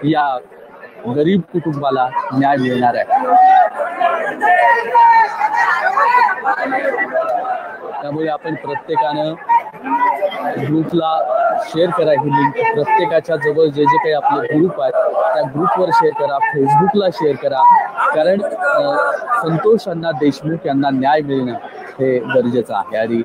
या गरीब कुटुंबाला न्याय मिळणार आहे। त्यामुळे आपण प्रत्येकानं ग्रुपला शेअर करा, ही लिंक प्रत्येकाच्या जवळ जे जे काही आपले ग्रुप आहेत त्या ग्रुपवर शेअर करा, फेसबुकला शेअर करा, कारण संतोष अण्णा देशमुख यांना न्याय मिळणं हे गरजेचं आहे। आणि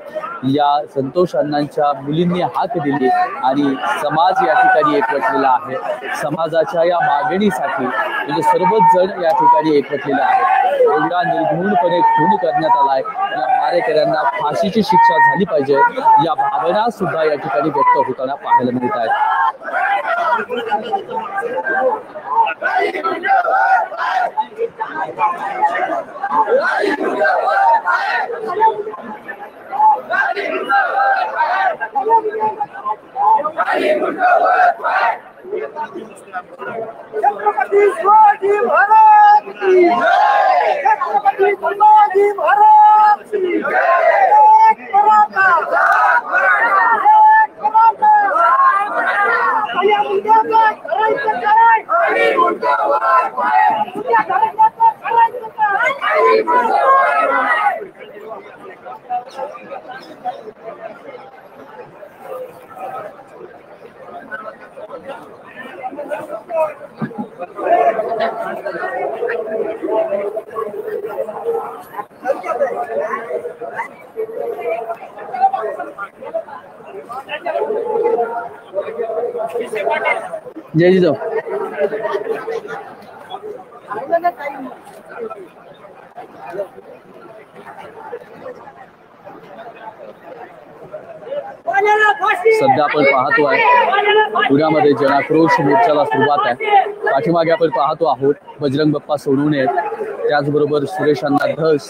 या संतोष अण्णांच्या मुलींनी हाक दिली आणि समाज या ठिकाणी एकवटलेला आहे। समाजाच्या या मागणीसाठी म्हणजे सर्वच जण या ठिकाणी एकवटलेले आहेत। एवढा निर्घृणपणे खून करण्यात आलाय, या मारेकऱ्यांना फाशीची शिक्षा झाली पाहिजे, या भावना सुद्धा या ठिकाणी व्यक्त होताना पाहायला मिळत आहेत। जय जिजाऊ। सध्या आपण पाहतो आहे पुण्यामध्ये जनाक्रोश मोर्चाला सुरुवात आहे। पाठीमागे आपण पाहतो आहोत बजरंग बाप्पा सोनवणे, त्याचबरोबर सुरेश अण्णा धस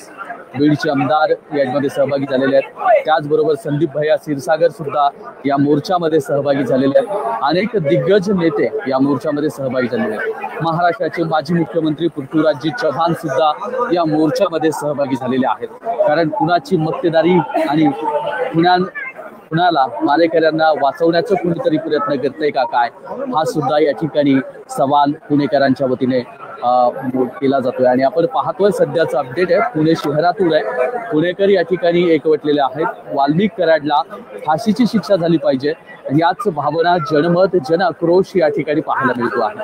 बीडचे आमदार यामध्ये सहभागी झालेले आहेत। त्याचबरोबर संदीप भैया क्षीरसागर सुद्धा या मोर्चामध्ये सहभागी झालेले आहेत। अनेक दिग्गज नेते या मोर्चामध्ये सहभागी झालेले आहेत। महाराष्ट्राचे माजी मुख्यमंत्री पृथ्वीराजजी चव्हाण सुद्धा या मोर्चामध्ये सहभागी झालेले आहेत। कारण कुणाची मक्तेदारी आणि कुणाला मारेकऱ्यांना वाचवण्याचा कुणीतरी प्रयत्न करतंय का काय, हा सुद्धा या ठिकाणी सवाल पुणेकरांच्या वतीने केला जातोय। आणि आपण पाहतोय सध्याचा अपडेट आहे पुणे शहरातून आहे। पुणेकर या ठिकाणी एकवटलेले आहेत। वाल्मिक कराडला फाशीची शिक्षा झाली पाहिजे, याच भावना जनमत जन आक्रोश या ठिकाणी पाहायला मिळतो आहे।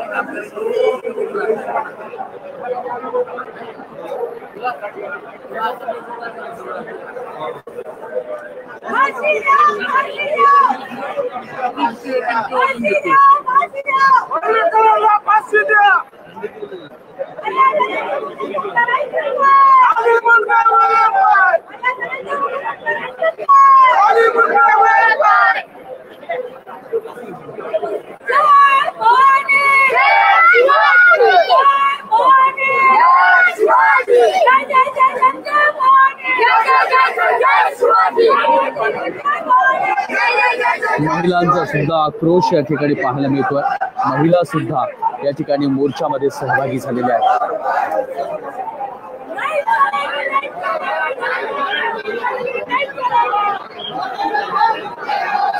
महिलांचा सुद्धा आक्रोश या ठिकाणी पाहायला मिळतोय। महिला सुद्धा या ठिकाणी मोर्चामध्ये सहभागी झालेल्या आहेत।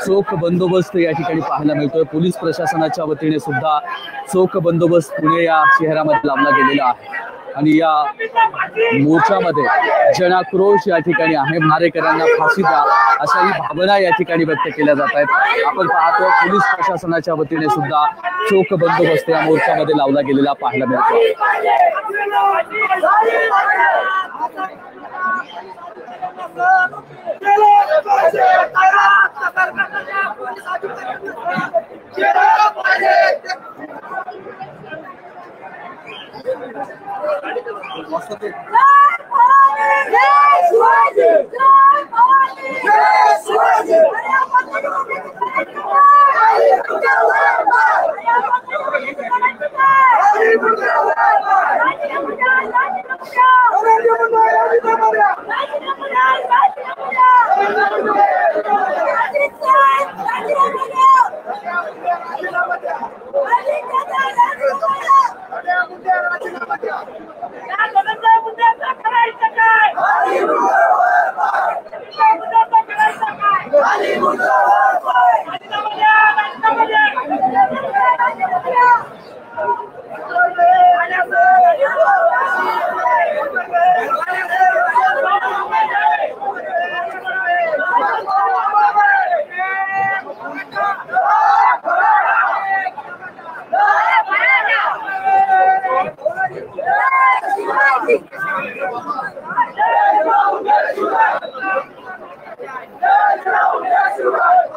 चोख बंदोबस्त या ठिकाणी पाहायला मिळतोय। पोलीस प्रशासनाच्या वतीने सुद्धा चोख बंदोबस्त पुणे या शहरामध्ये लावला गेलेला आहे। आणि या मोर्चामध्ये जनाक्रोश या ठिकाणी आहे। मारेकऱ्यांना फाशी द्या अशा ही भावना या ठिकाणी व्यक्त केल्या जात आहेत। आपण पाहतो पोलीस प्रशासनाच्या वतीने सुद्धा चोख बंदोबस्त या मोर्चामध्ये लावला गेलेला पाहायला मिळतो।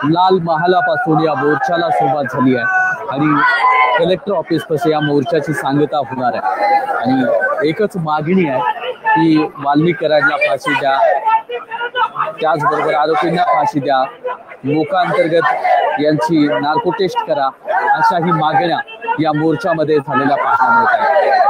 लाल महालापासून या मोर्चाला सुरुवात झाली आहे आणि कलेक्टर ऑफिस पाशी या मोर्चाची सांगता होणार आहे आणि एकच मागणी आहे की वाल्मिकरांना फाशी द्या, त्याचबरोबर आरोपींना फाशी द्या, मोका अंतर्गत यांची नार्को टेस्ट करा, अशाही मागण्या या मोर्चामध्ये झालेल्या पाहायला मिळत आहेत.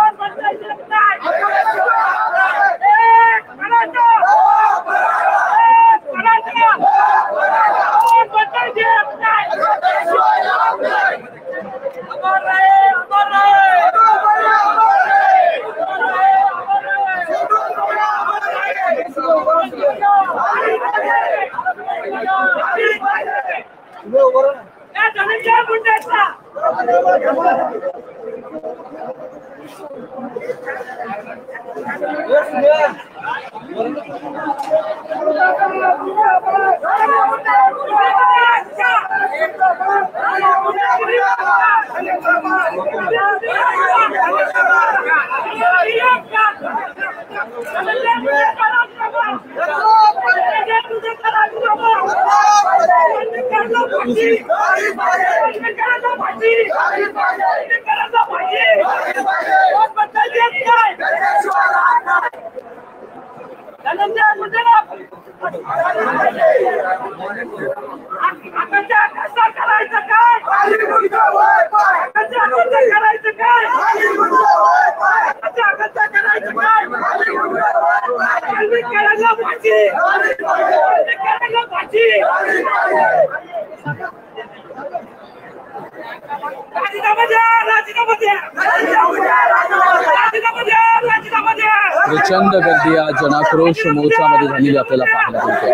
प्रचंड गर्दी या जनाक्रोश मोर्चामध्ये झालेली आपल्याला पाहायला मिळते.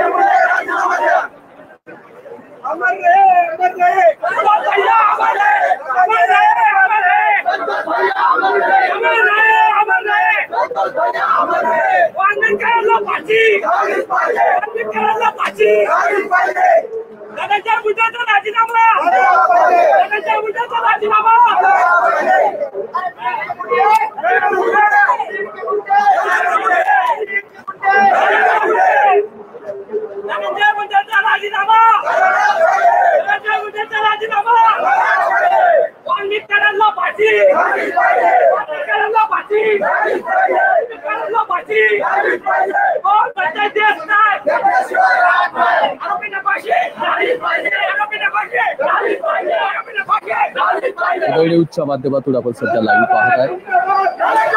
न्यूजच्या माध्यमातून आपण सध्या लाईव्ह पाहत आहे.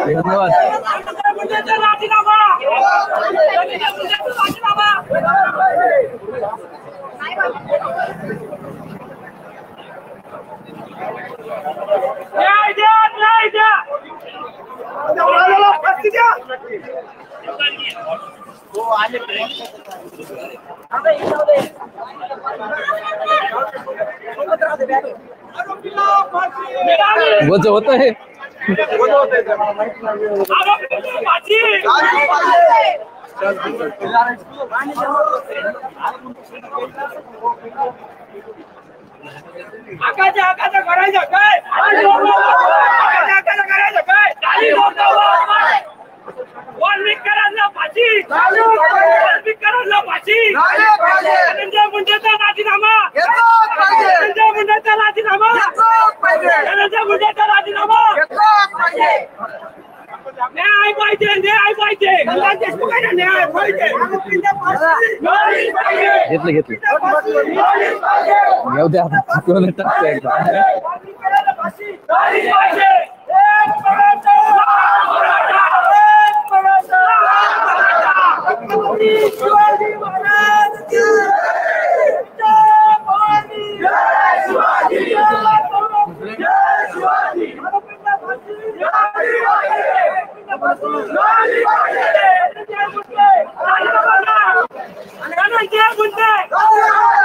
धन्यवाद. वजह होता है करायचं काय वाल्मिकरांना फाशी, वाल्मिकरांना फाशी, धनंजय मुंडेचा राजीनामा, धनंजय मुंडेचा राजीनामा, धनंजय मुंडेचा राजीनामा, न्याय पाहिजे, न्याय पाहिजे, कल्याण देशमुखांना न्याय पाहिजे, घेतलं घेतलं येऊ द्या धनंजय मुंडे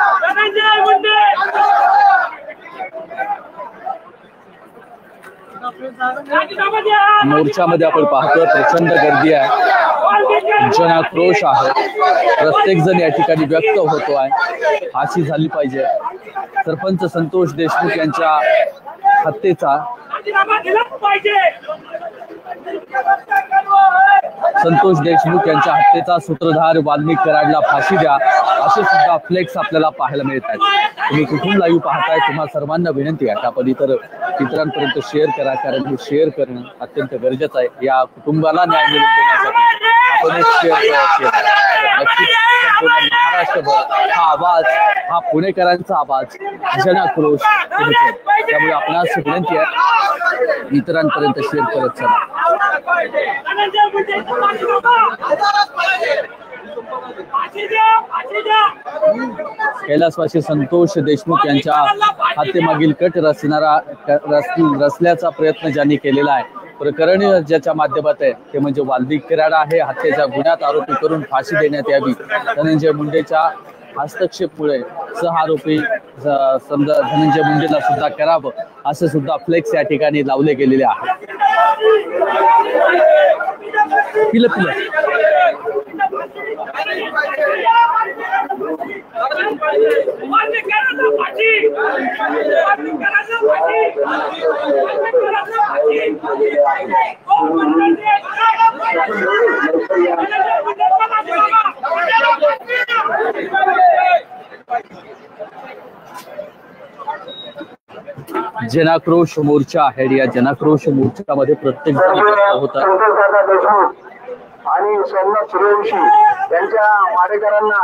मोर्चामध्ये आपण पाहतोय प्रचंड गर्दी आहे, जनाक्रोश आहे, प्रत्येक जण या ठिकाणी व्यक्त होतो आहे, फाशी झाली पाहिजे, सरपंच संतोष देशमुख यांच्या हत्येचा सूत्रधार वाल्मिक कराडला फाशी द्या असे सुद्धा फ्लेक्स आपल्याला पाहायला मिळत आहेत. तुम्ही कुठून लाईव्ह पाहताय, तुम्हा सर्वांना विनंती आहे आपण इतरांपर्यंत शेअर करा, कारण हे शेअर करणं अत्यंत गरजेचं आहे. या कुटुंबाला न्याय मिळवून देण्यासाठी आपण एक शेअर नक्कीच संपूर्ण महाराष्ट्रभर हा आवाज, हा पुणेकरांचा आवाज जनाक्रोश, त्यामुळे आपणास विनंती आहे इतरांपर्यंत शेअर करत चला. कैलासवासी संतोष देशमुख यांच्या हत्येमागील कट रचल्याचा प्रयत्न ज्यांनी केलेला आहे, प्रकरण ज्याच्या माध्यमात आहे ते म्हणजे वाल्मिक कराड आहे. हत्येच्या गुन्ह्यात आरोपी करून फाशी देण्यात यावी, धनंजय मुंडेच्या हस्तक्षेपमुळे सहआरोपी समजा धनंजय मुंडेला सुद्धा करावं असे सुद्धा फ्लेक्स या ठिकाणी लावले गेलेले आहेत. पिलं जनाक्रोश मोर्चा आहे. या जनाक्रोश मोर्चामध्ये प्रत्येक जण होता आणि सोमनाथ सूर्यवंशी यांच्या मारेकरांना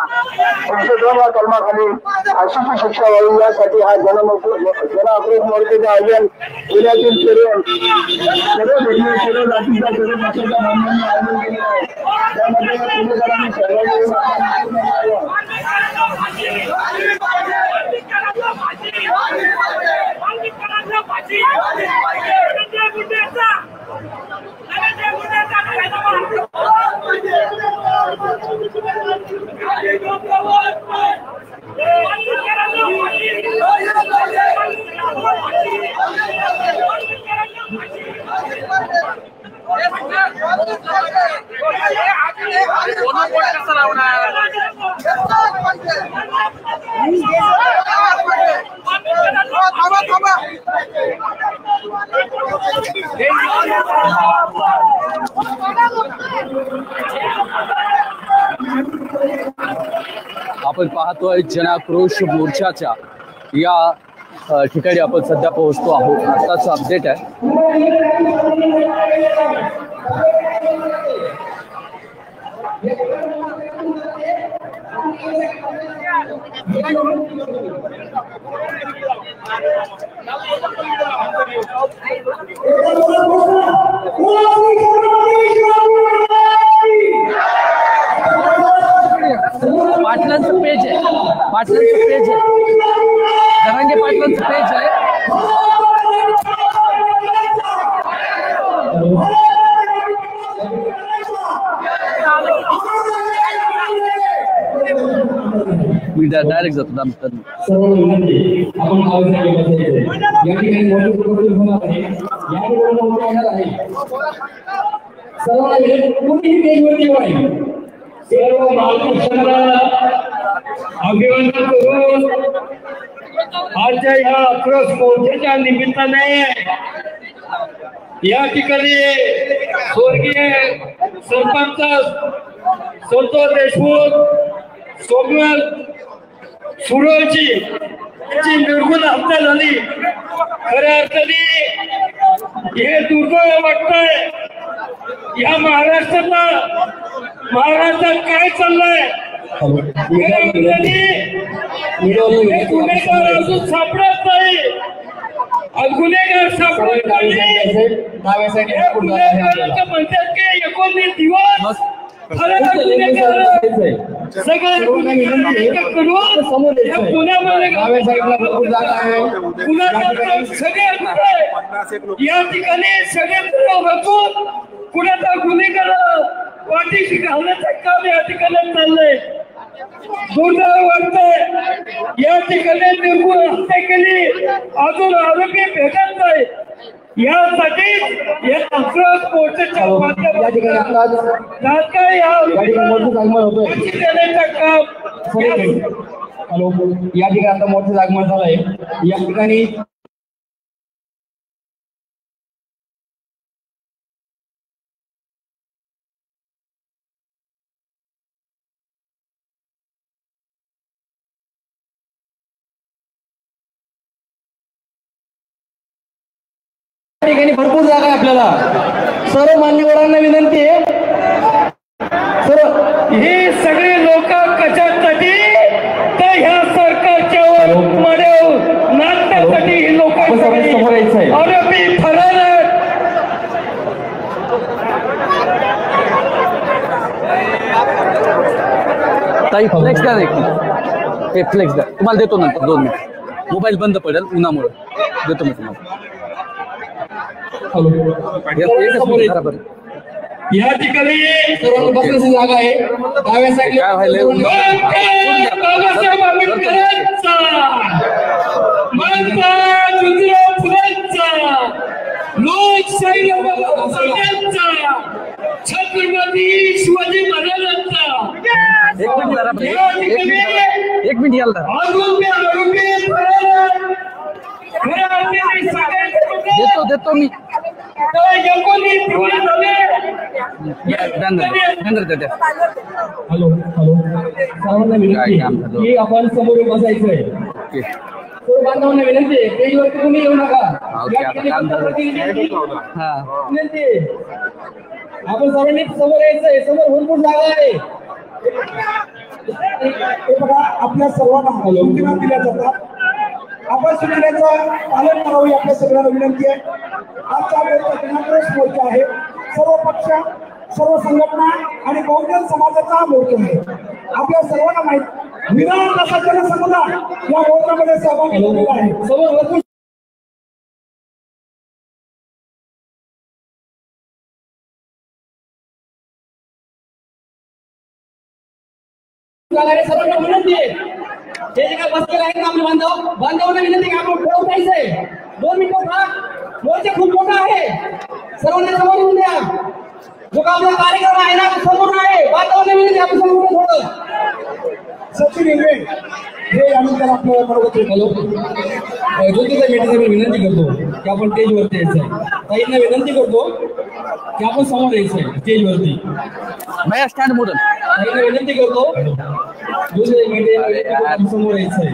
302 कलमाखाली फाशीची शिक्षा व्हावी यासाठी हा जनाक्रोश मोर्चाचे आयोजन पुण्यातील सर्व जातीच्या सर्व पक्षाच्या बांधवांनी आयोजन केले आहे. त्यामध्ये पुणेकरांनी आपण पाहतोय जनाक्रोश मोर्चाच्या या ठिकाणी आपण सध्या पोहोचतो आहोत. आताच अपडेट आहे. पाटलांचं पेज आहे, पाटलांचं पेज आहे, धनंजय पाटलांचं पेज आहे. मी डायरेक्ट जातो नंतर. सर्व महाराष्ट्राला अभिवादन करून आजच्या या आक्रोश मोर्चाच्या निमित्ताने या ठिकाणी स्वर्गीय सरपंच संतोष देशमुख सोमनाथ सूर्यवंशी यांची निर्गुण हत्या झाली. खऱ्या अर्थाने हे दुर्दैव वाटतंय. या महाराष्ट्रात काय चाललंय, गुन्हेगार अजून सापडत नाही, गुन्हेगार सापडत नाही. म्हणतात की 19 दिवस या ठिकाणी सगळे कुणाचा गुन्हेगार वाटीशी घालण्याचं काम या ठिकाणी चाललंय. दुर्दैव वाटतंय या ठिकाणी निर्गुण हत्या केली, अजून आरोपी भेटत नाही. यासाठी या अफरोज मोर्चाच्या या ठिकाणी हॅलो या ठिकाणी आता मोठं आगमन झालंय या ठिकाणी भरपूर जागा आहे आपल्याला सर्व मान्यवरांना विनंती आहे सर्व हे सगळे लोक कशासाठी तर ह्या सरकारच्या नाचण्यासाठी ही लोक समोर यायचं आहे आरोपी फरार आहेत. ताई फ्लेक्स द्या हे फ्लेक्स द्या तुम्हाला देतो नंतर 2 मिनिट मोबाईल बंद पडेल उन्हामुळे देतो मी तुम्हाला या ठिकाणी सर्वांना बसण्याची जागा आहे डाव्या साईडला काय व्हायलंय बाबासाहेब आंबेडकरांचा महात्मा ज्योतिराव फुलेंचा लोकशाही छत्रपती शिवाजी महाराजांचा एक मिनिट याल देतो मी हॅलो सर्वांना विनंती की आपण समोर बसायचंय सर्व बांधवांना विनंती आहे स्टेजवरती कोणी येऊ नका विनंती आपण सर्वांनी समोर यायचंय समोर भरपूर जागा आहे हे बघा आपल्या सर्वांना सूचना दिल्या जातात आपण सूचनेचं पालन करावे आपल्या सगळ्यांना विनंती आहे. आजचा मोर्चा जनाक्रोश मोर्चा आहे सर्व पक्ष सर्व संघटना आणि बहुजन समाजाचा हा मोर्चा आहे. आपल्या सर्वांना माहिती विधान असा जनसमुदाय या मोर्चामध्ये सहभागी झालेला आहे. समोर सर्वांना विनंती आहे हे जे काय बसलेले आहेत आपले बांधवांना विनंती की आपण पुढे उठायचंय 2 मिनिटं थांब मोर्चा खूप मोठा आहे सर्वांना समोर येऊन द्या जो का आपला कार्यक्रम आहे ना समोर आहे बांधवांना विनंती आपण समोर थोडं सचिन इंगळे हे यानंतर आपल्याला बरोबर हॅलो ज्योतिता मेटेचा मी विनंती करतो की आपण स्टेजवरती यायचंय ताईंना विनंती करतो की आपण समोर यायचंय स्टेजवरती मैं स्टँड मोडल ताईंना विनंती करतो ज्योतिता मेटे समोर यायचंय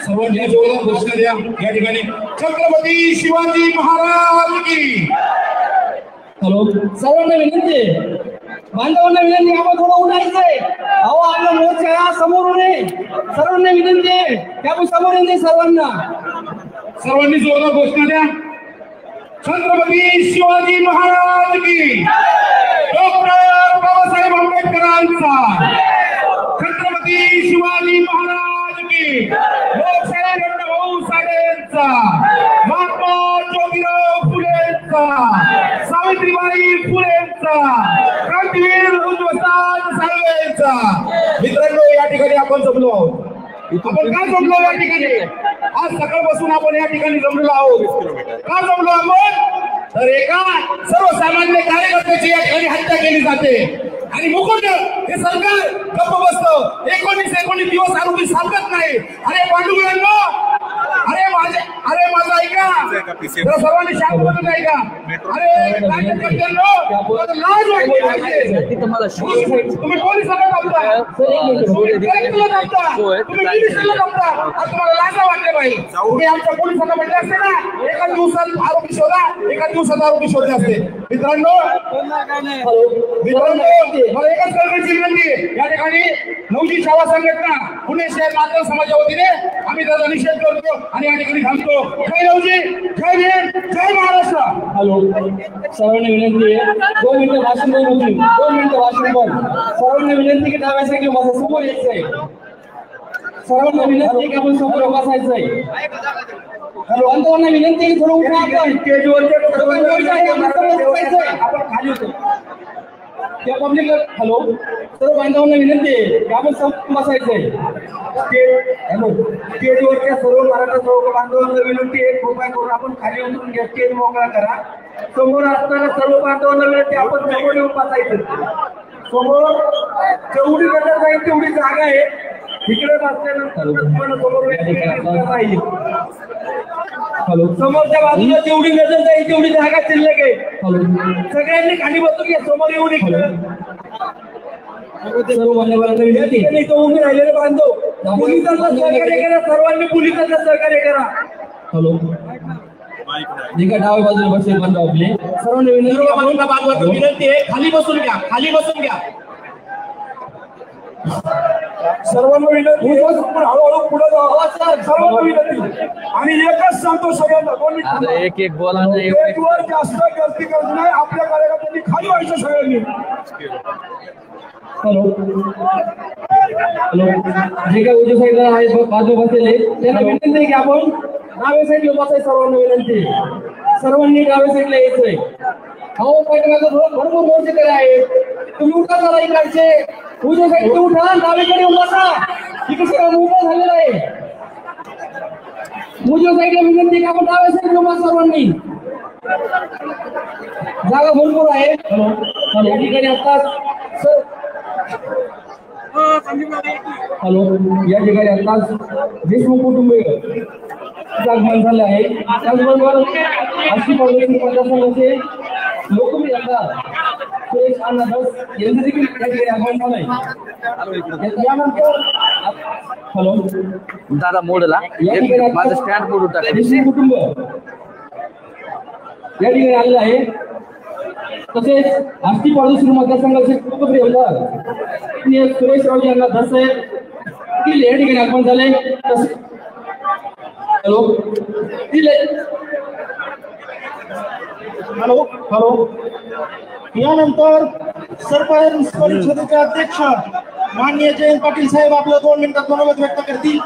सर्वांनी जोरदार घोषणा द्या या ठिकाणी छत्रपती शिवाजी महाराज की. हॅलो सर्वांना विनंती आहे बांधवांना विनंती आपण थोडं उठायचंय अहो आपला मोर्चा समोरून आहे सर्वांना विनंती आहे की आपण समोर येते सर्वांना सर्वांनी जोरदार घोषणा द्या छत्रपती शिवाजी महाराज की. डॉक्टर बाबासाहेब आंबेडकरांचा छत्रपती शिवाजी महाराज की. लोकशाही भाऊ साहेबांचा महात्मा ज्योतिराव फुलेंचा सावित्रीबाई फुलेंचा क्रांतीवीर उद्वस्ताद साळवेंचा. मित्रांनो या ठिकाणी आपण जमलो आहोत. आपण का जमलो या ठिकाणी आज सकाळपासून आपण या ठिकाणी जमलेलो आहोत. का जमलो आपण तर एका सर्वसामान्य कार्यकर्त्याची या ठिकाणी हत्या केली जाते आणि मुकुट हे सरकार गप्प बसतं. 19 दिवस आरोपी सापडत नाही. अरे पांडुरंगांनो अरे माझा ऐका जरा सर्वांनी शांत बसून ऐका. अरे कार्यकर्त्यांनो लाज वाटली पाहिजे. तुम्ही पोलिसांना दाबता तुम्ही मिलिशियाला दाबता आज तुम्हाला लाजा वाटले पाहिजे. तुम्ही आमच्या पोलिसांना म्हटले असते ना एका दिवसात आरोपी शोधा एका दिवसात आरोपी शोधले असते. मित्रांनो मला एकच कळण्याची विनंती आहे या ठिकाणी नवजी शाळा संघटना पुणे शहर मातृ समाजाच्या वतीने आम्ही त्याचा निषेध करतो आणि या ठिकाणी थांबतो. जय नवजी जय भीम जय महाराष्ट्र. हॅलो सर्वांना विनंती आहे 2 मिनिटं भाषण बंद होतील 2 मिनिटं भाषण बंद. सर्वांना विनंती की डाव्यासाठी माझा समोर यायचंय सर्वांना विनंती की आपण समोर बसायचंय. बांधवांना विनंती की थोडं उठा आपण स्टेजवरती आपण खाली होतो. त्या पब्लिक हॅलो सर्व बांधवांना विनंती आहे की आपण समोर बसायचंय. स्टेजवरच्या सर्व मराठा चौक बांधवांना विनंती आहे, कृपया करून आपण खाली उतरून घ्या, स्टेज मोकळा करा. समोर असणाऱ्या सर्व बांधवांना विनंती आपण समोर येऊन बसायचं. समोर जेवढी गटर जाईल तेवढी जागा आहे, इकडे बसल्यानंतर समोर पाहिजे. हॅलो समोरच्या बाजूला जेवढी नजर जाईल तेवढी जागा शिल्लक आहे. सगळ्यांनी खाली बसून घ्या, समोर येऊन इकडे सर्व मान्यवरांना विनंती उभे राहिलेले बांधव पोलिसांना सहकार्य करा, सर्वांनी पोलिसांना सहकार्य करा. हॅलो जे काय डाव्या बाजूला बसले बांधव आपले सर्वांना विनंती आहे खाली बसून घ्या, खाली बसून घ्या. सर्वांना विनंती हळूहळू पुढे जावा. सर्वांना विनंती आणि एकच सांगतो सगळ्यांना, आता एक एक बोला ना, स्टेजवर जास्त गर्दी करत नाही. आपल्या कार्यकर्त्यांनी खाली व्हायचं सगळ्यांनी. हॅलो हॅलो जे काय उजव्या साईडला आहेत बाजू बसलेले त्यांना विनंती आहे की आपण डाव्या साईडला बसायचं. सर्वांना विनंती सर्वांनी डाव्या साईडला यायचंय. हो भरपूर मोर्चेकरी आहेत, तुम्ही उठा जरा इकडचे उजव्या साईडला उठा, डावीकडे येऊन बसा. इकडे सगळं मोकळं झालेलं आहे. उजव्या साईडला विनंती की आपण डाव्या साईडला बसा. सर्वांनी जागा भरपूर आहे. या ठिकाणी आताच हॅलो या ठिकाणी आताच देशमुख कुटुंबीय आगमन झाले आहे. त्याचबरोबर अशी मतदारसंघाचे लोकप्रिय आमदार सुरेश अण्णा धस यांचं देखील या ठिकाणी आगमन झालं आहे. यानंतर हॅलो दादा मोडला माझं स्टँड मोडून टाकलं. देशमुख कुटुंब या ठिकाणी आलेलं आहे. तसेच आष्टी पाडोशी मतदारसंघाचे लोकप्रिय आमदार सुरेश रावजी यांना धस देखील या ठिकाणी आगमन झाले. हॅलो हॅलो हॅलो यानंतर सरपंच परिषदेचे अध्यक्ष माननीय जयंत पाटील साहेब आपलं 2 मिनिटात मनोगत व्यक्त करतील.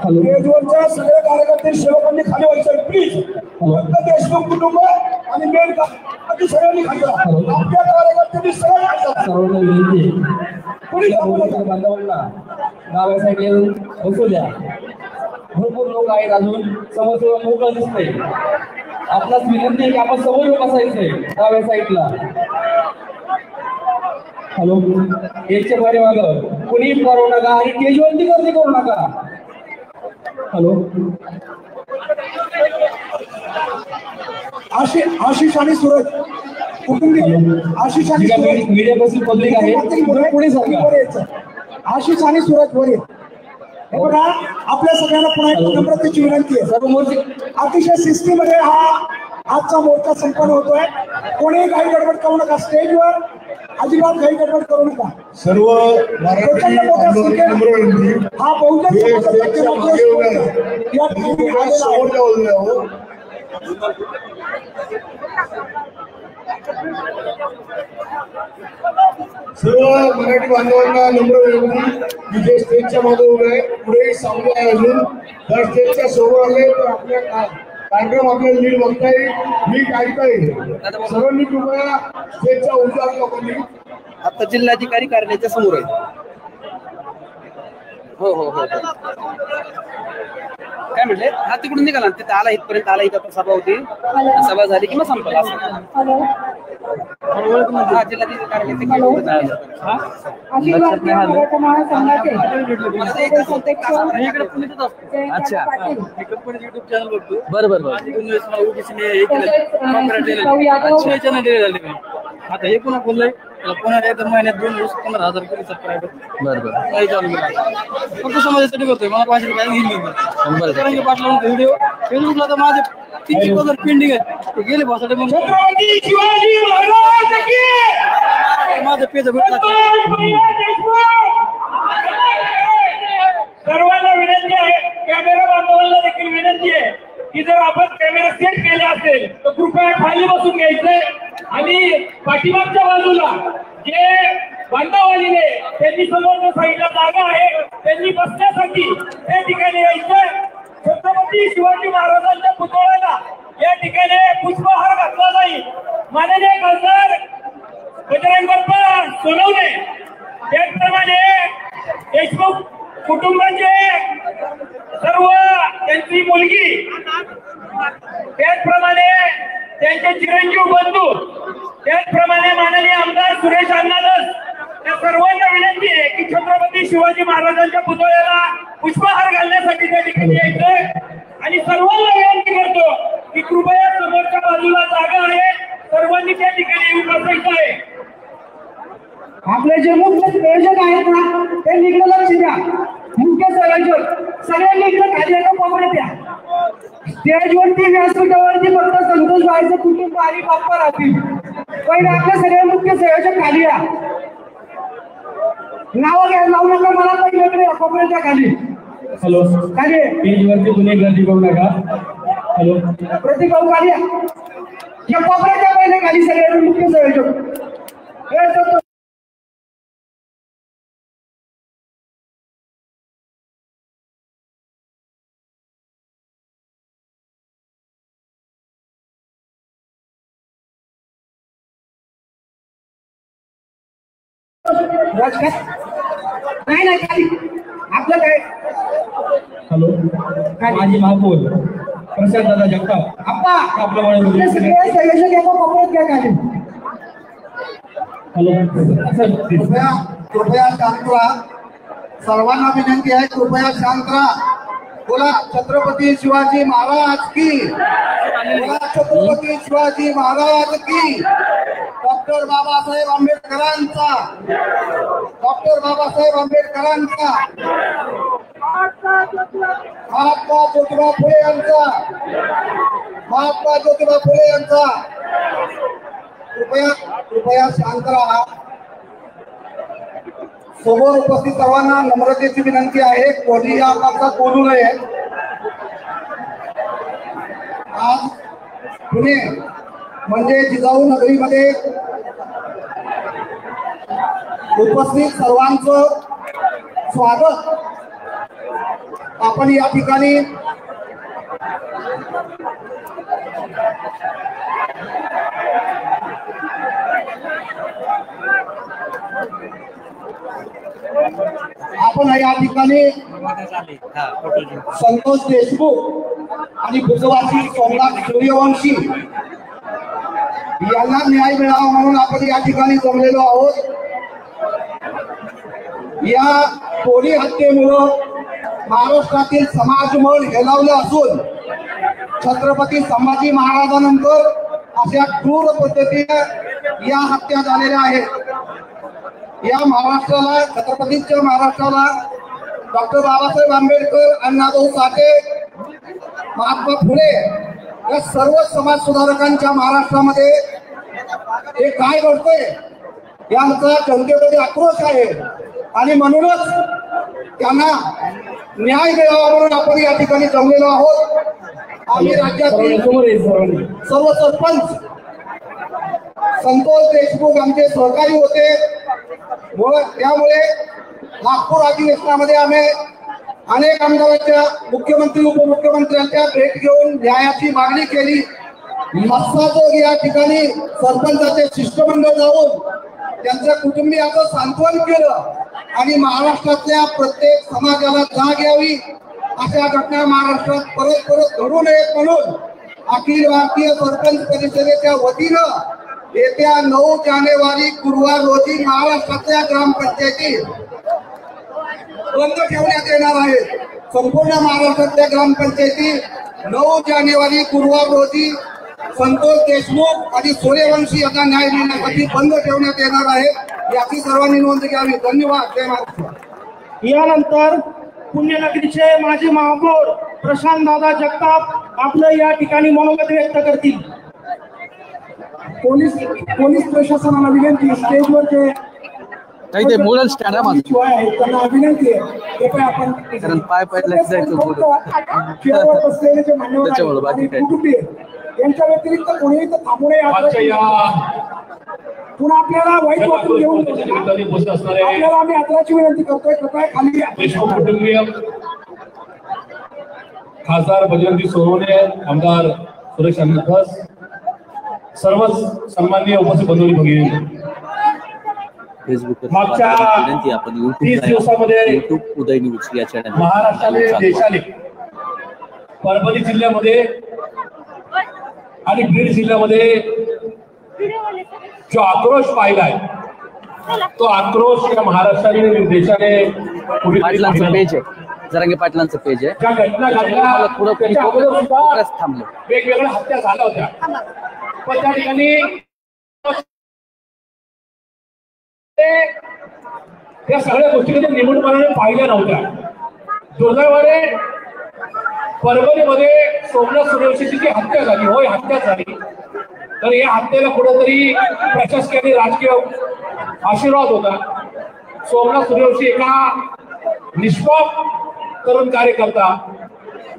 स्टेजवरच्या सगळे कार्यकर्ते सेवकांनी खाली व्हायचं प्लीज. फक्त देशमुख कुटुंब आणि मेन सगळ्यांनी खाली आपल्या कार्यकर्त्यांनी सर्वांना विनंती बांधवांना डाव्या साईडला येऊन बसू द्या. भरपूर लोक आहेत, अजून समोर मोकळं दिसतंय. आपल्याच विनंती आहे की आपण समोर बसायचंय डाव्या साईडला. हॅलो एकच्या बारे मागं कुणी करू नका आणि स्टेजवरती गर्दी करू नका. हॅलो आशिष आणि सूरज कुटुंबी आशिष आणि मीडियापासून पब्लिक आहे पुढे सांगा. आशिष आणि सूरज वर हे बघा, आपल्या सगळ्यांना पुन्हा एक नम्रतेची विनंती आहे. सर्व मोर्चे अतिशय शिस्तीमध्ये आजचा मोर्चा संपन्न होतोय. कोणीही काही गडबड करू नका, स्टेजवर अजिबात काही गडबड करू नका. सर्व मराठी हा बहुजन या ठिकाणी आलेला आहे. सर्व मराठी बांधवांना नम्र विनंती, जे स्टेजच्या मागे उभे आहे पुढे सामने आहे, अजून जर स्टेजच्या समोर आले तर आपल्या कार्यक्रम आपल्याला नीट बघता येईल, नीट ऐकता येईल. सर्वांनी कृपया स्टेजच्या उजव्या लोकांनी आता जिल्हाधिकारी कार्यालयाच्या समोर आहे. हो हो हो काय म्हटले? हा तिकडून निघाला तिथे आला, इथपर्यंत आला. इथं सभा होती, सभा झाली की मग संपला असं. हा जिल्हाधिकारी कार्यालय अच्छा युट्यूब चॅनल बघतो. बरोबर आता हे पुन्हा बोललंय पुन्हा एक महिन्यात 2-15,000 रुपये सबस्क्रायबर. बरोबर काही चालू फक्त समाजासाठी करतोय. मला 5 रुपये घेऊन पाठवून व्हिडिओ फेसबुकला तर माझे 300,000 पेंडिंग आहे, ते गेले भासाठी. मग माझं पेज सर्वांना विनंती आहे, कॅमेरा बांधवांना देखील विनंती आहे की जर आपण कॅमेरा सेट केले असेल तर कृपया खाली बसून घ्यायचंय आणि पाठीमागच्या बाजूला जे बांधव आलेले त्यांनी समोरच्या साईडला जागा आहे, त्यांनी बसण्यासाठी त्या ठिकाणी यायचंय. छत्रपती शिवाजी महाराजांच्या पुतळ्याला या ठिकाणी पुष्पहार घातला जाईल. माननीय खासदार बजरंग बाप्पा सोनवणे त्याचप्रमाणे देशमुख कुटुंबाचे सर्व त्यांची मुलगी त्याचप्रमाणे त्यांचे चिरंजीव बंधू त्याचप्रमाणे माननीय आमदार सुरेश अण्णा धस या सर्वांना विनंती आहे की छत्रपती शिवाजी महाराजांच्या पुतळ्याला पुष्पहार घालण्यासाठी त्या ठिकाणी यायचं आणि सर्वांना विनंती करतो की कृपया समोरच्या बाजूला जागा आहे सर्वांनी त्या ठिकाणी येऊन बसायचं आहे. आपले जे मुख्य संयोजक आहेत ना ते निघलं लक्ष द्या. मुख्य संयोजक सगळ्यांनी इकडे खाली एका कोपऱ्यात या. स्टेजवरती व्यासपीठावरती फक्त संतोष भाईचं कुटुंब आणि बाप्पा राहतील. पहिले आपले सगळे मुख्य संयोजक खाली या. नाव घ्या लावू नका मला पहिले इकडे कोपऱ्याच्या खाली. हॅलो खाली पेजवरती कुणी गर्दी करू नका. हॅलो प्रतीक भाऊ खाली या. या कोपऱ्याच्या पहिले खाली सगळे मुख्य संयोजक. नाही नाही खाली आपलं काय. हॅलो माजी महापौर प्रशांत दादा जगताप आप्पा आपलं आपले सगळे संयोजक एका कोपऱ्यात घ्या खाली. हॅलो कृपया शांत राहा. सर्वांना विनंती आहे कृपया शांत राहा. बोला छत्रपती शिवाजी महाराज की. बोला छत्रपती शिवाजी महाराज की. डॉक्टर बाबासाहेब आंबेडकरांचा. डॉक्टर बाबासाहेब आंबेडकरांचा. महात्मा ज्योतिबा फुले यांचा. महात्मा ज्योतिबा फुले यांचा. कृपया कृपया शांत राहा. समोर उपस्थित सर्वांना नम्रतेची विनंती आहे कोणी या पक्षात बोलू नये. आज पुणे म्हणजे जिजाऊ नगरीमध्ये उपस्थित सर्वांचं स्वागत. आपण या ठिकाणी संतोष देशमुख आणि भुजवासी सोमनाथ सूर्यवंशी यांना न्याय मिळावा म्हणून आपण या ठिकाणी जमलेलो आहोत. या कोळी हत्येमुळं महाराष्ट्रातील समाजमन हेलावलं असून छत्रपती संभाजी महाराजांनंतर अशा क्रूर पद्धतीने या हत्या झालेल्या आहेत. या महाराष्ट्राला छत्रपतीच्या महाराष्ट्राला डॉक्टर बाबासाहेब आंबेडकर, अण्णाभाऊ साठे, महात्मा फुले या सर्व समाज सुधारकांच्या महाराष्ट्रामध्ये हे काय घडतंय यांचा जनतेमध्ये आक्रोश आहे आणि म्हणूनच त्यांना न्याय मिळावा म्हणून आपण या ठिकाणी जमलेलो आहोत. आम्ही राज्यातील सर्व सरपंच संतोष देशमुख आमचे सहकारी होते. त्यामुळे नागपूर अधिवेशनामध्ये आम्ही अनेक आमदारांच्या, मुख्यमंत्री, उपमुख्यमंत्र्यांच्या भेट घेऊन न्यायाची मागणी केली. मस्साजोग या ठिकाणी सरपंचाचे शिष्टमंडळ जाऊन त्यांच्या कुटुंबियाचं सांत्वन केलं आणि महाराष्ट्रातल्या प्रत्येक समाजाला जाग यावी अशा घटना महाराष्ट्रात परत परत घडू नयेत म्हणून अखिल भारतीय सरपंच परिषदेच्या वतीनं येत्या 9 जानेवारी गुरुवार रोजी महाराष्ट्रातल्या ग्रामपंचायती बंद ठेवण्यात येणार आहेत. संपूर्ण महाराष्ट्रातल्या ग्रामपंचायती 9 जानेवारी गुरुवार रोजी संतोष देशमुख आणि सूर्यवंशी यांना न्याय मिळण्यासाठी बंद ठेवण्यात येणार आहे. याची सर्वांनी नोंद घ्यावी. धन्यवाद. जय महाराष्ट्र. यानंतर पुण्यनगरीचे माजी महापौर प्रशांत दादा जगताप आपलं या ठिकाणी मनोगत व्यक्त करतील. पोलीस प्रशासनाला विनंती, स्टेजवरचे नाही ते मोडल स्टँड आहे माझं, त्यांना विनंती आहे कृपया आपण कारण पाय पडल्याचं जायचं चेअरवर बसलेले जे मान्यवर त्याच्यामुळे बाकी आणि काही कुटुंबीय यांच्या व्यतिरिक्त कोणीही इथं थांबू नये. पुन्हा आपल्याला वाईट वाटून घेऊन आपल्याला आम्ही आदराची विनंती करतोय. कृपया खाली या. कुटुंबीय खासदार बजरंगी सोनवणे, आमदार सुरेश अण्णा धस, सर्वच सन्माननीय उपस्थित बंधूंनी भगिनी, फेसबुकवर मागच्या विनंती आपण 30 दिवसामध्ये युट्यूब उदय न्यूज या चॅनल महाराष्ट्राने देशाने परभणी जिल्ह्यामध्ये आणि बीड जिल्ह्यामध्ये जो आक्रोश पाहिलाय तो आक्रोश या महाराष्ट्राने देशाने पाटलांचं पेज आहे, जरांगे पाटलांचं पेज आहे. ज्या घटना घडल्या त्याच्या अगोदर सुद्धा थांबलं वेगवेगळ्या हत्या झाल्या होत्या, पण त्या ठिकाणी त्या सगळ्या गोष्टी कधी निमूटपणाने पाहिल्या नव्हत्या. दुर्दैवाने परभणीमध्ये सोमनाथ सूर्यवंशीची जी हत्या झाली, होय हत्या झाली, तर या हत्येला कुठेतरी प्रशासकीय राजकीय आशीर्वाद होता. सोमनाथ सूर्यवंशी एका निष्पाप तरुण कार्यकर्ता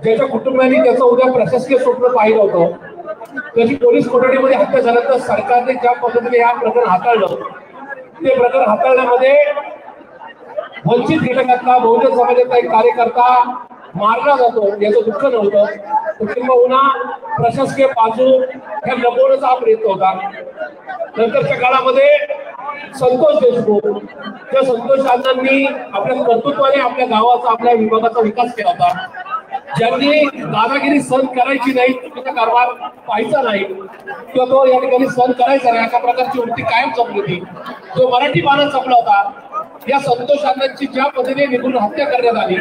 ज्याच्या कुटुंबियांनी त्याचं उद्या प्रशासकीय स्वप्न पाहिलं होतं, त्याची पोलीस कोठडीमध्ये हत्या झाल्यानंतर सरकारने ज्या पद्धतीने या प्रकरण हाताळलं, ते प्रकरण हाताळण्यामध्ये वंचित घटकातला बहुजन समाजाचा एक कार्यकर्ता मारला जातो याचं दुःख नव्हतं, किंबहुना प्रशासकीय बाजू ह्या लपवण्याचा हा प्रयत्न होता. नंतरच्या काळामध्ये संतोष देशमुख, त्या संतोष अण्णांनी आपल्या कर्तृत्वाने आपल्या गावाचा आपल्या विभागाचा विकास केला होता. ज्यांनी दादागिरी सहन करायची नाही, चुकीचा कारभार पाहायचा नाही किंवा तो या ठिकाणी सहन करायचा नाही अशा प्रकारची वृत्ती कायम जपली होती, जो मराठी बाणा जपला होता. या संतोष अण्णांची ज्या पद्धतीने निघून हत्या करण्यात आली,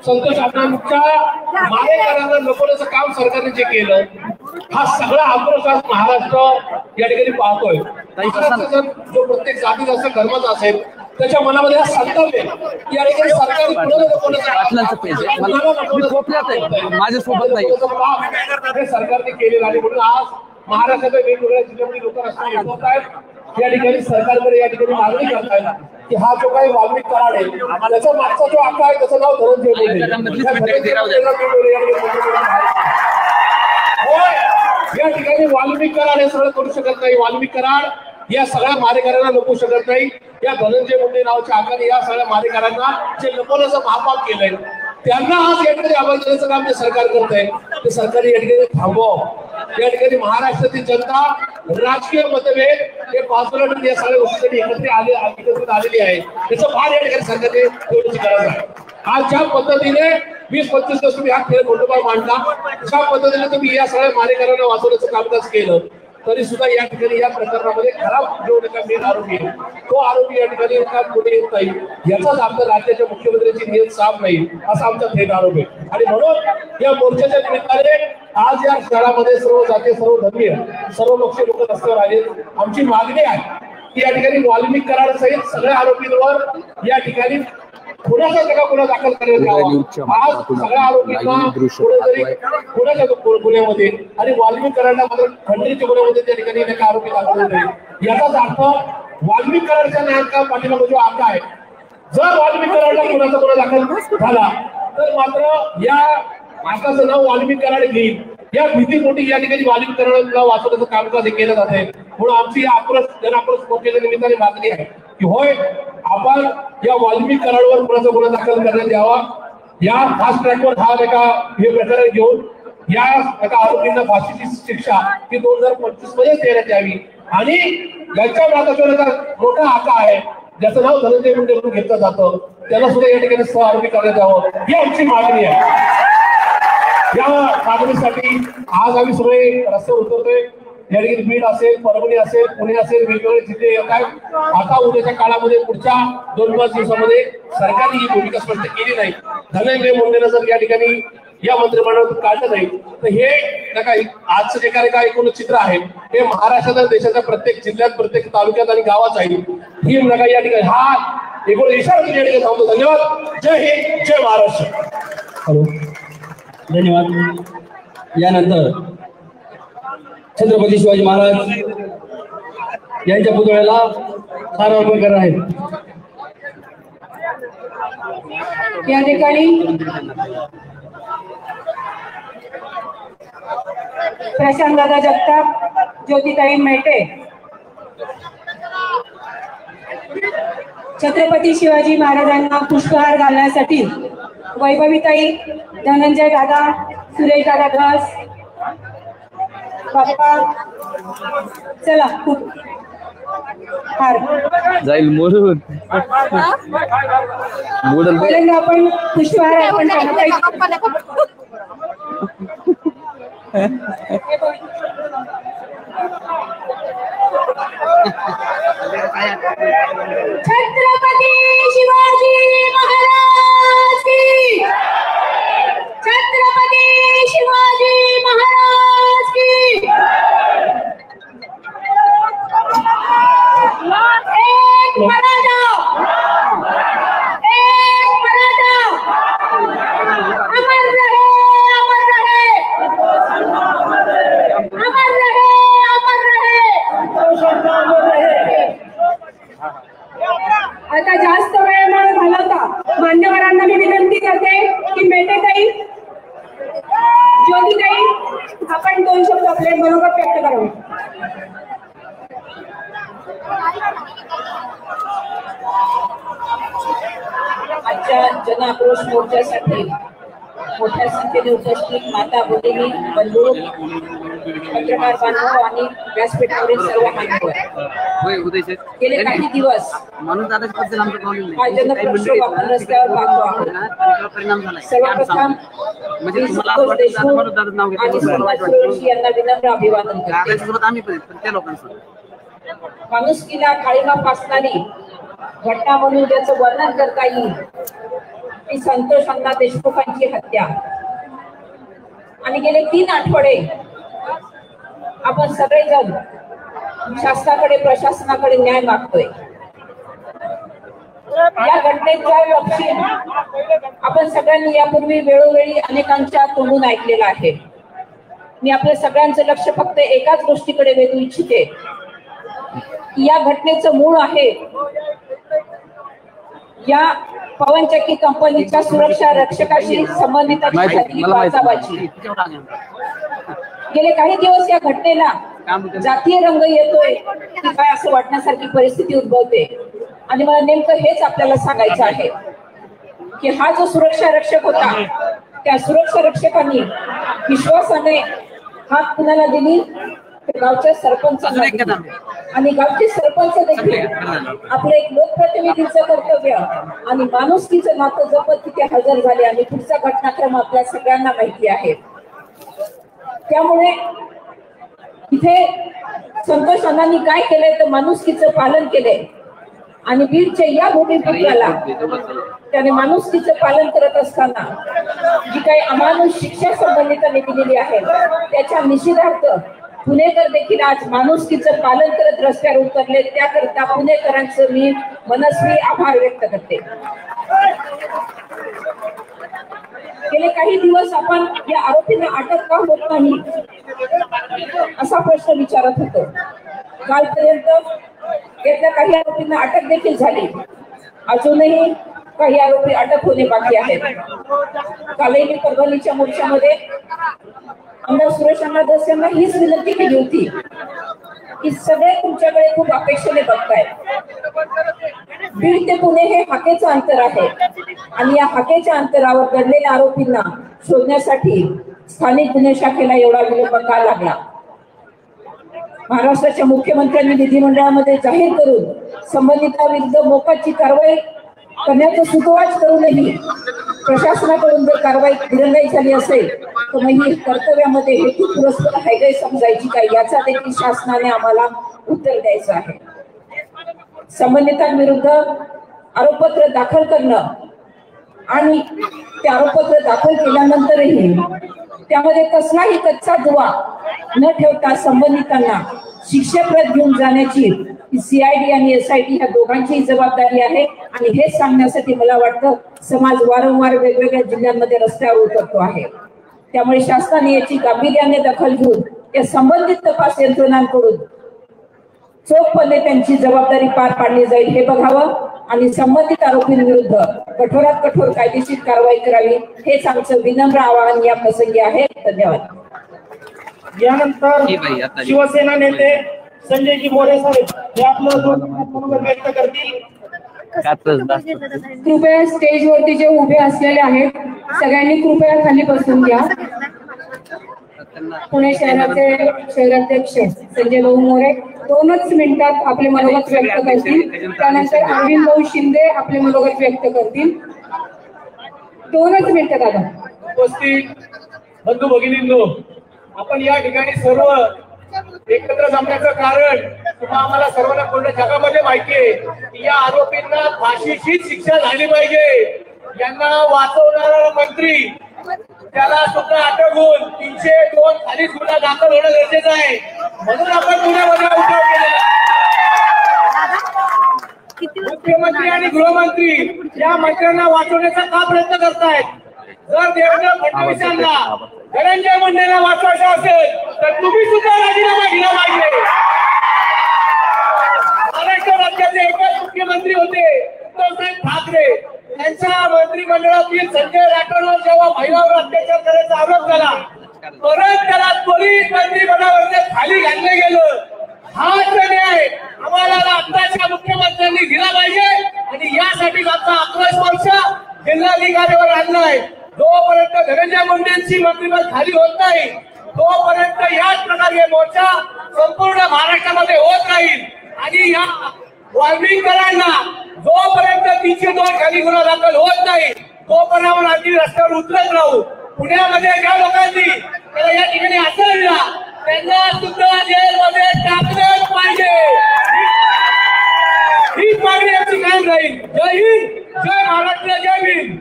संतोष अण्णांच्या मारेकऱ्यांना लपवण्याचं काम सरकारने जे केलं, हा सगळा आक्रोश आज महाराष्ट्र या ठिकाणी पाहतोय. जो प्रत्येक जातीचा असेल, धर्माचा असेल, त्याच्या मनामध्ये हा संताप आहे या ठिकाणी सरकारने पाटलांचं पेज आहे, माझ्यासोबत नाही हे सरकारने केलेलं आहे. म्हणून आज महाराष्ट्राच्या वेगवेगळ्या जिल्ह्यामध्ये लोक रस्त्यावर येत आहेत, या ठिकाणी सरकारकडे या ठिकाणी मागणी करतायत की हा जो काही वाल्मिक कराड आहे त्याचा मागचा जो आका आहे त्याचं नाव धनंजय या ठिकाणी वाल्मिक कराड हे सगळं करू शकत नाही. वाल्मिक कराड या सगळ्या मारेकऱ्यांना लपवू शकत नाही. या धनंजय मुंडे नावाच्या आकाने या सगळ्या मारेकऱ्यांना जे लपवण्याचं महापाप केलंय, त्यांना आज या ठिकाणी आवाज देण्याचं काम जे सरकार करत आहे, ते सरकारी या ठिकाणी थांबव. या ठिकाणी महाराष्ट्रातील जनता राजकीय मतभेद हे पाचवलं या सगळ्या गोष्टी एकत्रित आलेली आहे, त्याचं भार या ठिकाणी सरकारने ठेवण्याची गरज आहे. आज ज्या पद्धतीने 20-25 दिवस तुम्ही हा खेळ गोंधळ मांडला, ज्या पद्धतीने तुम्ही या सगळ्या मारेकऱ्यांना वाचवण्याचं कामकाज केलं, तरी सुद्धा या ठिकाणी या प्रकरणामध्ये खराब जो मेन आरोपी आहे तो आरोपी या ठिकाणी पुढे येत नाही, याचाच आपल्या राज्याच्या मुख्यमंत्र्यांची नियत साफ नाही असा आमचा थेट आरोप आहे. आणि म्हणून या मोर्चाच्या निमित्ताने आज या शहरामध्ये सर्व जाती, सर्व धर्मीय, सर्व पक्षीय लोक रस्त्यावर आले. आमची मागणी आहे की या ठिकाणी वाल्मिक कराड सहित सगळ्या आरोपींवर या ठिकाणी गुन्ह्याचा गुन्हा दाखल करण्यात यावा. आज सगळ्या आरोपींना गुन्ह्याच्या गुन्ह्यामध्ये आणि वाल्मिक कराडला मात्र खंडणीच्या गुन्ह्यामध्ये त्या ठिकाणी आरोपी दाखल होते. याचाच अर्थ वाल्मिक कराडच्या नायका पाठीमागे जो आका आहे, जर वाल्मिक कराडला गुन्ह्याचा गुन्हा दाखल झाला तर मात्र या आकाचं नाव वाल्मिक कराड घेईल, या भीती मोठी या ठिकाणी वाल्मिक कराडला वाचवण्याचं कामकाज केलं जाते. म्हणून आमची या जनाक्रोश मोर्चाच्या निमित्ताने मागणी आहे की होय आपण या वाल्मिक कराडवर गुन्ह्याचा गुन्हा दाखल करण्यात यावा. या फास्ट ट्रॅकवर हे प्रकरण घेऊन या एका आरोपींना फाशीची शिक्षा ही 2025 मध्येच देण्यात यावी. आणि यांच्या मागाचा मोठा आका आहे ज्याचं नाव धनंजय मुंडे म्हणून घेतलं जातं, त्याला सुद्धा या ठिकाणी सह आरोपी करण्यात यावं, ही आमची मागणी आहे. या मागणीसाठी आज आम्ही सगळे रस्त्यावर उतरतोय. या ठिकाणी बीड असेल, परभणी असेल, पुणे असेल, वेगवेगळे जिल्हे येत आहेत. आता उद्याच्या काळामध्ये पुढच्या 2-5 दिवसामध्ये सरकारने ही भूमिका स्पष्ट केली नाही, धनंजय मुंडेनं जर या ठिकाणी या मंत्रिमंडळातून काढलं नाही तर हे आजचं जे काय एकूण चित्र आहे हे महाराष्ट्रात आणि देशाच्या प्रत्येक जिल्ह्यात, प्रत्येक तालुक्यात आणि गावात आहे. ही नका या ठिकाणी हा एकूण इशारा या ठिकाणी थांबतो. धन्यवाद. जय हिंद, जय महाराष्ट्र. हॅलो, धन्यवाद. यानंतर छत्रपती शिवाजी महाराज यांच्या पुतळ्याला हार अर्पण करणार आहेत. या ठिकाणी प्रशांतदादा जगताप, ज्योतिताई मेटे, छत्रपती शिवाजी महाराजांना पुष्पहार घालण्यासाठी वैभवीताई, धनंजय दादा, सुरेश दादा धस, बाप्पा चला हार जाईल मोडून मोडल पहिल्यांदा आपण पुष्पहार अर्पण करणार छत्रपती शिवाजी महाराज की छत्रपती शिवाजी महाराज की एक मराठा अमर रहे अमर रहे अमर रहे अमर रहे। आता जास्त वेळ न घालवता मान्यवरांना मी विनंती करते की मेटेताई ज्योतिताई आपण 2 शब्द आपले बरोबर व्यक्त करावे। आजच्या जन आक्रोश मोर्चासाठी मोठ्या संख्येने उपस्थित माता भगिनी बंधू पत्रकार बांधव आणि व्यासपीठावरील सर्व मान्यवर गेले काही दिवस हा जनप्रक्षोभ आपण रस्त्यावर पाहतो आहोत। सर्वप्रथम मी संतोष देशमुख आणि सुभाष जोशी यांना विनम्र अभिवादन करते। माणुसकीला काळीमा फासणारी घटना म्हणून ज्याचं वर्णन करता येईल ती संतोष अण्णा देशमुखांची हत्या। आणि गेले 3 आठवडे आपण सगळेजण शासनाकडे प्रशासनाकडे न्याय मागतोय। या घटनेचा तपशील आपण सगळ्यांनी यापूर्वी वेळोवेळी अनेकांच्या तोंडून ऐकलेला आहे। मी आपल्या सगळ्यांचं लक्ष फक्त एकाच गोष्टीकडे वेधू इच्छिते। या घटनेचं मूळ आहे या पवनचक्की कंपनीच्या सुरक्षा रक्षकाशी संबंधित वाचावाची। गेले काही दिवस या घटनेला जातीय रंग येतोय की काय असं वाटण्यासारखी परिस्थिती उद्भवते। आणि मला नेमकं हेच आपल्याला सांगायचं आहे की हा जो सुरक्षा रक्षक होता त्या सुरक्षा रक्षकांनी विश्वासाने हात कुणाला दिली गावच्या सरपंचांना आणि गावचे सरपंच देखील आपले एक लोकप्रतिनिधीचं कर्तव्य आणि माणुसकीचं नातं जपत तिथे हजर झाले आणि पुढचा घटनाक्रम आपल्या सगळ्यांना माहिती आहे। त्यामुळे इथे संतोष अण्णांनी काय केलंय तर माणुसकीचं पालन केलंय आणि बीडच्या या भूमिपुत्राला त्याने माणुसकीचं पालन करत असताना जी काही अमानुष शिक्षा संबंधितांनी दिलेली आहे त्याच्या निषेधार्थ पुणेकर देखील आज माणुसकीचं पालन करत रस्त्यावर उतरले। त्याकरिता पुणेकरांचं मी मनस्वी आभार व्यक्त करते। गेले काही दिवस आपण या आरोपींना अटक का होत नाही असा प्रश्न विचारत होतो। कालपर्यंत यातल्या काही आरोपींना अटक देखील झाली, अजूनही काही आरोपी अटक होणे बाकी आहेत। कालही मी परभणीच्या मोर्चामध्ये आमदार सुरेश अण्णा धस यांना हीच विनंती केली होती की सगळे तुमच्याकडे खूप अपेक्षेने बघतायत। बीड ते पुणे हे हाकेचं अंतर आहे आणि या हाकेच्या अंतरावर दडलेल्या आरोपींना शोधण्यासाठी स्थानिक गुन्हे शाखेला एवढा विलंब का लागला। महाराष्ट्राच्या मुख्यमंत्र्यांनी विधिमंडळामध्ये जाहीर करून संबंधितांविरुद्ध मोकाची कारवाई करण्याचं सुतोवाच करूनही प्रशासनाकडून जर कारवाई दिरंगाई झाली असेल तर मग ही कर्तव्यामध्ये हेतू पुरस्पर हायगाई समजायची काय याचा देखील शासनाने आम्हाला उत्तर द्यायचं आहे। संबंधितांविरुद्ध आरोपपत्र दाखल करणं आणि ते आरोपपत्र दाखल केल्यानंतरही त्यामध्ये कसलाही कच्चा दुवा न ठेवता संबंधितांना शिक्षेप्रत घेऊन जाण्याची CID आणि SIT ह्या दोघांचीही जबाबदारी आहे। आणि हे सांगण्यासाठी मला वाटतं समाज वारंवार वेगवेगळ्या जिल्ह्यांमध्ये रस्त्यावर उतरतो आहे। त्यामुळे शासनाने याची गांभीर्याने दखल घेऊन या संबंधित तपास यंत्रणांकडून चोखपणे त्यांची जबाबदारी पार पाडली जाईल हे बघावं आणि संबंधित आरोपींविरुद्ध कठोरात कठोर कायदेशीर कारवाई करावी हेच आमचं विनम्र आवाहन या प्रसंगी आहे। धन्यवाद। यानंतर शिवसेना नेते संजयजी मोरे साहेब हे आपलं मनोगत व्यक्त करतील। कृपया स्टेजवरती जे उभे असलेले आहेत सगळ्यांनी कृपया खाली बसून घ्या। पुणे शहराचे शहराध्यक्ष संजय भाऊ मोरे 2च मिनिटात आपले मनोगत व्यक्त करतील. त्यानंतर अरविंद भाऊ शिंदे आपले मनोगत व्यक्त करतील. 2च मिनिटं दादा. उपस्थित बंधू भगिनींनो, आपण या ठिकाणी सर्व एकत्र जमण्याचं कारण किंवा आम्हाला सर्वांना पूर्ण जगामध्ये माहिती आहे की या आरोपींना फाशीचीच शिक्षा झाली पाहिजे. यांना वाचवणारा मंत्री त्याला सुद्धा अटक होऊन 302 खाली गुन्हा दाखल होणं गरजेचं आहे. म्हणून आपण पुण्यामध्ये उठाव केलेला. मुख्यमंत्री आणि गृहमंत्री या मंत्र्यांना वाचवण्याचा का प्रयत्न करतायत? जर देवेंद्र फडणवीसांना धनंजय मुंडेला वाचवायचं असेल तर तुम्ही सुद्धा राजीनामा दिला पाहिजे. महाराष्ट्र राज्याचे एकच मुख्यमंत्री होते उद्धवसाहेब ठाकरे. त्यांच्या मंत्रिमंडळातील संजय राठोडवर जेव्हा महिलांवर अत्याचार करायचा आरोप झाला, परत त्याला त्वरित मंत्रिपदावर खाली घाललं गेलं. हाच न्याय आम्हाला आत्ताच्या मुख्यमंत्र्यांनी दिला पाहिजे आणि यासाठी आमचा आक्रोश मोर्चा जिल्हाधिकाऱ्यावर आणलाय. जोपर्यंत धनंजय मुंडेंची मंत्रिपद खाली होत नाही तोपर्यंत याच प्रकारे मोर्चा संपूर्ण महाराष्ट्रामध्ये होत राहील. आणि या वाल्मिकरांना जोपर्यंत 302 खाली गुन्हा दाखल होत नाही तोपर्यंत आपण आधी रस्त्यावर उतरत राहू. पुण्यामध्ये ज्या लोकांनी त्याला या ठिकाणी आचरला त्यांना सुद्धा जेलमध्ये टाकलंच पाहिजे. हीच मागणी आमची कायम राहील. जय हिंद, जय महाराष्ट्र, जय भीम.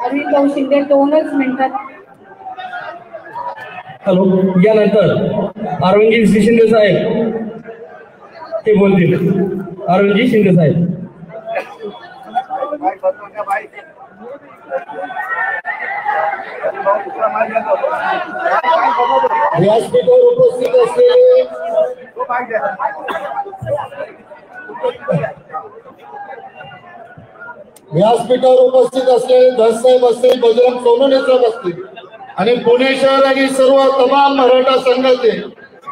अरविंद भाऊ शिंदे 2च मिनिटात. हॅलो. यानंतर अरविंदजी शिंदे साहेब ते बोलतील. अरविंदजी शिंदे साहेब. व्यासपीठावर उपस्थित असलेले धससाहेब असतील, बजरंग सोनवणे साहेब असतील आणि पुणे शहर आणि सर्व तमाम मराठा संघाचे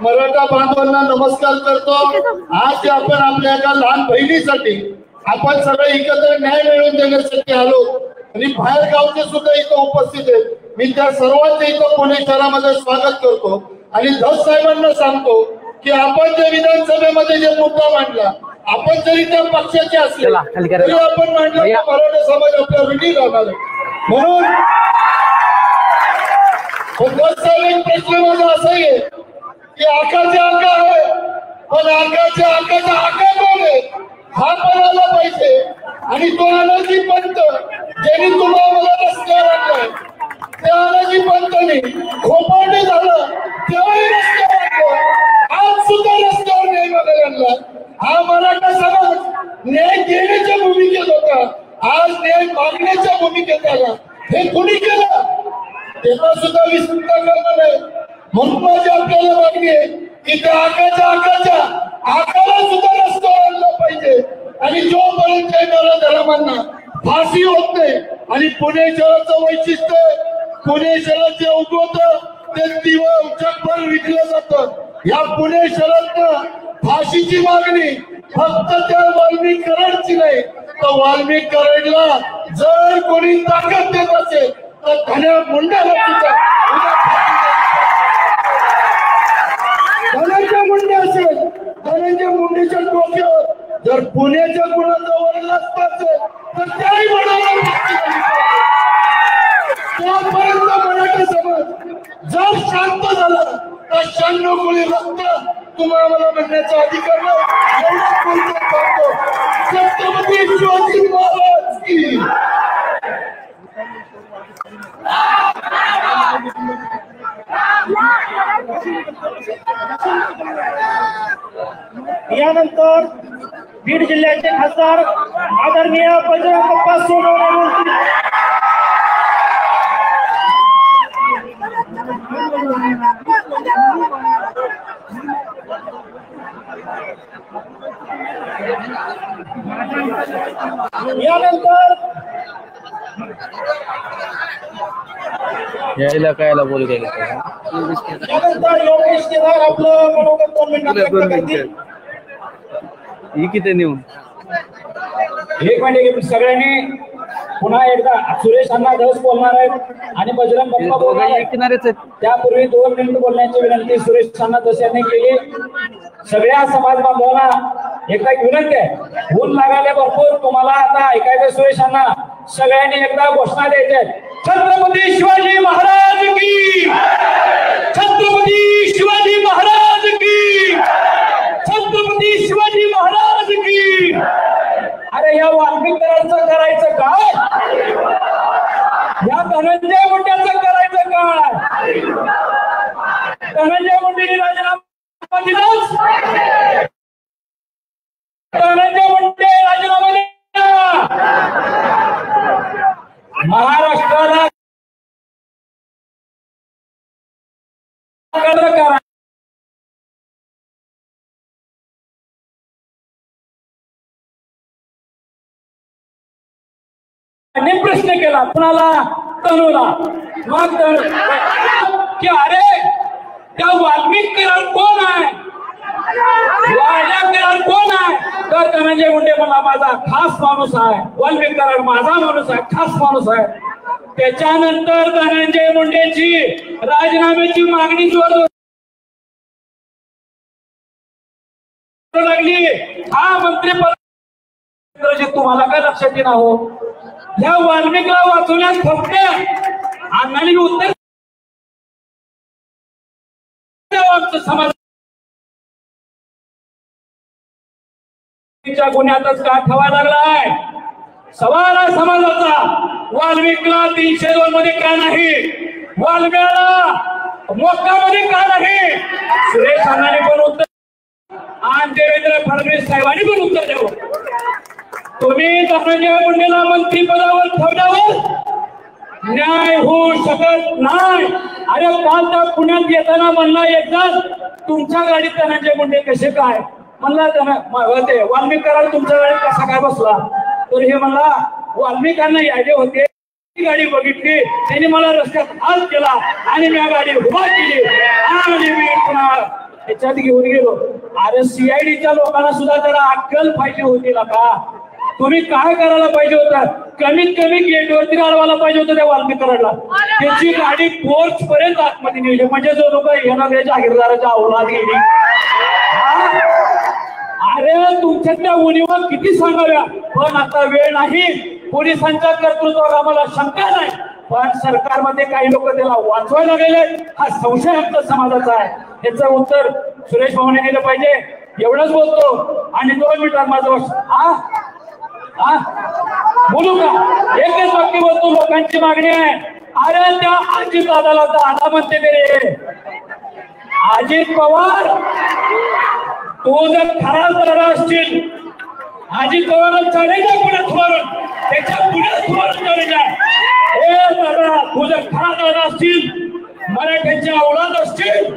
मराठा बांधवांना नमस्कार करतो. आज आपण आपल्या एका लहान बहिणीसाठी आपण सगळे एकत्र न्याय मिळवून देण्यासाठी आलो आणि बाहेर गावचे सुद्धा इथं उपस्थित आहेत. मी त्या सर्वांचे इथं पुणे शहरामध्ये स्वागत करतो आणि धस साहेबांना सांगतो की आपण जे विधानसभेमध्ये जे मुद्दा मांडला, आपण जरी त्या पक्षाचे असले तरी आपण मांडलं की मराठा समाज आपल्या विधी राहणार. म्हणून धस साहेब एक प्रश्न माझा असा आहे की आकाचे आका आहे पण आकाच्या आकाचा आका कोण आहे हा पण आला पाहिजे. आणि तो आनाजी पंत ज्यांनी तुम्हाला रस्त्यावर आणलाय त्या आनाजी पंतांनी खोपाटे झालं तेव्हाही रस्त्यावर आणलं, आज सुद्धा रस्त्यावर न्याय मागायला आणला. हा मराठा समाज न्याय देण्याच्या भूमिकेत होता, आज न्याय मागण्याच्या भूमिकेत आला. हे कुणी केलं तेव्हा सुद्धा विस्मृत करणार आहे. म्हणून माझी आपल्याला मागणी आहे की त्या आकाच्या आकाला सुद्धा रस्त्यावर आणलं पाहिजे. आणि जोपर्यंत येणाऱ्या धर्मांना फाशी होत नाही आणि पुणे शहराचं वैशिष्ट्य पुणे शहरात जे उद्भवतं ते दिवस जगभर विकलं जातं. या पुणे शहरात फाशीची मागणी फक्त त्या वाल्मिक कराडची नाही तर वाल्मिक कराडला जर कोणी ताकद देत असेल तर धन्या मुंड्याला सुद्धा धनंजय मुंडे असेल, धनंजय मुंडेच्या डोक्यावर जर पुण्याच्या गुणाचा वरला असेल तर त्याही म्हणाला. त्यापर्यंत मराठा समाज जर शांत झाला तर 96 गोळी रक्त तुम्हाला म्हणण्याचा अधिकार नाही. छत्रपती शिवाजी महाराज की. यानंतर बीड जिल्ह्याचे खासदार आदरणीय बजरंग बाप्पा सोनवणे बोलतील. यानंतर यायला कायला बोलू गेले यानंतर योगेश केदार आपलं मनोगत 2 मिनिटात. ही किती नेऊन एक म्हणजे सगळ्यांनी पुन्हा एकदा सुरेश अण्णा धस बोलणार आहेत आणि बजरंग बाप्पा बोलणार आहेत. त्यापूर्वी 2 मिनिट बोलण्याची विनंती सुरेश अण्णा धस यांनी केली. सगळ्या समाज बांधवांना एकदा विनंती आहे, ऊन लागायला भरपूर, तुम्हाला आता ऐकायचं सुरेश अण्णा सगळ्यांनी एकदा घोषणा द्यायच्या. छत्रपती शिवाजी महाराज की, छत्रपती शिवाजी महाराज की, छत्रपती शिवाजी महाराज की. अरे या वाल्मिकांचं करायचं काय, या धनंजय मुंडेचं करायचं काय. धनंजय मुंडेने राजीनामा दिलाच, धनंजय मुंडे राजीनामा दिला. महाराष्ट्राला करा. प्रश्न केला कुणाला, तनुला. मग की अरे त्या वाल्मिक करार कोण आहे, वाल्मिक करार कोण आहे. तर धनंजय मुंडे मला माझा खास माणूस आहे, वाल्मिक करार माझा माणूस आहे, खास माणूस आहे. त्याच्यानंतर धनंजय मुंडेची राजीनाम्याची मागणी जोर लागली. हा मंत्रिपद तुम्हाला काय लक्षात येणार हो. या वाल्मिकला वाचवण्यास फक्त अण्णांनी उत्तर समाज गुन्ह्यातच का ठेवा लागलाय. सवाल आहे समाजाचा, वाल्मिकला 302 मध्ये का नाही, वाल्मिकाला मोक्कामध्ये का नाही. सुरेश अण्णांनी पण उत्तर आणि देवेंद्र फडणवीस साहेबांनी पण उत्तर द्यावं. तुम्ही धनंजय मुंडेला मंत्रिपदावर ठेवण्यावर न्याय होऊ शकत नाही. अरे काल तर पुण्यात येताना म्हणला एकदा तुमच्या गाडीत धनंजय मुंडे कसे काय म्हणला, ते वाल्मिक करार तुमच्या गाडीत कसा काय बसला. तर हे म्हणला वाल्मिकांना यायचे होते, गाडी बघितली, त्यांनी मला रस्त्यात हाल केला आणि मी गाडी उभा केली आणि मी पुन्हा त्याच्यात घेऊन गेलो. अरे सीआयडीच्या लोकांना सुद्धा जरा अक्कल पाहिजे होती का. तुम्ही काय करायला पाहिजे होतं, कमीत कमी गेटवरती अडवायला पाहिजे होतं त्या वाल्मिक कराडला. त्याची गाडी पोर्च पर्यंत आतमध्ये नेली, म्हणजे जो लोक येणाऱ्या जागीरदाराच्या अवलाद गेली. अरे तुमच्यातल्या उणीवा किती सांगाव्या, पण आता वेळ नाही. पोलिसांच्या कर्तृत्वावर आम्हाला शंका नाही, पण सरकारमध्ये काही लोक त्याला वाचवायला गेले. हा संशय आमच्या समाजाचा आहे. याचं उत्तर सुरेश भाऊने दिलं पाहिजे. एवढंच बोलतो आणि 2 मिनिटात माझं बोलू का. एकच वाक्य बोलतो, लोकांची मागणी आहे. अरे त्या अजित दादाला दादा म्हणते रे, अजित पवार तो जर खरा दादा असतील, अजित पवार चढायचा पुण्यात धोरण, त्याच्या पुण्यात धोरण चढायचा. हे दादा तू जर खरा दादा असतील, मराठ्यांची औलाद असतील,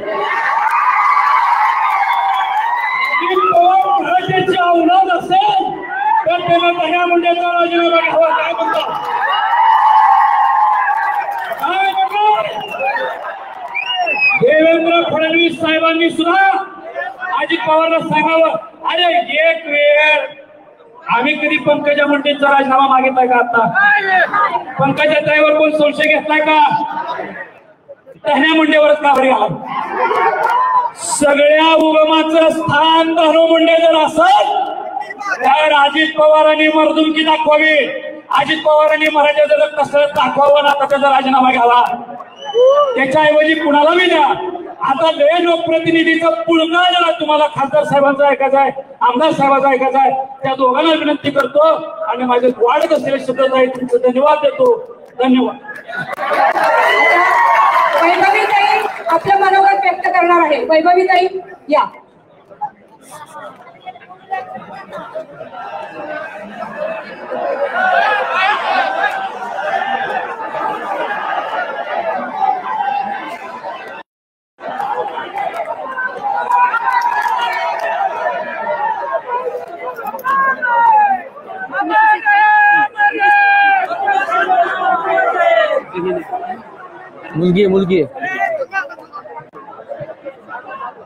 मराठ्यांची औलाद असेल तर त्याला धनंजय मुंडेचा राजीनामा घ्यावा. काय म्हणतो, काय म्हणतो. देवेंद्र फडणवीस साहेबांनी सुद्धा अजित पवारला सांगावं, अरे एक वेळ आम्ही कधी पंकजा मुंडेंचा राजीनामा मागितलाय का. आता पंकजा ताईवर कोण संशय घेतलाय का. धनंजय मुंडेवरच का बरी आला. सगळ्या उगमाचं स्थान धनंजय मुंडे जर असत तर अजित पवारांनी मर्दुमकी दाखवावी, अजित पवारांनी मराठ्याचं कसं दाखवावं, आता त्याचा राजीनामा घ्यावा. त्याच्याऐवजी कुणाला बी द्या. आता लय लोकप्रतिनिधीचा पुळगा जरा तुम्हाला खासदार साहेबांचा ऐकायचा आहे, आमदार साहेबांचा ऐकायचा आहे. त्या दोघांना विनंती करतो आणि माझे वाढत असलेले शब्द आहे तुमचं धन्यवाद देतो. धन्यवाद. वैभवीताई आपलं मनोगत व्यक्त करणार आहे. वैभवीताई या. मुलगी मुलगी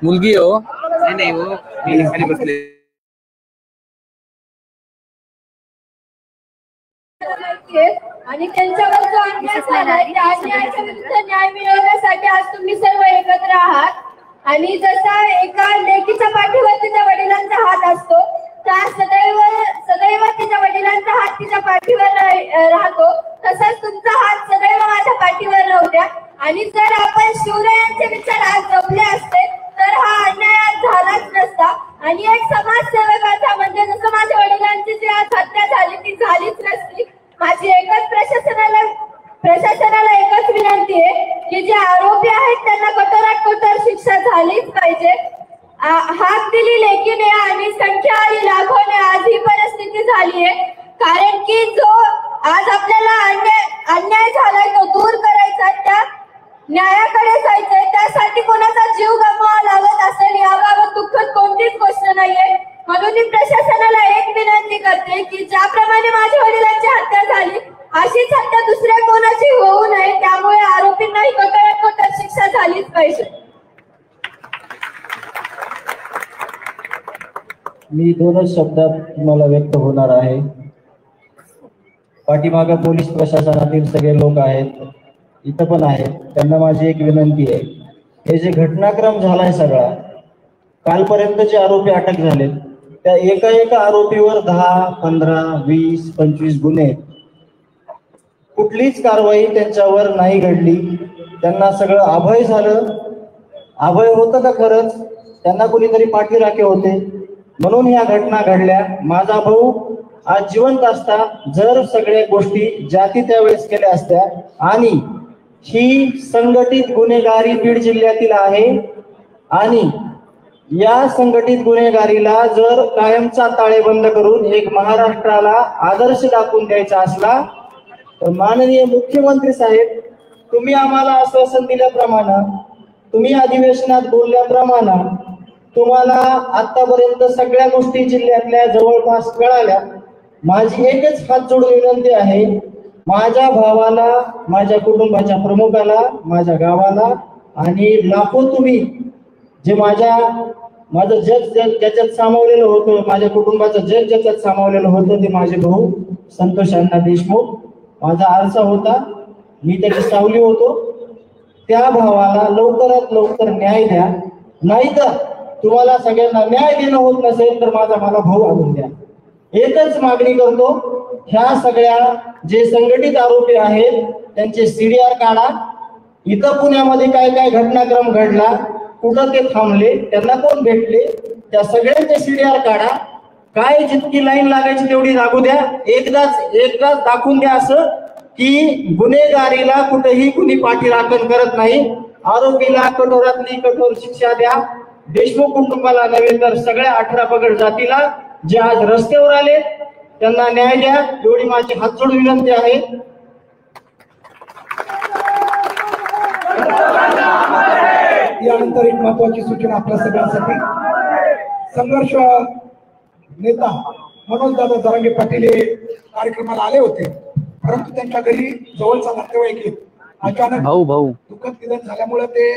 मुलगी हो. नाही हो, खाली बसले. आणि त्यांच्यावर जो अन्याय झालाय त्या अन्यायाच्या विरुद्ध न्याय मिळवण्यासाठी आज तुम्ही सर्व एकत्र आहात. आणि जसा एका लेकीच्या पाठीवर तिच्या वडिलांचा हात असतो त्या सदैव तिच्या वडिलांचा हात तिच्या पाठीवर राहतो, तसाच तुमचा हात सदैव माझ्या पाठीवर राहू द्या. आणि जर आपण शिवरायांचे विचार आज जपले असते तर हा अन्याय आज झालाच नसता. आणि एक समाजसेवकाचा म्हणजे जसं माझ्या वडिलांची जी आज हत्या झाली ती झालीच नसती. माझी एकच प्रशासनाला एकच विनंती आहे की जे आरोपी आहेत त्यांना कठोरात कठोर शिक्षा झालीच पाहिजे. हाक दिली लेकीने आणि संख्या आली लाखोने आज ही परिस्थिती झाली आहे. कारण की जो आज आपल्याला अन्याय झालाय तो दूर करायचा, त्या न्यायाकडे जायचंय, त्यासाठी कोणाचा जीव गमवावा लागत असेल याबाबत दुःखद कोणतीच गोष्ट नाहीये. म्हणून मी प्रशासनाला एक विनंती करते की ज्याप्रमाणे माझ्या वडिलांची हत्या झाली अशीच हत्या दुसऱ्या कोणाची होऊ नये. त्यामुळे आरोपींनाही कठोरात कठोर शिक्षा झालीच पाहिजे. मी दोनच शब्दात तुम्हाला व्यक्त होणार आहे. पाठीमागे पोलीस प्रशासनातील सगळे लोक आहेत, इथं पण आहेत, त्यांना माझी एक विनंती आहे. हे जे घटनाक्रम झालाय सगळा, कालपर्यंत जे आरोपी अटक झाले त्या एका आरोपीवर 10, 15, 20, 25 गुन्हे, कुठलीच कारवाई त्यांच्यावर नाही घडली. त्यांना सगळं अभय झालं. अभय होतं का खरंच? त्यांना कोणीतरी पाठीराखे होते म्हणून ह्या घटना घडल्या. माझा भाऊ आज जिवंत असता जर सगळ्या गोष्टी ज्या त्यावेळेस केल्या असत्या. आणि ही संघटित गुन्हेगारी बीड जिल्ह्यातील आहे आणि या संघटित गुन्हेगारीला जर कायमचा ताळेबंद करून एक महाराष्ट्राला आदर्श दाखवून द्यायचा असला तर माननीय मुख्यमंत्री साहेब, तुम्ही आम्हाला आश्वासन दिल्याप्रमाणे, तुम्ही अधिवेशनात बोलल्याप्रमाणे, तुम्हाला आतापर्यंत सगळ्या गोष्टी जिल्ह्यातल्या जवळपास कळाल्या. माझी एकच हात जोडून विनंती आहे, माझ्या भावाला, माझ्या कुटुंबाच्या प्रमुखाला, माझ्या गावाला आणि लाखो तुम्ही जे माझं जग ज्याच्यात सामावलेलं होतं, माझ्या कुटुंबाचं जग ज्याच्यात सामावलेलं होतं ते माझे भाऊ संतोष अण्णा देशमुख. माझा आरसा होता, मी त्याची सावली होतो. त्या भावाला लवकरात लवकर न्याय द्या. नाहीतर तुम्हाला सगळ्यांना न्याय देणं होत नसेल तर मला भाऊ आणून द्या. एकच मागणी करतो, ह्या सगळ्या जे संघटित आरोपी आहेत त्यांचे CDR काढा. इथं पुण्यामध्ये काय काय घटनाक्रम घडला, कुठं ते थांबले, त्यांना कोण भेटले, त्या सगळ्यांचे CDR काढा. काय जितकी लाईन लागायची तेवढी लागू द्या. एकदाच दाखवून द्या असं की गुन्हेगारीला कुठेही कुणी पाठीराखण करत नाही. आरोपीला कठोरातली कठोर शिक्षा द्या. देशमुख कुटुंबाला नव्हे तर सगळ्या 18 पगड जातीला जे आज रस्त्यावर आले त्यांना न्याय द्या, एवढी माझी हात जोडून विनंती आहे. यानंतर एक महत्वाची सूचना आपल्या सगळ्यांसाठी. संघर्ष नेता मनोजदादा जरांगे पाटील हे कार्यक्रमाला आले होते, परंतु त्यांच्या घरी जवळचा नातेवाईक अचानक दुःखद निधन झाल्यामुळे ते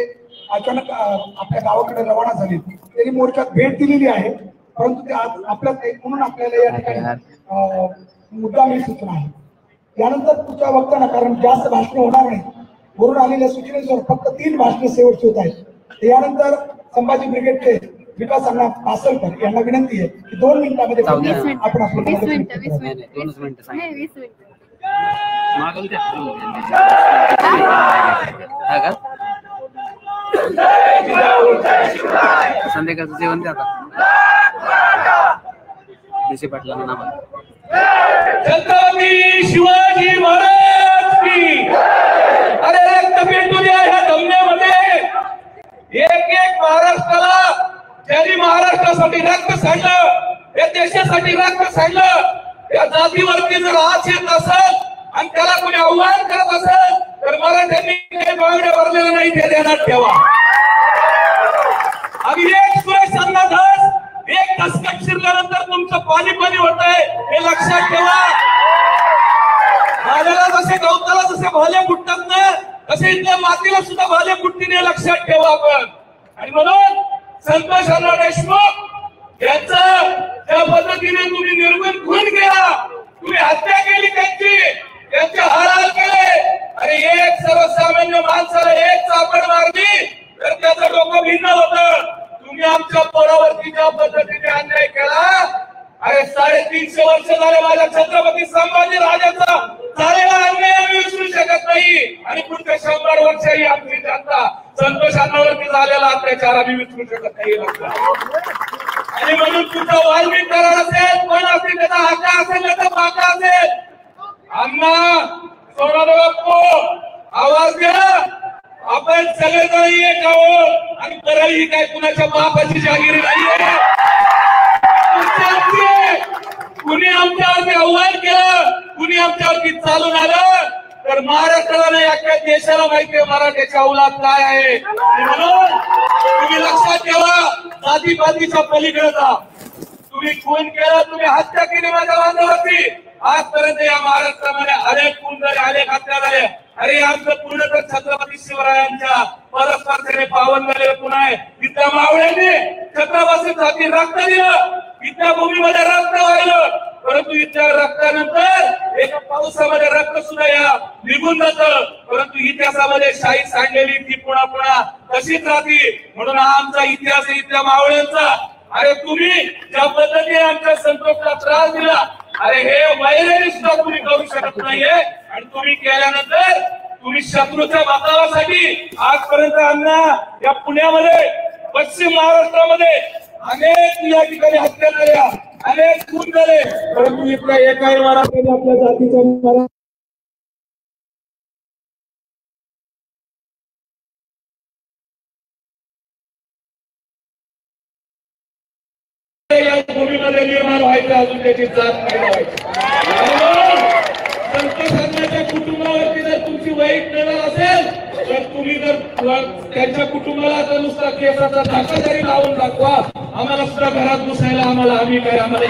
अचानक आपल्या गावाकडे रवाना झाले. त्यांनी मोर्चात भेट दिलेली आहे, परंतु ते आज आपल्यात म्हणून आपल्याला या ठिकाणी मुद्दामी सूचना आहे. यानंतर पुढच्या वक्त्यांना, कारण जास्त भाषण होणार नाही, वरून आलेल्या सूचनेनुसार फक्त 3 भाषणे शेवटची होत आहेत. यानंतर संभाजी ब्रिगेडचे विकास अण्णा पासलकर यांना विनंती आहे की 2 मिनिटांमध्ये आपण संध्याकाळचं जेवण द्या देशी पाटलांना नाव. छत्रपती शिवाजी महाराज की. अरे रक्त पेटू द्या ह्या धमन्यामध्ये. एक महाराष्ट्राला ज्यांनी महाराष्ट्रासाठी रक्त सांडलं, या देशासाठी रक्त सांडलं, या जातीवरती जर आज येत असेल आणि त्याला कोणी आव्हान करत असेल तर मराठ्यांनी काही मागण्या भरलेल्या नाही ते ध्यानात ठेवा. आम्ही एक सुरेश अण्णा धस, एक दशक शिरल्यानंतर तुमचं पाणी होत आहे हे लक्षात ठेवा. माझ्याला जसे गवताला जसे भाले फुटतात ना, तसे इथल्या मातीला सुद्धा भाले फुटतील हे लक्षात ठेवा आपण. आणि म्हणून संतोष अण्णा देशमुख यांचा त्या पद्धतीने तुम्ही निर्गुण खून केला, तुम्ही हत्या केली त्यांची. अरे 350 वर्ष झाले माझ्या छत्रपती संभाजी राजाचा झालेला अन्याय आम्ही विसरू शकत नाही आणि पुढच्या 100 वर्षही आमची जनता संतोषांवरती झालेला अत्याचार आम्ही विसरू शकत नाही. आणि म्हणून तुमचा वाल्मिक करार असेल, कोण असेल, त्याचा हक्का असेल, त्याचा पाका असेल, अण्णा सोनाराव बापू आवाज द्या. आपण सगळेजण एक आहोत आणि परळी ही काय कुणाच्या बापाची जागिरी नाहीये. कुणी आमच्यावरती आव्हान केलं, कुणी आमच्यावरती चालून आलं तर महाराष्ट्राला नाही अख्ख्या देशाला माहितीये मराठ्याच्या औलाद काय आहे. म्हणून तुम्ही लक्षात ठेवा, जातीपातीच्या पलीकडे जा. तुम्ही खून केला, तुम्ही हत्या केली माझ्या बांधवाची. आजपर्यंत या महाराष्ट्रामध्ये अनेक खून झाले, अनेक हत्या झाल्या. अरे आमचं पूर्ण तर छत्रपती शिवरायांच्या परस्परेने पावन झालेलं पुन्हा आहे. इथल्या मावळ्यांनी छत्रपतीसाठी रक्त दिलं, इथल्या भूमीमध्ये रक्त वाहिलं, परंतु इथल्या रक्तानंतर एका पावसामध्ये रक्त सुद्धा या निघून जातं. परंतु इतिहासामध्ये शाही सांडलेली ती पुन्हा पुन्हा तशीच राहते. म्हणून हा आमचा इतिहास आहे इथल्या मावळ्यांचा. अरे तुम्ही ज्या पद्धतीने आमच्या संतोषला त्रास दिला, अरे हे वैराने सुद्धा तुम्ही करू शकत नाहीये. आणि तुम्ही केल्यानंतर तुम्ही शत्रूच्या बचावासाठी आजपर्यंत अण्णा या पुण्यामध्ये, पश्चिम महाराष्ट्रामध्ये अनेक या ठिकाणी हत्या झाल्या, अनेक खून झाले, परंतु इथल्या एकाही मराठ्याने आपल्या जातीचा या भूमीमध्ये निर्माण व्हायचं, अजून त्याची जात नाही व्हायची. संतोष अण्णाच्या कुटुंबावरती जर तुमची वाईट नजर असेल तर तुम्ही जर त्यांच्या कुटुंबाला जर नुसता केसाचा धाका जरी लावून दाखवा, आम्हाला सुद्धा घरात घुसायला आम्ही काय आम्हाला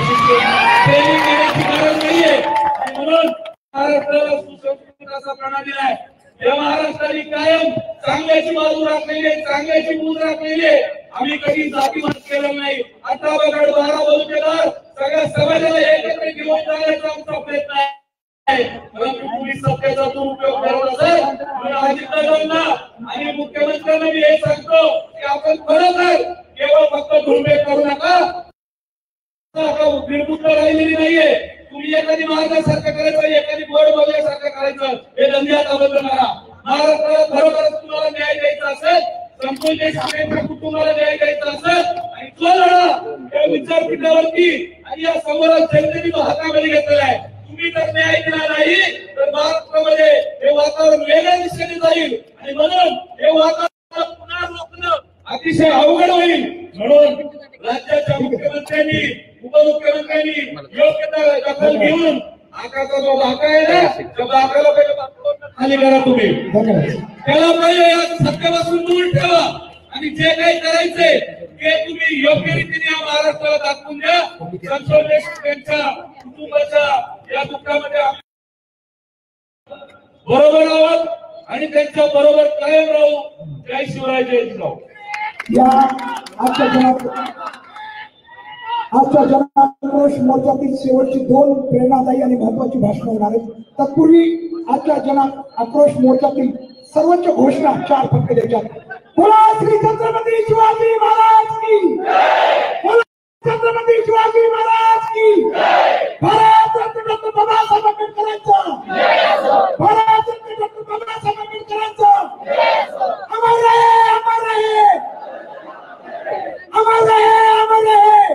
ट्रेनिंग देण्याची गरज नाहीये. म्हणून महाराष्ट्राला सुसंस्कृत असा प्रणाली आहे. या महाराष्ट्राने कायम चांगल्याची बाजू राखलेली आहे, चांगल्याची मूल राखलेली आहे. आम्ही कधी जातीवाद केला नाही. 18 वगड 12 बलुतेदार सगळ्या समाजाला एकत्र घेऊन जाण्याचा आमचा प्रयत्न आहे. परंतु तुम्ही सत्तेचा दुरुपयोग करत असेल तर अजितदादांना आणि मुख्यमंत्र्यांना मी हे सांगतो की आपण खरोखर केवळ फक्त धुंबे करू नका. निर्बुद्ध राहिलेली नाहीये. तुम्ही एखादी मार्गासारखं करायचं, एखादी बोर्ड बघल्यासारखं करायचं, हे धंदे आता बंद करा. महाराष्ट्राला खरोखरच तुम्हाला न्याय द्यायचा असेल, संतोष देशमुखांच्या कुटुंबाला न्याय द्यायचा असेल आणि तो लढा या विचारपीठावरती आणि या समोर जनतेने तो हातामध्ये घेतलेला आहे. तुम्ही जर न्याय दिला नाही तर महाराष्ट्रामध्ये हे वातावरण वेगळ्या दिशेने जाईल आणि म्हणून हे वातावरण पुन्हा रोखणं अतिशय अवघड होईल. म्हणून राज्याच्या मुख्यमंत्र्यांनी, उपमुख्यमंत्र्यांनी योग्य दखल घेऊन आकाचा जो भाका आहे ना, त्या भाकाला पहिले खाली करा. तुम्ही त्याला पहिले या सत्तेपासून दूर ठेवा आणि जे काही करायचंय ते तुम्ही योग्य रीतीने या महाराष्ट्राला दाखवून द्या. संतोष देशमुख यांच्या कुटुंबाच्या या दुःखामध्ये बरोबर आहोत आणि त्यांच्या बरोबर कायम राहू. जय शिवराय, जय जिजाऊ. या आजच्या जनाक्रोश मोर्चातील शेवटची 2 प्रेरणादायी आणि महत्वाची भाषणं होणार आहेत. तत्पूर्वी आजच्या जनाक्रोश मोर्चातील सर्वोच्च घोषणा 4 फक्त द्यायच्या. बोला श्री छत्रपती शिवाजी महाराज की, बोला छत्रपती शिवाजी महाराज की, भारत रत्न डॉक्टर बाबासाहेब आंबेडकरांचा, भारत रत्न डॉक्टर बाबासाहेब आंबेडकरांचा अमर रहे, अमर रहे, अमर रहे, अमर रहे.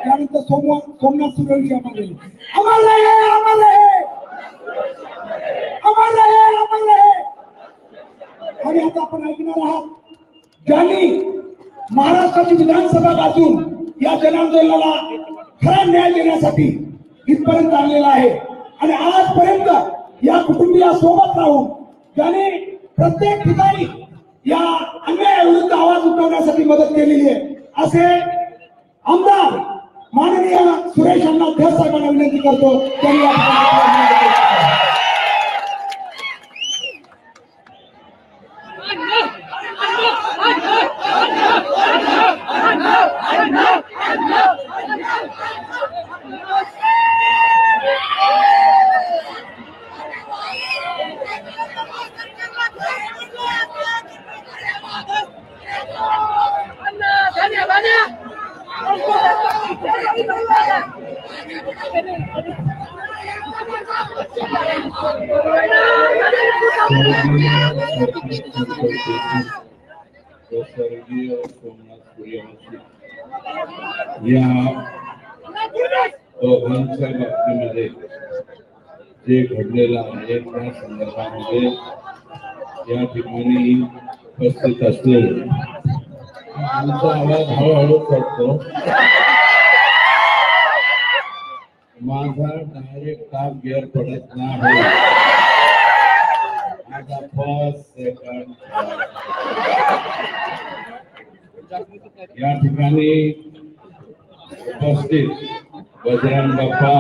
त्यानंतर सोमनाथ सुरेश अमर रहे, अमर रहे, अमर रहे, अमर रहे, अमर रहे. आणि आता आपण ऐकणार आहात ज्यांनी महाराष्ट्राची विधानसभा गाजून या जनांदोलनाला खरा न्याय देण्यासाठी इथपर्यंत आणलेला आहे आणि आजपर्यंत या कुटुंबियासोबत राहून ज्यांनी प्रत्येक ठिकाणी या अन्यायाविरुद्ध आवाज उठवण्यासाठी मदत केलेली आहे असे आमदार माननीय सुरेश अण्णा धस साहेबांना विनंती करतो त्यांनी धन्यवाद. स्वर्गीय सोमनाथ सूर्यवंशी या दोघांच्या बाबतीमध्ये जे घडलेलं आहे त्या संदर्भामध्ये या ठिकाणी उपस्थित असले आमचा आवाज हळूहळू करतो. माझा डायरेक्ट टॉप गिअर पडत नाही. माझा फर्स्ट सेकंड या ठिकाणी उपस्थित बजरंग बाप्पा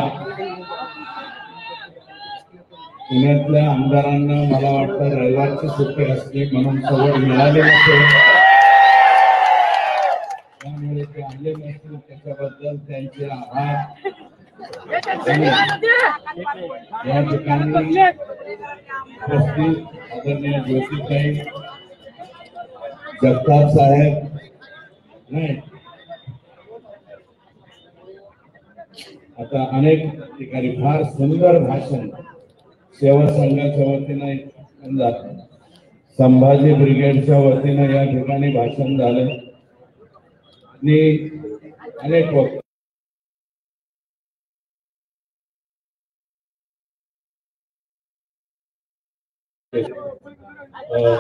पुण्यातल्या आमदारांना मला वाटतं रविवारची सुट्टी असते म्हणून सवड मिळाली नसेल, त्यामुळे ते आले नसतील. त्याच्याबद्दल त्यांचे आभार. या ठिकाणी उपस्थित आदरणीय ज्योतिताई जगताप साहेब नाही आता अनेक ठिकाणी फार सुंदर भाषण सेवा संघाच्या वतीनं संभाजी ब्रिगेडच्या वतीनं या ठिकाणी भाषण झालं आणि अनेक वक्त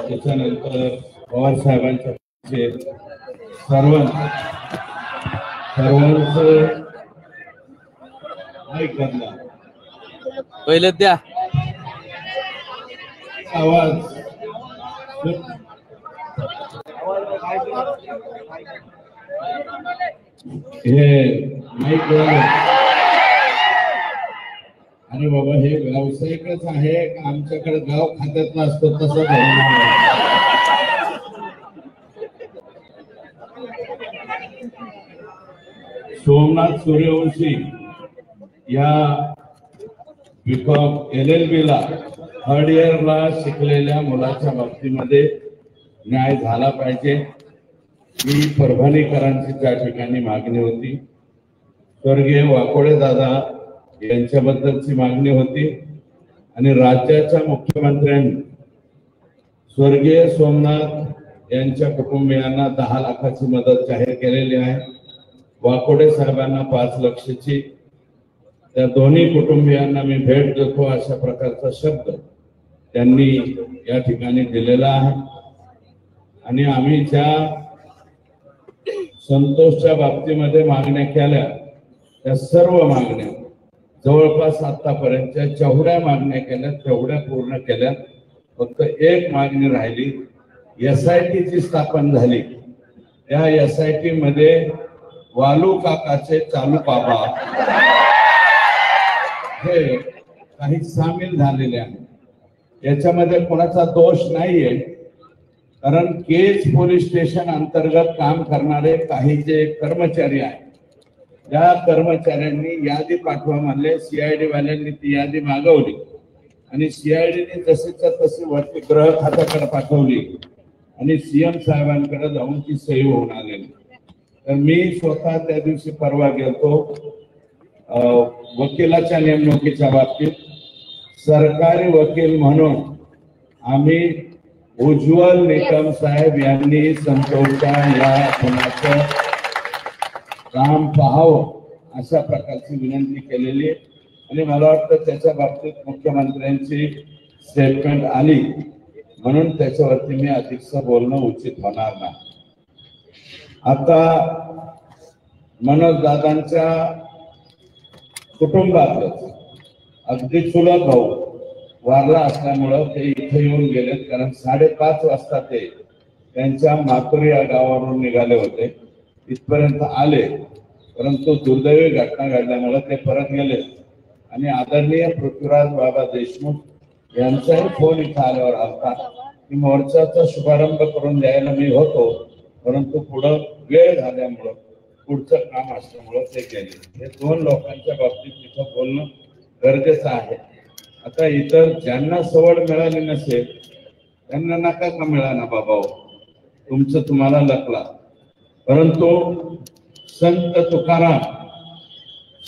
त्याच्यानंतर पवार साहेबांच्या सर्वांचं ऐकला पहिले द्या आवाज. हे माईक अरे बाबा हे व्यावसायिकच आहे का आमच्याकडे गाव खात्यात नसतो तसं. सोमनाथ सूर्यवंशी या बीकॉम LLB ला थर्ड इयरला शिकलेल्या मुलाच्या बाबतीमध्ये न्याय झाला पाहिजे ही परभणीकरांची त्या ठिकाणी मागणी होती. स्वर्गीय वाकोडे दादा यांच्याबद्दलची मागणी होती आणि राज्याच्या मुख्यमंत्र्यांनी स्वर्गीय सोमनाथ यांच्या कुटुंबियांना 10 लाखाची मदत जाहीर केलेली आहे. वाकोडे साहेबांना 5 लाखाची. त्या दोन्ही कुटुंबियांना मी भेट देतो अशा प्रकारचा शब्द त्यांनी या ठिकाणी दिलेला आहे. आणि आम्ही ज्या संतोषच्या बाबतीमध्ये मागण्या केल्या त्या सर्व मागण्या जवळपास आतापर्यंतच्या जेवढ्या मागण्या केल्या तेवढ्या पूर्ण केल्या. फक्त एक मागणी राहिली. SIT ची स्थापन झाली. त्या SIT मध्ये वालू काकाचे चालू बाबा हे काही सामील झालेले आहेत. याच्यामध्ये कोणाचा दोष नाहीये, कारण केज पोलीस स्टेशन अंतर्गत काम करणारे काही जे कर्मचारी आहेत त्या कर्मचाऱ्यांनी यादी पाठवा म्हणले. CID वाल्यांनी ती यादी मागवली आणि CIDने जशीच्या तशी वरती गृह खात्याकडे पाठवली आणि CM साहेबांकडे जाऊन ती सही होऊन आलेली. तर मी स्वतः त्या दिवशी परवा गेलो वकिलाच्या नेमणुकीच्या बाबतीत. सरकारी वकील म्हणून आम्ही उज्ज्वल निकम साहेब यांनी संतोषच्या या गुन्ह्याचं काम पाहावं अशा प्रकारची विनंती केलेली आणि मला वाटतं त्याच्या बाबतीत मुख्यमंत्र्यांची स्टेटमेंट आली म्हणून त्याच्यावरती मी अधिकचं बोलणं उचित होणार नाही. आता मनोज दादांच्या कुटुंबातलं अगदी चुलत भाऊ वारला असल्यामुळं ते इथे येऊन गेलेत, कारण 5:30 वाजता ते त्यांच्या मातुरी या गावावरून निघाले होते. इथपर्यंत आले परंतु दुर्दैवी घटना घडल्यामुळे ते परत गेले आणि आदरणीय पृथ्वीराज बाबा देशमुख यांचाही फोन इथं आल्यावर आलता की मोर्चाचा शुभारंभ करून द्यायला मी होतो, परंतु पुढं वेळ झाल्यामुळं पुढचं काम असल्यामुळं ते गेले. हे 2 लोकांच्या बाबतीत तिथं बोलणं गरजेचं आहे. आता इतर ज्यांना सवड मिळाली नसेल त्यांना नका का मिळाना बाबा, तुमचं तुम्हाला लकला. परंतु संत तुकाराम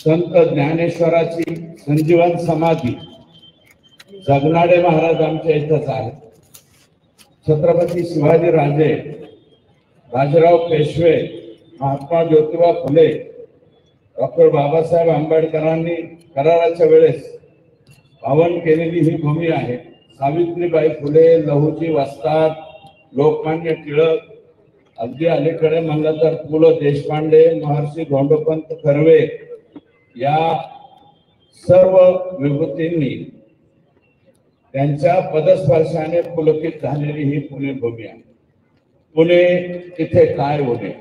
संत ज्ञानेश्वराची संजीवन समाधी जगनाडे महाराज आमच्या इथंच आहे. छत्रपती शिवाजी राजे, बाजीराव पेशवे, महात्मा ज्योतिबा फुले, डॉक्टर बाबासाहेब आंबेडकरांनी कराराच्या वेळेस पावन केलेली ही भूमी आहे. सावित्रीबाई फुले, लहुजी वस्ताद, लोकमान्य टिळक, अगदी अलीकडे म्हणलं तर पु ल देशपांडे, महर्षी धोंडोपंत कर्वे या सर्व विभूतींनी त्यांच्या पदस्पर्शाने पुलकित झालेली ही पुणे भूमी आहे. पुणे तिथे काय होणे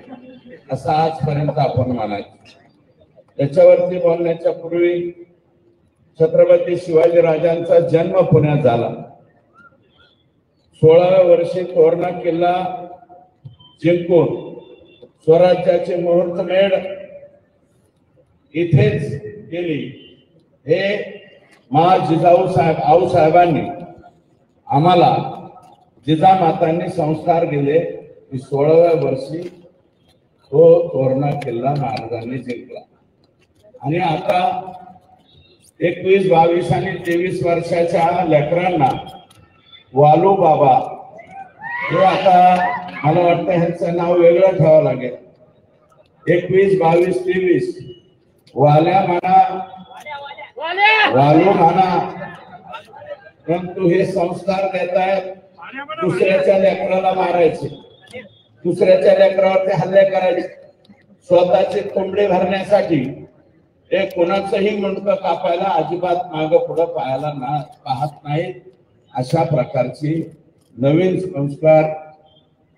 असं आजपर्यंत आपण म्हणायचं. त्याच्यावरती बोलण्याच्या पूर्वी छत्रपती शिवाजी राजांचा जन्म पुण्यात झाला. 16व्या वर्षी तोरणा किल्ला जिंकून स्वराज्याची मुहूर्तमेढ इथेच केली. हे मा जिजाऊ साहेबांनी आम्हाला जिजामातांनी संस्कार दिले की 16व्या वर्षी तो तोरणा किल्ला महाराजांनी जिंकला. आणि आता 21, 22 आणि 23 वर्षाच्या लेकरांना वालू बाबा हे आता मला वाटतं ह्यांचं नाव वेगळं ठेवावं लागेल. 21, 22, 23 वाल्या म्हणा, वालू म्हणा, परंतु हे संस्कार देत आहेत दुसऱ्याच्या लेकराला मारायचे, दुसऱ्याच्या लेकरावरती हल्ले करायचे, स्वतःचे कोंबडे भरण्यासाठी हे कोणाचंही मुंडकं कापायला अजिबात मागं पुढं पाहत नाहीत. अशा प्रकारची नवीन संस्कार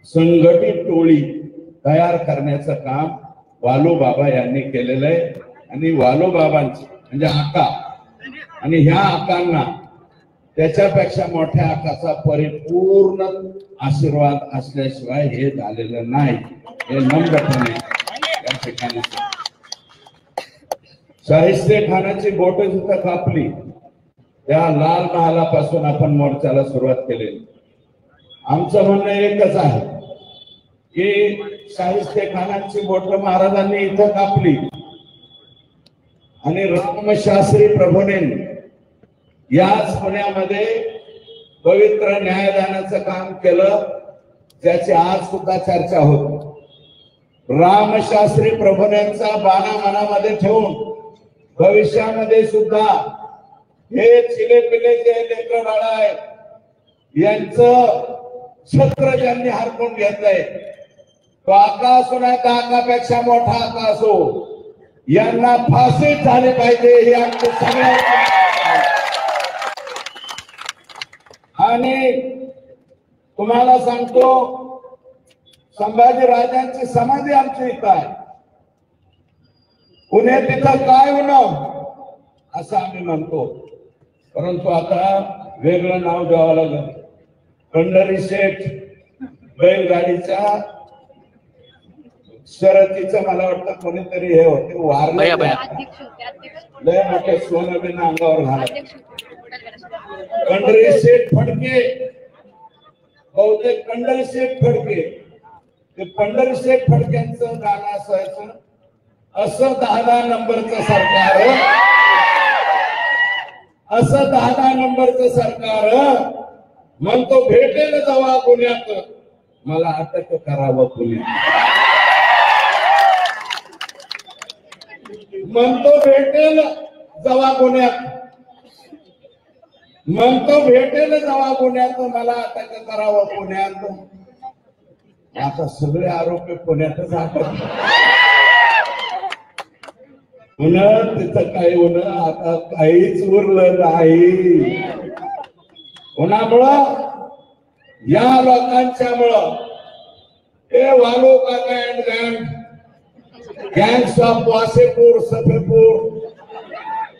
संघटित टोळी तयार करण्याचं काम वालू बाबा यांनी केलेलं आहे. आणि वालू बाबांची म्हणजे आका आणि ह्या आकांना त्याच्यापेक्षा मोठ्या आकाचा परिपूर्ण आशीर्वाद असल्याशिवाय हे झालेलं नाही. हे नम्रपणे या ठिकाणी शाहिस्ते खानाची बोट जिथं कापली त्या लाल महालापासून आपण मोर्चाला सुरुवात केली. आमचं म्हणणं एकच आहे की शाहिस्ते खानाची बोट महाराजांनी इथं कापली आणि रामशास्त्री प्रभूने याच पुण्यामध्ये पवित्र न्यायदानाचं काम केलं, ज्याची आज सुद्धा चर्चा होती. रामशास्त्री प्रभूंचा बाणा मनामध्ये ठेवून भविष्यामध्ये सुद्धा हे चिले पिले जे लेकर बाळ आहेत यांचं छत्र ज्यांनी हरपून घेतलंय, तो आका असो नाही तर आकापेक्षा मोठा आका असो, यांना फाशी झाली पाहिजे हे आमचं सगळ्यांचं. आणि तुम्हाला सांगतो संभाजी राजांची समाधी आमची इथं आहे. पुणे तिथं काय होणं असं आम्ही म्हणतो, परंतु आता वेगळं नाव द्यावं लागलं. पंढरी शेठ बैलगाडीच्या शर्यतीचं मला वाटतं कोणीतरी हे होते वारले, लय मोठे सोनं बिन अंगावर घालत. पंढरी शेठ फडके, बहुतेक पंढरी शेठ फडके, ते पंढरी शेठ फडक्यांचं गाणं असायचं, असं 10 नंबरचं सरकार, असं 10 नंबरचं सरकार म्हणतो भेटेल जावा पुण्यात, मला अटक करावं पुण्यात. म्हणतो भेटेल जावा पुण्यात, म्हणतो भेटेल जावा पुण्यात, मला अटक करावं पुण्यात. आता सगळे आरोपी पुण्यातच आटक. पुन्हा तिथं काय होणं आता काहीच उरलं नाही. कोणामुळं? या लोकांच्यामुळं. हे वालू काका अँड गँग, gangs of Wasseypur, Safepur,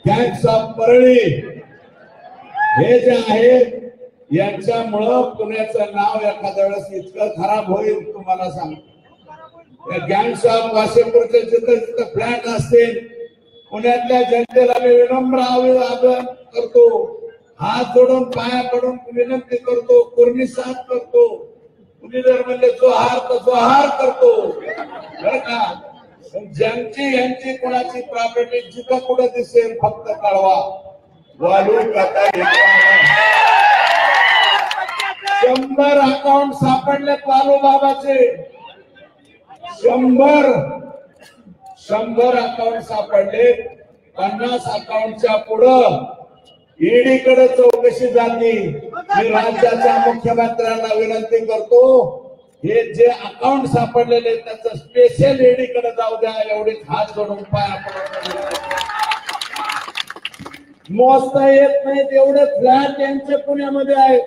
gangs of Parli, हे जे आहे यांच्यामुळं पुण्याचं नाव एखाद्या वेळेस इतकं खराब होईल तुम्हाला सांगतो. गँग्स ऑफ वासेपूरचे जिथं जिथं फ्लॅट असतील, पुण्यातल्या जनतेला मी विनम्र आवाहन करतो, हात जोडून पाया पडून विनंती करतो, कुर्मी साथ करतो. कुणी जर म्हणले जोहार तर जोहार करतो बरं का. ज्यांची यांची कोणाची प्रॉपर्टी जिथं कुठं दिसेल फक्त कळवा. वालू कथा 100 अकाउंट सापडलेत वालू बाबाचे. 100 अकाउंट सापडले. 50 अकाउंटच्या पुढं ईडीकडे चौकशी झाली. मी राज्याच्या मुख्यमंत्र्यांना विनंती करतो, हे जे अकाउंट सापडलेले त्याचं स्पेशल ईडीकडे जाऊ द्या. एवढीच हात जोडून पाया पडून. मोजता येत नाहीत एवढे फ्लॅट यांचे पुण्यामध्ये आहेत.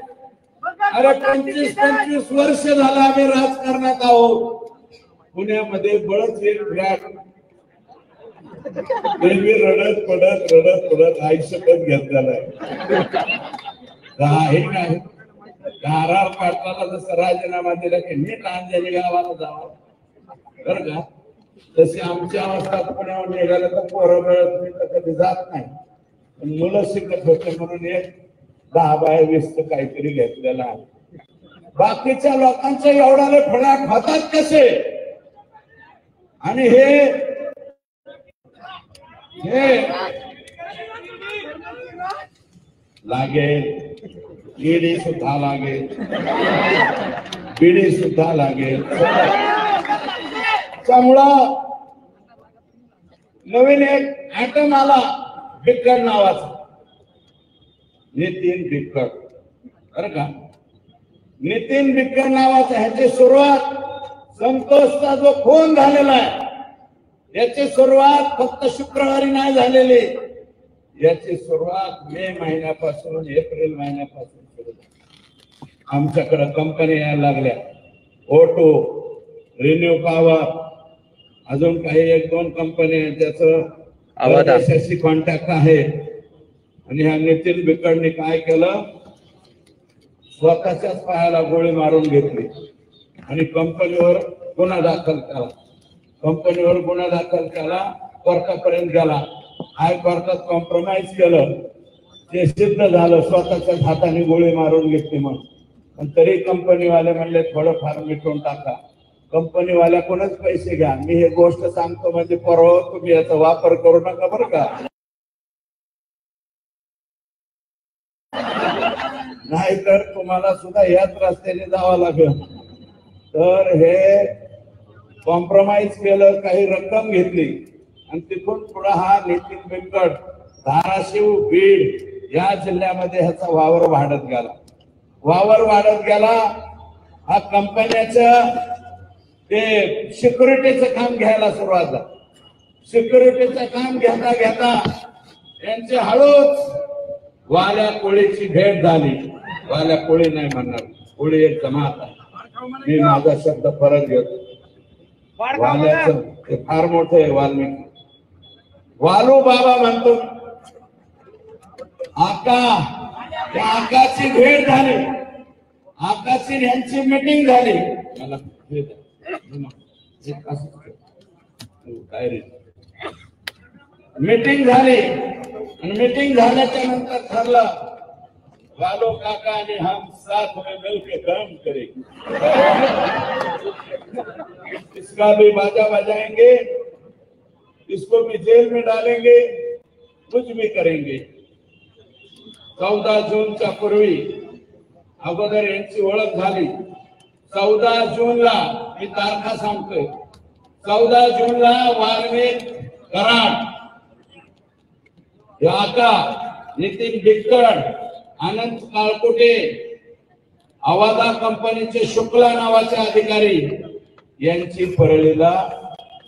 अरे 25-25 वर्ष झालं आम्ही राजकारणात आहोत. पुण्यामध्ये बळच एक फ्लॅट रडत पडत आयुष्यभर घेतलेला आहे. काय धारार पाटलाला जसं राजीनामा दिला की नीट अंजनी गावाला जावं बरं का, तशी आमची अवस्था पुण्यावर निघालं तर पोरं मिळत नाही तर कधी जात नाही. मुलं शिकत होते म्हणून एक 10 बाय 20 काहीतरी घेतलेला आहे. बाकीच्या लोकांच्या एवढ्याला फळाट होतात कसे? आणि हे लागेल, ईडी सुद्धा लागेल, बीडी सुद्धा लागेल. त्यामुळं नवीन एक ऍटम आला बिक्कड नावाचा, नितीन बिक्कड बरं का. नितीन बिक्कड नावाचा ह्याची सुरुवात संतोषचा जो खून झालेला आहे याची सुरुवात फक्त शुक्रवारी नाही झालेली. याची सुरुवात मे महिन्यापासून एप्रिल महिन्यापासून सुरू झाली. आमच्याकडे कंपनी यायला लागल्या. ओटो, रिन्यू पॉवर, अजून काही 1-2 कंपनी आहेत ज्याचं देशाशी कॉन्टॅक्ट आहे. आणि ह्या नितीन बिक्कडने काय केलं, स्वतःच्याच पायाला गोळी मारून घेतली आणि कंपनीवर गुन्हा दाखल केला. कोर्टापर्यंत गेला. हायकोर्टात कॉम्प्रोमाइज केलं, ते सिद्ध झालं स्वतःच्याच हाताने गोळी मारून घेतली म्हणून. पण तरी कंपनीवाले म्हणले थोडंफार मिटवून टाका. कंपनीवाल्याकडूनच पैसे घ्या. मी हे गोष्ट सांगतो म्हणजे परवा तुम्ही याचा वापर करू नका बरं का. नाहीतर तुम्हाला सुद्धा याच रस्त्याने जावं लागेल. तर हे कॉम्प्रोमाइज केलं, काही रक्कम घेतली आणि तिथून पुढे हा नितीन बिक्कड धाराशिव, बीड या जिल्ह्यामध्ये ह्याचा वावर वाढत गेला. हा कंपन्याचं ते सिक्युरिटीचं काम घ्यायला सुरुवात झाली. सिक्युरिटीचं काम घेता घेता यांची हळूच वाल्या कोळीची भेट झाली. वाल्या कोळी नाही म्हणणार, कोळी एक जमात आहे. मी माझा शब्द परत घेतो. वाल्याचं ते फार मोठं आहे. वाल्मिकी वालू बाबा म्हणतो आका. त्या आकाची भेट झाली. आकाची यांची मीटिंग झाली. मला मीटिंग झाली आणि मीटिंग झाल्याच्या नंतर ठरलं वालो काका आणि हम साथ में मिलकर काम करेंगे. इसका भी बाजा बजाएंगे, इसको भी जेल में डालेंगे, कुछ भी करेंगे. 14 जूनच्या पूर्वी अगोदर यांची ओळख झाली. 14 जूनला मी तारखा सांगतोय. 14 जूनला वाल्मिक कराड, आका, नितीन बिक्कड, आनंद काळकुटे, आवादा कंपनीचे शुक्ला नावाचे अधिकारी यांची परळीला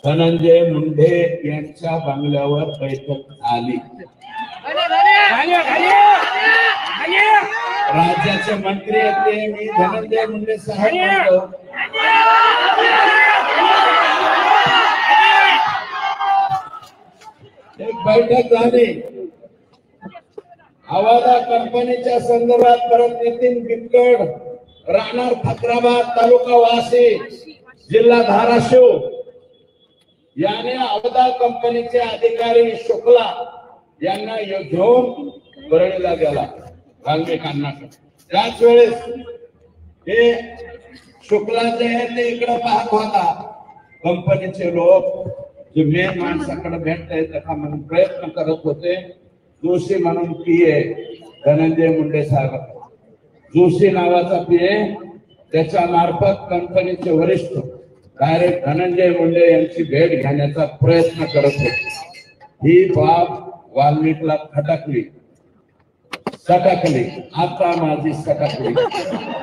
धनंजय मुंडे यांच्या बंगल्यावर बैठक झाली. राज्याचे मंत्री येते, मी धनंजय मुंडे साहेब म्हणतो. एक बैठक झाली. आवादा कंपनीच्या संदर्भात परत नितीन बिक्कड, राहणार फकराबाद, तालुका वाशी, जिल्हा धाराशिव याने आवादा कंपनीचे अधिकारी शुक्ला यांना घेऊन परळीला गेला वाल्मिकांना. त्याच वेळेस हे शुक्ला जे आहे ते इकडे पाहत होता. कंपनीचे लोक जे मेन माणसाकडे भेटता येतं का म्हणून प्रयत्न करत होते. जोशी म्हणून पीए धनंजय मुंडे साहेब, जोशी नावाचा पीए, त्याच्या मार्फत कंपनीचे वरिष्ठ डायरेक्ट धनंजय मुंडे यांची भेट घेण्याचा प्रयत्न करत होते. ही बाब वाल्मिकला खटकली, सटकली, आता माझी सटकली.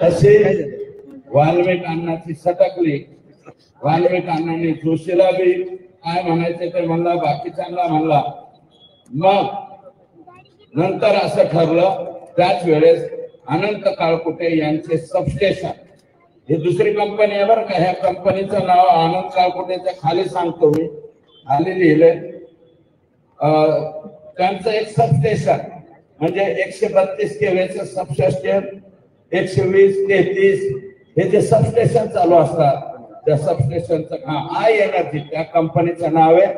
तशी वाल्मिक अण्णाची सटकली. वाल्मिक अण्णांनी जोशीला बी काय म्हणायचे ते म्हणला, बाकीच्यांना म्हणला. मग नंतर असं ठरलं, त्याच वेळेस अनंत काळकुटे यांचे सबस्टेशन, ही दुसरी कंपनी आहे बरं का, ह्या कंपनीचं नाव अनंत काळकुटेच्या खाली सांगतो मी, खाली लिहिले. त्यांचं एक सबस्टेशन म्हणजे 132 केव्हीचं सबस्टेशन, 120, 33 हे जे सबस्टेशन चालू असतात, त्या सबस्टेशनचं आय एनर्जी, त्या कंपनीचं नाव आहे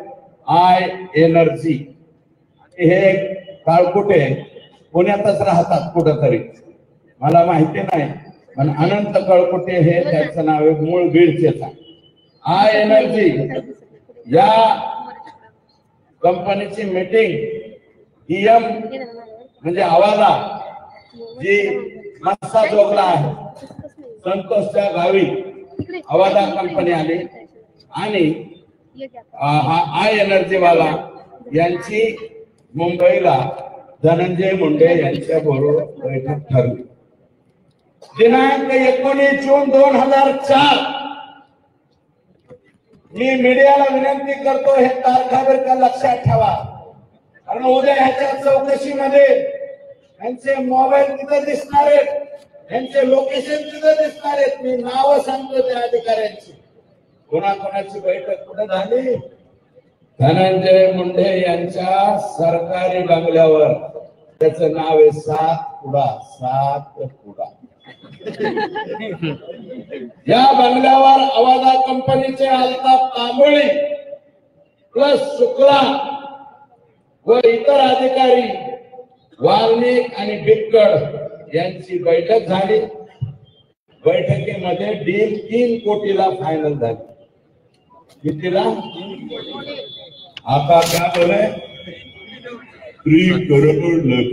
आय एनर्जी. हे काळकुटे पुण्यातच राहतात कुठंतरी, मला माहिती नाही, पण अनंत काळकुटे हे त्याचं नाव आहे, मूळ बीडचेच. आय एनर्जी या कंपनीची मीटिंग ईएम म्हणजे आवाजा जी मस्सा जोगला आहे, संतोषच्या गावी आवाजा कंपनी आली आणि हा आय एनर्जी वाला यांची मुंबईला धनंजय मुंडे यांच्या बरोबर बैठक ठरली. दिनांक 19 जून 2004. मी मीडियाला विनंती करतो, हे तारखावर का लक्षात ठेवा, कारण उद्या ह्याच्या चौकशीमध्ये यांचे मोबाईल तिथे दिसणार आहेत, यांचे लोकेशन तिथे दिसणार आहेत. मी नाव सांगतो त्या अधिकाऱ्यांची. कोणाकोणाची बैठक कुठे झाली? धनंजय मुंडे यांच्या सरकारी बंगल्यावर. त्याचं नाव आहे सातपुडा. सातपुडा या बंगल्यावर आवाजा कंपनीचे अल्ताफ तांबोळी प्लस शुक्ला व इतर अधिकारी, वाल्मिक आणि बिक्कड यांची बैठक झाली. बैठकीमध्ये डील 3 कोटीला फायनल झाली. कितीला? आता क्या बोले? 3 करोड लग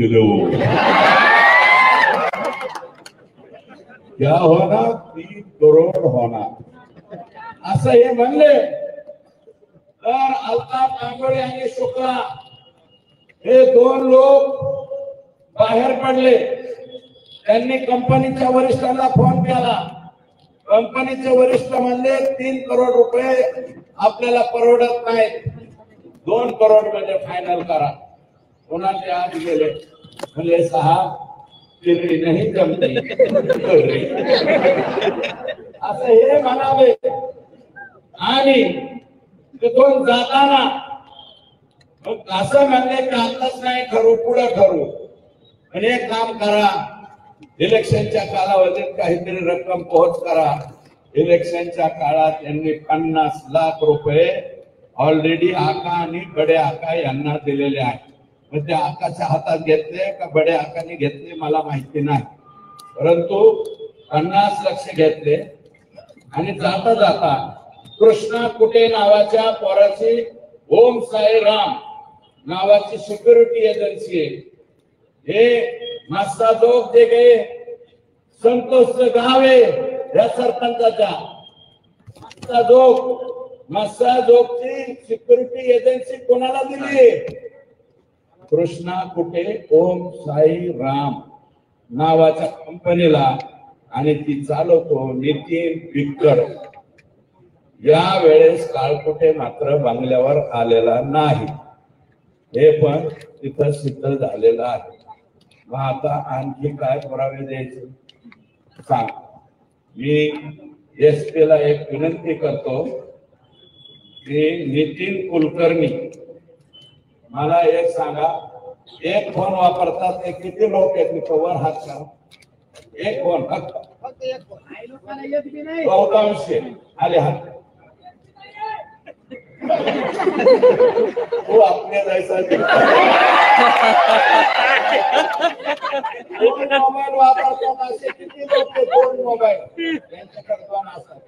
क्या होना? 3 करोड होणार असं हे म्हणले. तर अल्ताफ तांबोळी आणि शुक्ला हे 2 लोक बाहेर पडले. त्यांनी कंपनीच्या वरिष्ठांना फोन केला. कंपनीचे वरिष्ठ म्हणले 3 करोड रुपये आपल्याला परवडत नाहीत, 2 करोड मध्ये फायनल करा. कोणाचे आज गेले, म्हणले साहेब फिर नाही जमते असं हे म्हणाले. आणि तिथून जाताना असं म्हणले की आताच नाही ठरू, पुढे ठरू. आणि एक काम करा, इलेक्शनच्या कालावधीत काहीतरी रक्कम पोहोच करा. इलेक्शनच्या काळात यांनी 50 लाख रुपये ऑलरेडी आका आणि बडे आका यांना दिलेले आहेत. मग ते आकाच्या हातात घेतले का बडे आकाने घेतले मला माहिती नाही, परंतु 50 लाख घेतले. आणि जाता जाता कृष्णा कुटे नावाच्या पोराची ओम साई राम नावाची सिक्युरिटी एजन्सी आहे. हे मस्सा जोग जे गे संतोष गावे या सरपंचाच्या मस्सा जोगची सिक्युरिटी एजन्सी कोणाला दिली? कृष्णा कुटे ओम साई राम नावाच्या कंपनीला. आणि ती चालवतो नितीन बिक्कड. या वेळेस काळकुटे मात्र बंगल्यावर आलेला नाही, हे पण तिथं सिद्ध झालेलं आहे. मग आता आणखी काय पुरावे द्यायचे सांग. मी एसपी ला एक विनंती करतो की नितीन कुलकर्णी मला एक सांगा, एक फोन वापरतात ते किती लोक आहेत? तिथं वर हात करा. एक फोन फक्त, बहुतांश आले हात. तू आपल्या जायचा दोन मोबाईल वापरतात असे किती लोक दोन मोबाईल त्यांच्याकडे दोन असतात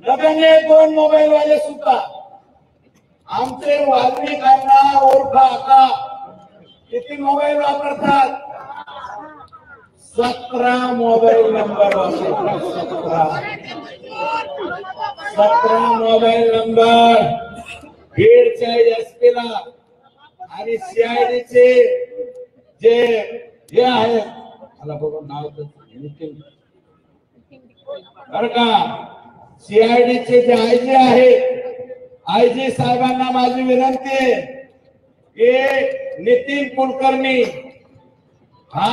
नव्याने दोन मोबाईल वाले सुद्धा आमचे वाल्मिकांना ओळखा का किती मोबाईल वापरतात 17 मोबाईल नंबर वापरतात 17 मोबाईल नंबर बीडच्या एसपीला आणि सीआयडीचे जे हे आहेत मला बघून नाव बरं का सीआयडीचे जे आयजी आहेत आयजी साहेबांना माझी विनंती आहे की नितीन कुलकर्णी हा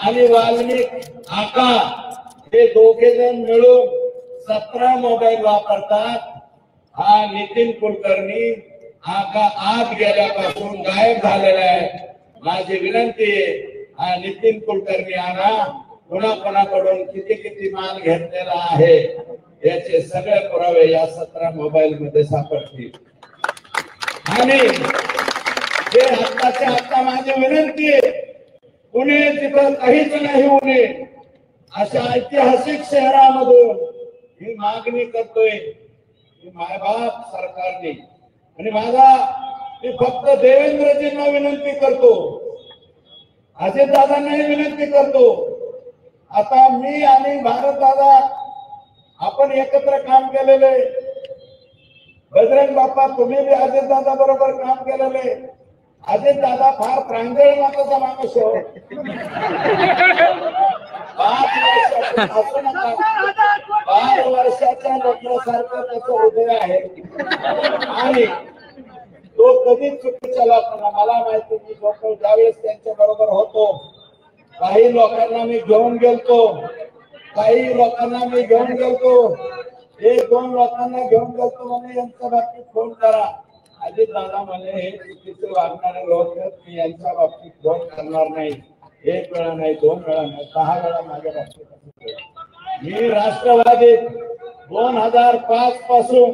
आणि वाल्मिक आका हे दोघे जण मिळून 17 मोबाईल वापरतात. हा नितीन कुलकर्णी आका आत गेल्यापासून गायब झालेला आहे. माझी विनंती आहे हा नितीन कुलकर्णी आणा कोणाकोणाकडून किती किती माल घेतलेला आहे याचे सगळे पुरावे या 17 मोबाईल मध्ये सापडतील. आणि हे आत्ताच्या आत्ता माझी विनंती आहे पुणे तिथं काहीच नाही होणे अशा ऐतिहासिक शहरामधून ही मागणी करतोय मायबाप सरकारने. आणि मी फक्त देवेंद्रजींना विनंती करतो अजितदादांनाही विनंती करतो. आता मी आणि भारतदादा आपण एकत्र काम केलेले बजरंग बाप्पा तुम्ही बी अजितदादा बरोबर काम केलेले. अजितदादा फार प्रांजळ माताचा माणूस हो 5 वर्षाच्या लोकांसारखं त्याचं हृदय आहे आणि तो कधीच चुकीचा लागतो. मला माहिती की लोक ज्यावेळेस त्यांच्या बरोबर होतो काही लोकांना मी घेऊन गेलतो एक दोन लोकांना घेऊन गेलतो म्हणे यांच्या बाबतीत फोन करा. अजित दादा म्हणे हे चुकीचे वागणारे लोक मी यांच्या बाबतीत फोन करणार नाही. 1 वेळा नाही 2 वेळा नाही 10 वेळा माझ्या बाबतीत मी राष्ट्रवादीत 2005 पासून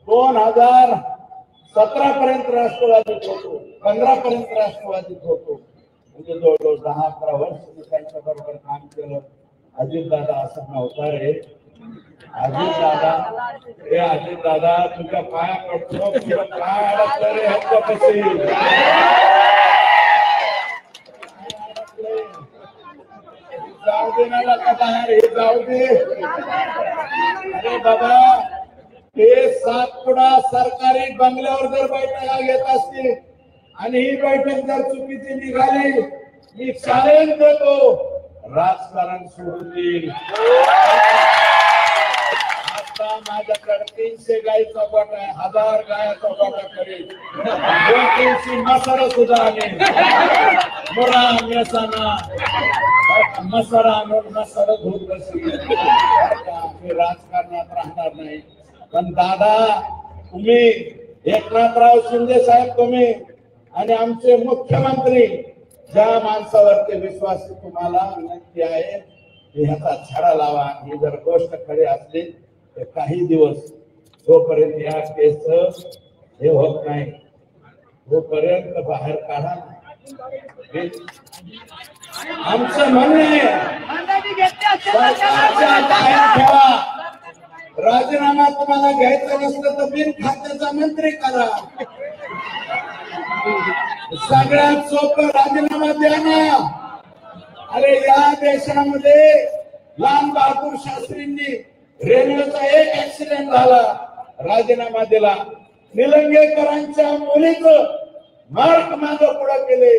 2017 पर्यंत राष्ट्रवादीत होतो 15 पर्यंत राष्ट्रवादीत होतो. म्हणजे जवळजवळ 10-11 वर्ष मी त्यांच्या बरोबर काम केलं. अजितदादा असं नव्हता रे. अजितदादा तुझ्या पाया पडतो तुझ्या पाय अडकलं रे ह्याच्यापाशी. जाऊ दे ना का बाहेर हे जाऊ दे. अरे बाबा हे सातपुडा सरकारी बंगल्यावर जर बैठका घेत असतील आणि ही बैठक जर चुकीची निघाली मी चॅलेंज देतो राजकारण सोडून देईल. आता माझ्याकडे 300 गायीचा गोठा आहे 1000 गायाचा गोठा करेल 200 मसर सुद्धा आणेल मुरा मेसाना मसर आणून मसर धूत बसेल. मी राजकारणात राहणार नाही. पण दादा तुम्ही एकनाथराव शिंदे साहेब तुम्ही आणि आमचे मुख्यमंत्री ज्या माणसावरती विश्वास तुम्हाला विनंती आहे ह्याचा छडा लावा. ही जर गोष्ट खरी असली तर काही दिवस जोपर्यंत या केस हे होत नाही तोपर्यंत बाहेर काढा. आमचं म्हणणं आहे सरकारच्या बाहेर ठेवा. राजीनामा तुम्हाला घ्यायचा नसलं तर बिन खात्याचा मंत्री करा. सगळ्यात सोपं राजीनामा द्या ना. अरे या देशामध्ये लाल बहादूर शास्त्रींनी रेल्वेचा एक ऍक्सिडेंट झाला राजीनामा दिला. निलंगेकरांच्या मुलीचं मार्क मागं पुढे केले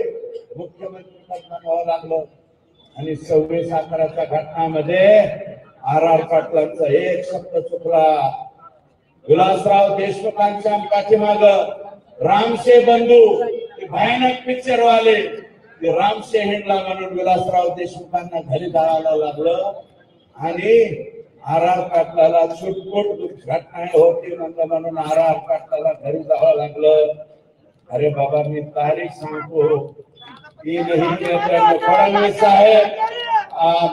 मुख्यमंत्री पद लागलं. आणि 26/11च्या घटनामध्ये RR पाटलांचा एक शब्द चुकला. विलासराव देशमुखांच्या पाठीमाग रामशे बंधू भयानक पिक्चर वाले रामशे हिंडला म्हणून विलासराव देशमुखांना घरी जायला लागलं आणि RR पाटलाला छुटपुट घटना होती म्हणून RR पाटलाला घरी जावं लागलं. अरे बाबा मी तारीख सांगतो 3 फडणवीस साहेब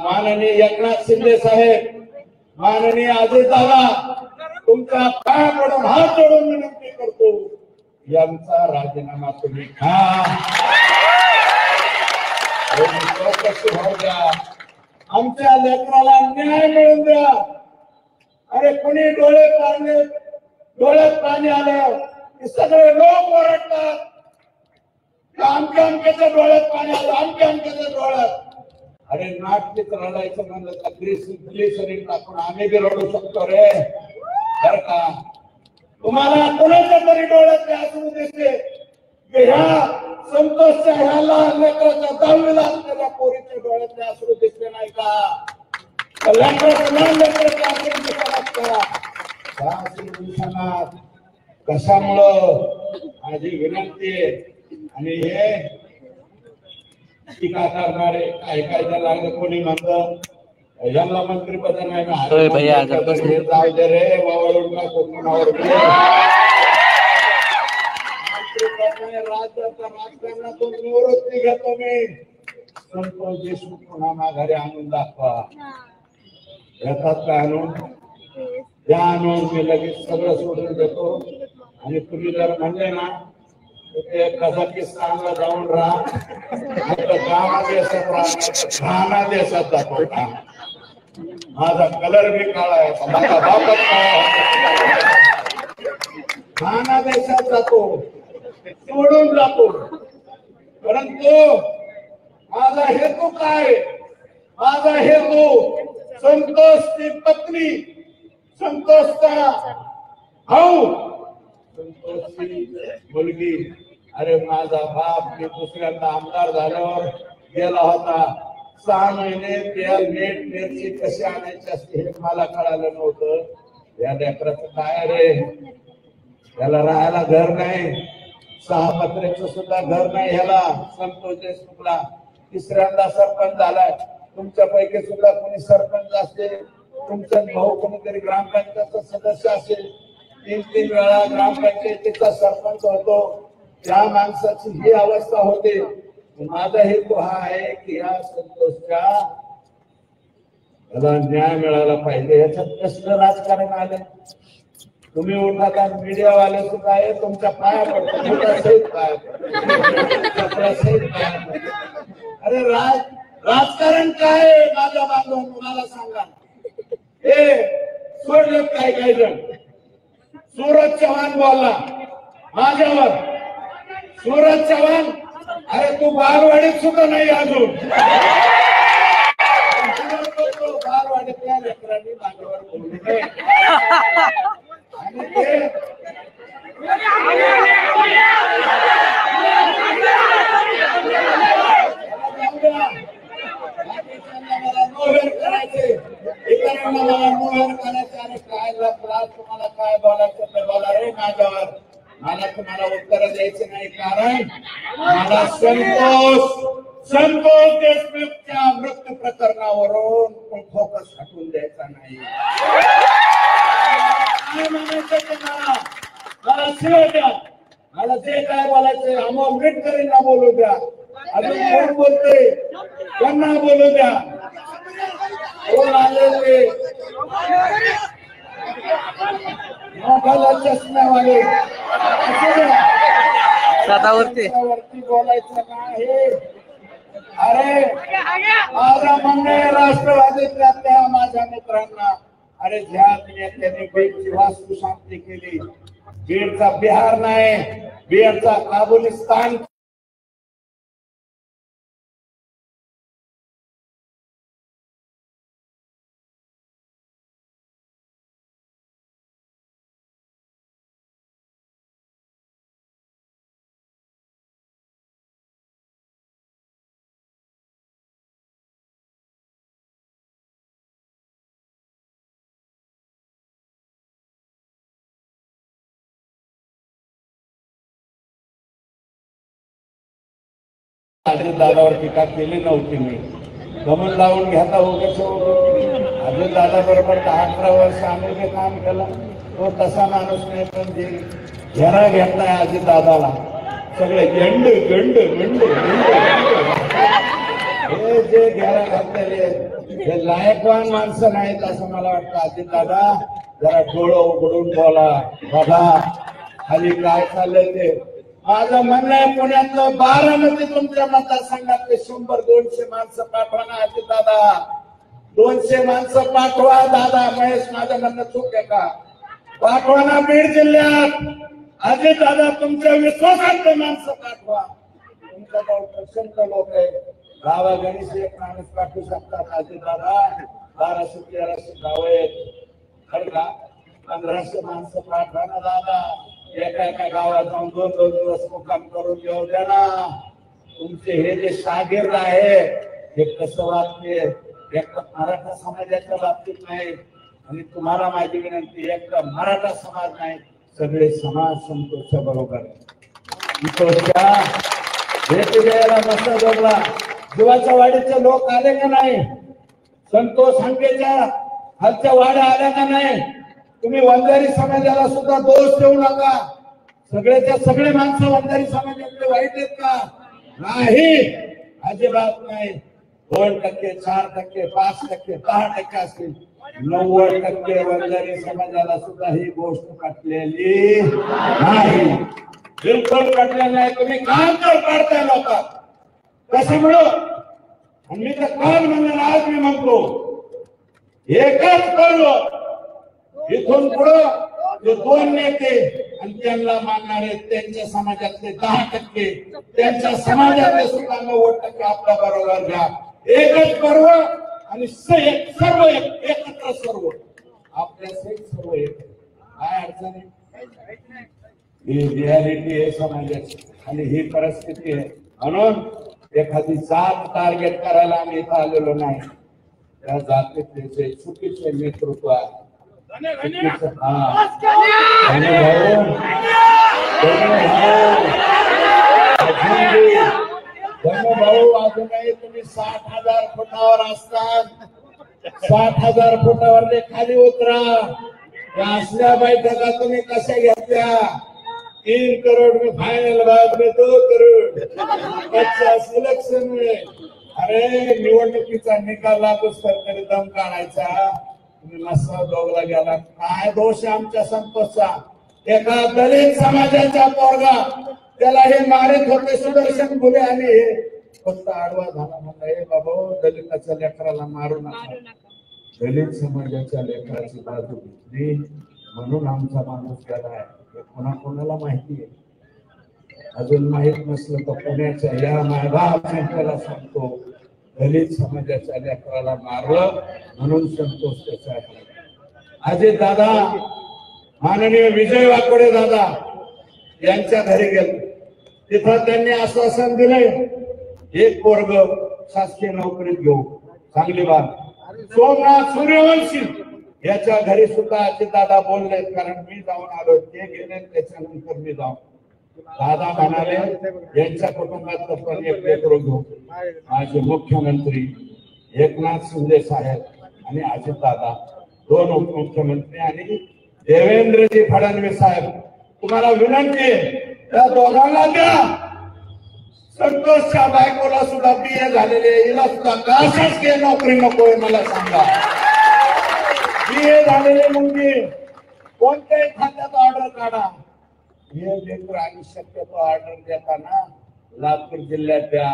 माननीय एकनाथ शिंदे साहेब माननीय अजितदादा तुमचा पाय पडून हात जोडून विनंती करतो, यांचा राजीनामा तुम्ही घ्या, चौकशी होऊ द्या, आमच्या लेकराला न्याय मिळून द्या. अरे कोणी डोळ्यात पाणी आलं की सगळे लोक ओरडतात, आमच्या अमक्याच्या डोळ्यात पाणी आलं, आमच्या अमक्याच्या डोळ्यात. अरे नाटकीच रडायचं म्हणलं तर ग्लिसरीन टाकून आम्ही बी रडू शकतो रे. बर का तुम्हाला कोणाच्या तरी डोळ्यात असून दिसते की ह्या संतोषच्या ह्या लहान लेकराच्या 10वीला असलेल्या पोरीच्या डोळ्यातले अश्रू दिसले नाही का? लहान लेकराचे अश्रू दिसतात का? कशामुळं माझी विनंती आहे. आणि हे टीका करणारे काय काय लागलं, कोणी म्हणतं यांना मंत्रीपद नाही, जाऊ दे रे वावळून कोकणावर राज्याच्या राजकारणातून निवृत्ती घेतो मी. संतोष देशमुख पुन्हा माघारी आणून दाखवा. घेतात का आणून? त्या आणून मी लगेच सगळं सोडून देतो. आणि तुम्ही जर म्हणले ना ते कझाकिस्तानला जाऊन राहा, गाणा देशात राहा, देशात जातो. माझा कलर बी काळा आहे, माझा बापच काळा, गाणा देशात जातो, सोडून जातो. परंतु माझा हेतू काय? माझा हेतू संतोषची पत्नी, संतोषचा भाऊ, संतोषची मुलगी. अरे माझा बाप मी दुसऱ्यांदा आमदार झाल्यावर गेला होता, 6 महिने तेल मीठ मिरची कशी आणायची असते हे मला कळालं नव्हतं. या लेकराचं काय रे, याला राहायला घर नाही, 6 पत्र्याचं सुद्धा घर नाही ह्याला. संतोष देशमुखला 3ऱ्यांदा सरपंच झालाय. तुमच्यापैकी सुद्धा कोणी सरपंच असेल, तुमचा भाऊ कोणीतरी ग्रामपंचायतचा सदस्य असेल, 3-3 वेळा ग्रामपंचायतीचा सरपंच होतो. त्या माणसाची ही अवस्था होते. माझा हेतू हा आहे की या संतोषच्या याला न्याय मिळाला पाहिजे. याच्यात कसलं राजकारण आलं? तुम्ही उठता, मीडियावाले सुद्धा आहे, तुमच्या पाया पडतो, अरे राजकारण काय माझ्या बांधवांनो मला सांगा. हे सोडले काय काही जण. सूरज चव्हाण बोलला माझ्यावर. सूरज चव्हाण, अरे तू बालवाडीत सुद्धा नाही अजून. बालवाडीतल्या लेकरांनी माझ्यावर बोलू नये. आणि ते मला नोवेल करायचे, इतरांना मला नोवेल करायचे. आणि काय तुम्हाला काय बोलायचं ते बोला रे माझ्यावर. मला तुम्हाला उत्तर द्यायचे नाही, कारण मला संतोष देशमुखच्या मृत्यू प्रकरणावरून फोकस हटवून द्यायचा नाही. काय म्हणायचं ते मला शिवाय द्या. मला जे काय बोलायचं अमोल मिटकरींना बोलू द्या, अजून कोण बोलते त्यांना बोलू द्या. कोण आलेले चष्म्यावाले वरती बोलायचं नाही. अरे माझा म्हणणे राष्ट्रवादीतल्या त्या माझ्या मित्रांना, अरे ज्या नेत्याने बीडची वास्तू शांती केली, बीडचा बिहार नाही, बीडचा काबुलिस्तान दादावर टीका केली नव्हती. मी गमन लावून घेता अजून दादा बरोबर 11 वर्ष आम्ही जे काम केलं तो तसा माणूस नाही. पण जे घेरा घेतलाय अजित दादाला सगळे गंड गंड गंड हे जे घेरा घातलेले हे लायकवान माणसं नाहीत असं मला वाटतं. अजित दादा जरा डोळं उघडून बोला बघा खाली काय चाललंय ते. माझं म्हणणं आहे पुण्यातलं बारामती तुमच्या मतदारसंघातले 100-200 माणसं पाठवा ना अजित दादा. 200 माणसं पाठवा दादा. महेश माझं म्हणणं चूक आहे का? पाठवा ना बीड जिल्ह्यात. अजित दादा तुमच्या विश्वासातले माणसं पाठवा. तुमच्या गाव प्रचंड लोक आहे. गावागणीस एक माणूस पाठवू शकतात अजित दादा. 1200-1300 गाव आहेत खरं का? 1500 माणसं पाठवा ना दादा. एका गावात जाऊन 2-2 दिवस मुक्काम करून येऊ द्या ना. तुमचे हे जे शागिर्द आहे हे कसं वागते एक मराठा समाजाच्या बाबतीत नाही. आणि तुम्हाला माझी विनंती एक मराठा समाज नाही सगळे समाज संतोषच्या बरोबर संतोषच्या भेटी द्यायला मस्त जोडला. जीवाच्या वाडीचे लोक आले का नाही? संतोष हांकेच्या खालच्या वाड्या आल्या का नाही? तुम्ही वंजारी समाजाला सुद्धा दोष देऊ नका. सगळ्याच्या सगळे माणसं वंजारी समाजातले वाईट आहेत का? नाही, अजिबात नाही. 2%, 4%, 5%, 10% असतील. 90% वंजारी समाजाला सुद्धा ही गोष्ट पटलेली नाही. बिलकुल पटलेली नाही. तुम्ही काम तर काढताय लोकात कशामुळं? मी तर काल म्हणून आज मी म्हणतो एकच कळलं इथून पुढं जे 2 नेते आणि त्यांना मानणारे त्यांच्या समाजातले 10%, त्यांच्या समाजातले सुद्धा 90% आपल्या बरोबर घ्या. एकच पर्व आणि सर्व एकत्र सर्व आपल्या सर्व एक. काय अडचण आहे? ही रियालिटी आहे समाजाची आणि ही परिस्थिती आहे. म्हणून एखादी जात टार्गेट करायला आम्ही इथं आलेलो नाही. त्या जातीतले जे चुकीचे नेतृत्व आहे भाऊ अजूनही तुम्ही 60,000 फुटावर असतात. 60,000 फुटावर खाली उतरा. या असल्या बैठका तुम्ही कशा घेतल्या? 3 करोड में फाइनल बाद में 2 करोड. अच्छा सिलेक्शन में. अरे निवडणुकीचा निकाल लागूच तरी दम काढायचा. तुम्ही मस्त दोघला गेला. काय दोष आमच्या संतोषचा? एका दलित समाजाचा पोरगा त्याला हे मारित होते सुदर्शन फुले आणि हे फक्त आडवा झाला. म्हणला हे बाबा दलिताच्या लेकराला मारू नका. दलित समाजाच्या लेकराची बाजू घेतली म्हणून आमचा माणूस गेला. कोणाकोणाला माहिती आहे? अजून माहित नसलं तर पुण्याच्या या मायबापाला सांगतो दलित समाजाच्या लेकराला मारलं म्हणून संतोष त्याचा. अजित दादा माननीय विजय वाकोडे दादा यांच्या घरी गेलो. तिथं त्यांनी आश्वासन दिलंय एक पोरग शासकीय नोकरीत घेऊ. चांगली बात. सोमनाथ सूर्यवंशी याच्या घरी सुद्धा अजित दादा बोलले. कारण मी जाऊन आलो. ते गेले त्याच्यानंतर मी जाऊन. दादा म्हणाले यांच्या कुटुंबात पण एक लेकरू घेऊ. माझे मुख्यमंत्री एकनाथ शिंदे साहेब आणि अजित दादा 2 उपमुख्यमंत्री आणि देवेंद्रजी फडणवीस साहेब तुम्हाला विनंती आहे त्या दोघांना द्या. संतोषच्या बायकोला सुद्धा BA झालेले हिला सुद्धा का शासकीय नोकरी नकोय मला सांगा. BA झालेले मुलगी कोणत्याही खात्यात ऑर्डर काढा. हे लेकर आणि शक्यतो ऑर्डर देताना लातूर जिल्ह्यात द्या.